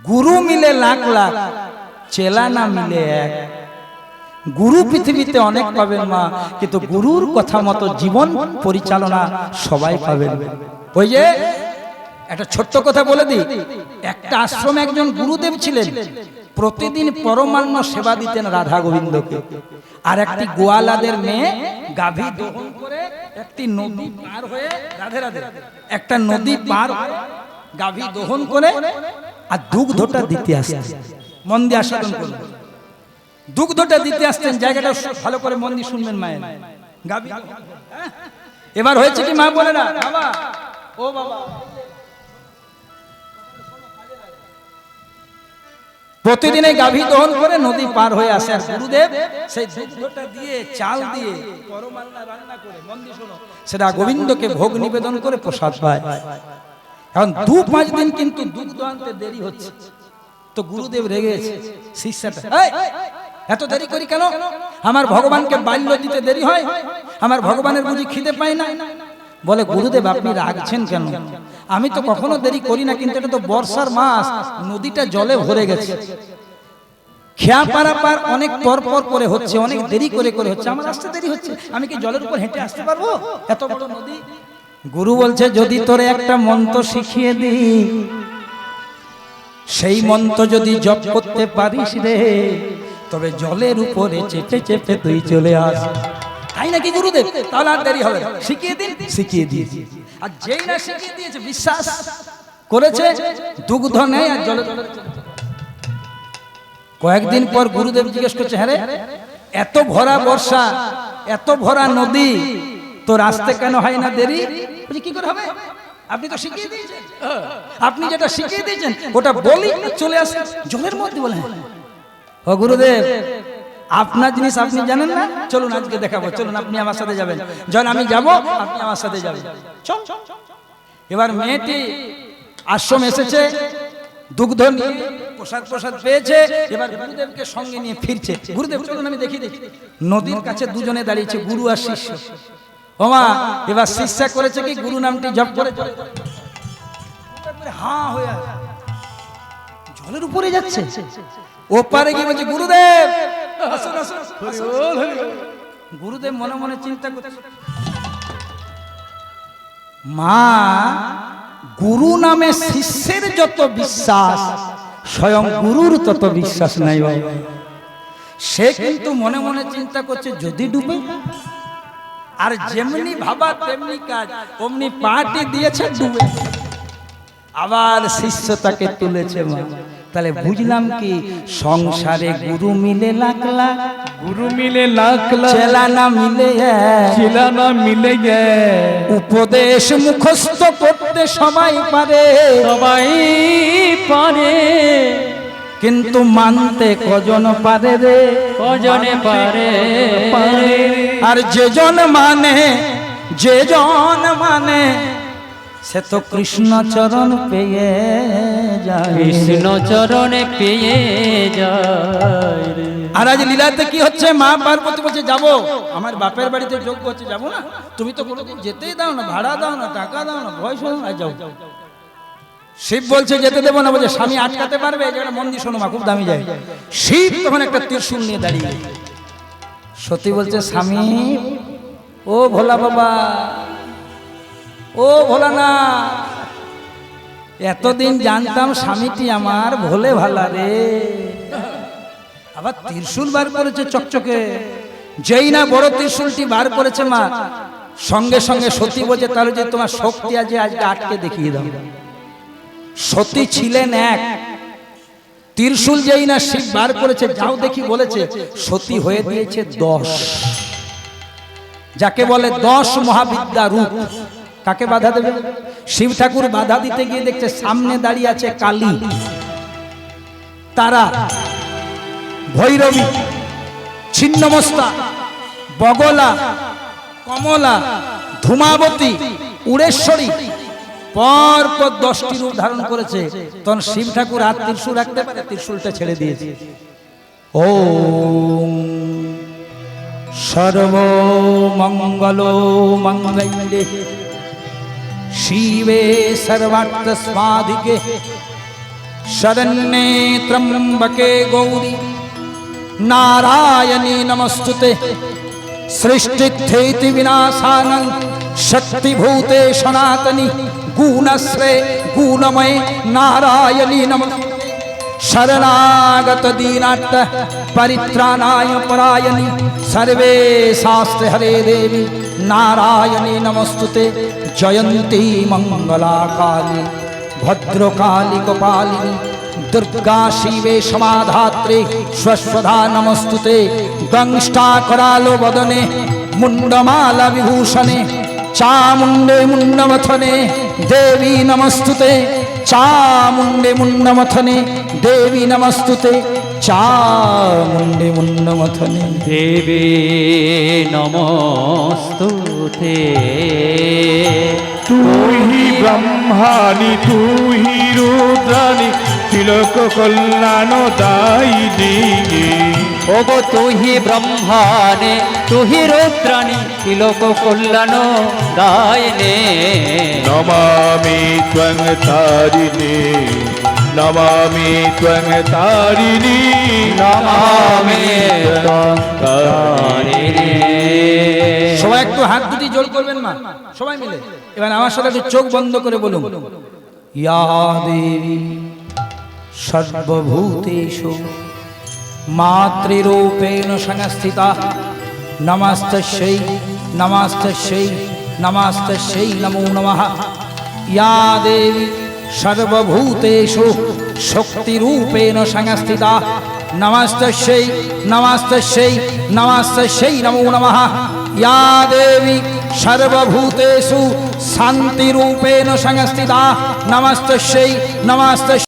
গুরু মিলে লাখ লাখ, চেলা না মিলে এক। গুরু পৃথিবীতে অনেক পাবেন মা, কিন্তু গুরুর কথা মতো জীবন পরিচালনা সবাই পাবেন। ওই যে একটা ছোট্ট কথা বলে দিই, একটা আশ্রমে একজন গুরুদেব ছিলেন, প্রতিদিন পরমান্ন সেবা দিতেন রাধা গোবিন্দকে। আর একটি গোয়ালাদের মেয়ে গাভী দহন করে একটি নদী পার হয়ে, রাধে রাধে, একটা নদী পার হয়ে গাভী দহন করে আর দুগ্ধটা দিতে আসতেন। মন দিয়ে আস্বাদন করুন, দুগ্ধটা দিতে আসতেন। জায়গাটা ভালো করে মন দিয়ে শুনবেন মায়ের। গাভী এবার হয়েছে কি মা বলে না বাবা, ও বাবা, প্রতিদিন এই গাভী দহন করে নদী পার হয়ে আসে, আর গুরুদেব সেই দুগ্ধটা দিয়ে, চাল দিয়ে পরমান্না রান্না করে, মন দিয়ে শোনো, সেটা গোবিন্দকে ভোগ নিবেদন করে প্রসাদ পায়। এখন 2-5 দিন কিন্তু দুগ্ধ আনতে দেরি হচ্ছে, তো গুরুদেব রেগে গেছে। শিষ্যটা, এত দেরি করি কেন? আমার ভগবানকে বাল্য দিতে দেরি হয়, আমার ভগবানের বুঝি খিদে পায় না? বলে গুরুদেব আপনি রাগছেন কেন? আমি তো কখনো দেরি করি না, কিন্তু এটা তো বর্ষার মাস, নদীটা জলে ভরে গেছে, খেয়া পারাপার অনেক পর পর করে হচ্ছে, অনেক দেরি করে করে হচ্ছে, আমার আসতে দেরি হচ্ছে, আমি কি জলের উপর হেঁটে আসতে পারবো এত বড় নদী? গুরু বলছে যদি তোরে একটা মন্ত্র শিখিয়ে দিই, সেই মন্ত্র যদি জপ করতে পারিস রে, তবে জলের উপরে চেপে চেপে তুই চলে আস। তাই নাকি গুরুদেব? তাহলে আর দেরি হবে, শিখিয়ে দিন। শিখিয়ে দিয়েছি, আর যেই না শিখিয়ে দিয়েছে বিশ্বাস করেছে, দুগ্ধ নেই আর জলে জলে। কয়েকদিন পর গুরুদেব জিজ্ঞেস করছে, হ্যাঁ রে, এত ভরা বর্ষা, এত ভরা নদী, তোর আসতে কেন হয় না দেরি? বলছি কি করে হবে? আপনি তো শিখিয়ে দিয়েছেন, আপনি যেটা শিখিয়ে দিয়েছেন ওটা বলি চলে আসে জলের মধ্যে বলেন ও গুরুদেব আপনার জিনিস আপনি জানেন না, চলুন আজকে দেখাবো, চলুন আপনি আমার সাথে যাবেন, যখন আমি যাব আপনি আমার সাথে যাবেন, চল। এবার মেয়েটি আশ্রম এসেছে, দুগ্ধ নিয়ে প্রসাদ প্রসাদ পেয়েছে, এবার গুরুদেবকে সঙ্গে নিয়ে ফিরছে। গুরুদেব চলুন আমি দেখিয়ে দিচ্ছি। নদীর কাছে দুজনে দাঁড়িয়েছে, গুরু আর শিষ্য। ওমা এবার শিষ্যা করেছে কি, গুরু নামটি জপ করে হাঁ হয়ে আছে, জলের উপরে যাচ্ছে। ওপারে গিয়ে বলছে গুরুদেব আসুন, আসুন, আসুন। গুরুদেব মনে মনে চিন্তা করছে, মা গুরু নামে শিষ্যের যত বিশ্বাস, স্বয়ং গুরুর তত বিশ্বাস নাই ভাই। সে কিন্তু মনে মনে চিন্তা করছে যদি ডুবে, আর যেমনি ভাবা তেমনি কাজ, অমনি পাটি দিয়েছে ডুবে, আবার শিষ্য তাকে তুলেছে। মা তাহলে বুঝলাম কি, সংসারে গুরু মিলে লাখ লাখ, গুরু মিলে লাখ লাখ, চেলা না মিলে এক, চেলা না মিলে এক। উপদেশ মুখস্থ করতে সবাই পারে, সবাই পারে, কিন্তু মানতে কজন পারে রে, কজনে পারে। আর যেজন মানে সে তো কৃষ্ণ চরণ পেয়ে যায়, কৃষ্ণ চরণে পেয়ে যায় রে। আর আজ লীলাতে কি হচ্ছে, মা পার্বতী বলছে যাবো, আমার বাপের বাড়িতে যোগ্য হচ্ছে যাবো না, তুমি তো কোনোদিন যেতেই দাও না, ভাড়া দাও না, টাকা দাও না, পয়সা দাও না, যাও। শিব বলছে যেতে দেবো না, বলছে স্বামী আটকাতে পারবে, যেটা মন্দির শোনো মা খুব দামি যায়। শিব তখন একটা ত্রিশূল নিয়ে দাঁড়িয়ে, সতী বলছে স্বামী, ও ভোলা বাবা, ও ভোলা না, এতদিন জানতাম স্বামীটি আমার ভোলে ভালা রে, আবার ত্রিশূল বার করেছে চকচকে। যেই না বড় ত্রিশূলটি বার করেছে মা, সঙ্গে সঙ্গে সতী বলছে তাহলে যে তোমার শক্তি আছে আজকে আটকে দেখিয়ে দাও। সতী ছিলেন এক, ত্রিশূল যেই না শিব বার করেছে যাও দেখি বলেছে, সতী হয়ে দিয়েছে 10, যাকে বলে 10 মহাবিদ্যা রূপ। কাকে বাধা দেবে? শিব ঠাকুর বাধা দিতে গিয়ে দেখছে সামনে দাঁড়িয়ে আছে কালী, তারা, ভৈরবী, ছিন্নমস্তা, বগলা, কমলা, ধূমাবতী, উড়েশ্বরী, পর পর 10টি রূপ ধারণ করেছে। তখন শিব ঠাকুর আর ত্রিশূল রাখতে পারে, ত্রিশূলটা ছেড়ে দিয়েছে। ওম সর্বমঙ্গল মঙ্গলে শিবে সর্বার্থ সাধিকে শরণ্যে ত্র্যম্বকে গৌরী নারায়ণী নমস্তুতে সৃষ্টিস্থিতি বিনাশানং শক্তিভূতে সনাতনী গুণশ্রে গুণময়ে নারায়ণী নমস্তুতে শরণাগত দীনার্থ পরিত্রাণায় পরায়ণী सर्वे शास्त्र हरे देवी नारायणी नमस्तुते जयंती मंगला काली भद्रकाली कपालिनी दुर्गा शिवे समाधात्रे स्वस्वधा नमस्तुते दंष्टा करालो वदने मुंडमाला विभूषणे चामुंडे मुंडमथने देवी नमस्तुते चामुंडे मुंडमथने देवी नमस्तुते चामुंडे मुंडमथने देवी नमस्तुते। तू ही ब्रह्मानी तू ही रुद्रानी तिलक कल्याण दायिनी। ओगो तू ही ब्रह्माने तू ही रुद्राणी तिलोक कल्याण दायिने। नमामि त्वं तारिणी नमामि त्वं तारिणी नमामि त्वं तारिणी। সবাই একটু হাত দুটি জোর করবেন মা, সবাই মিলে এবার আমার সাথে একটু চোখ বন্ধ করে বলুন, ইয়া দেবী সর্বভূতেষু মাতৃরূপেণ সংস্থিতা নমস্তস্যৈ নমস্তস্যৈ নমস্তস্যৈ নমো নমঃ। ইয়া দেবী সর্বভূতেষু শক্তিরূপেণ সংস্থিতা নমস্তস্যৈ নমস্তস্যৈ নমস্তস্যৈ নমো নমঃ। या देवी सर्वभूतेषु শান্তিরূপেণ সংস্থিতা নমস্তস্যৈ নমস্তস্যৈ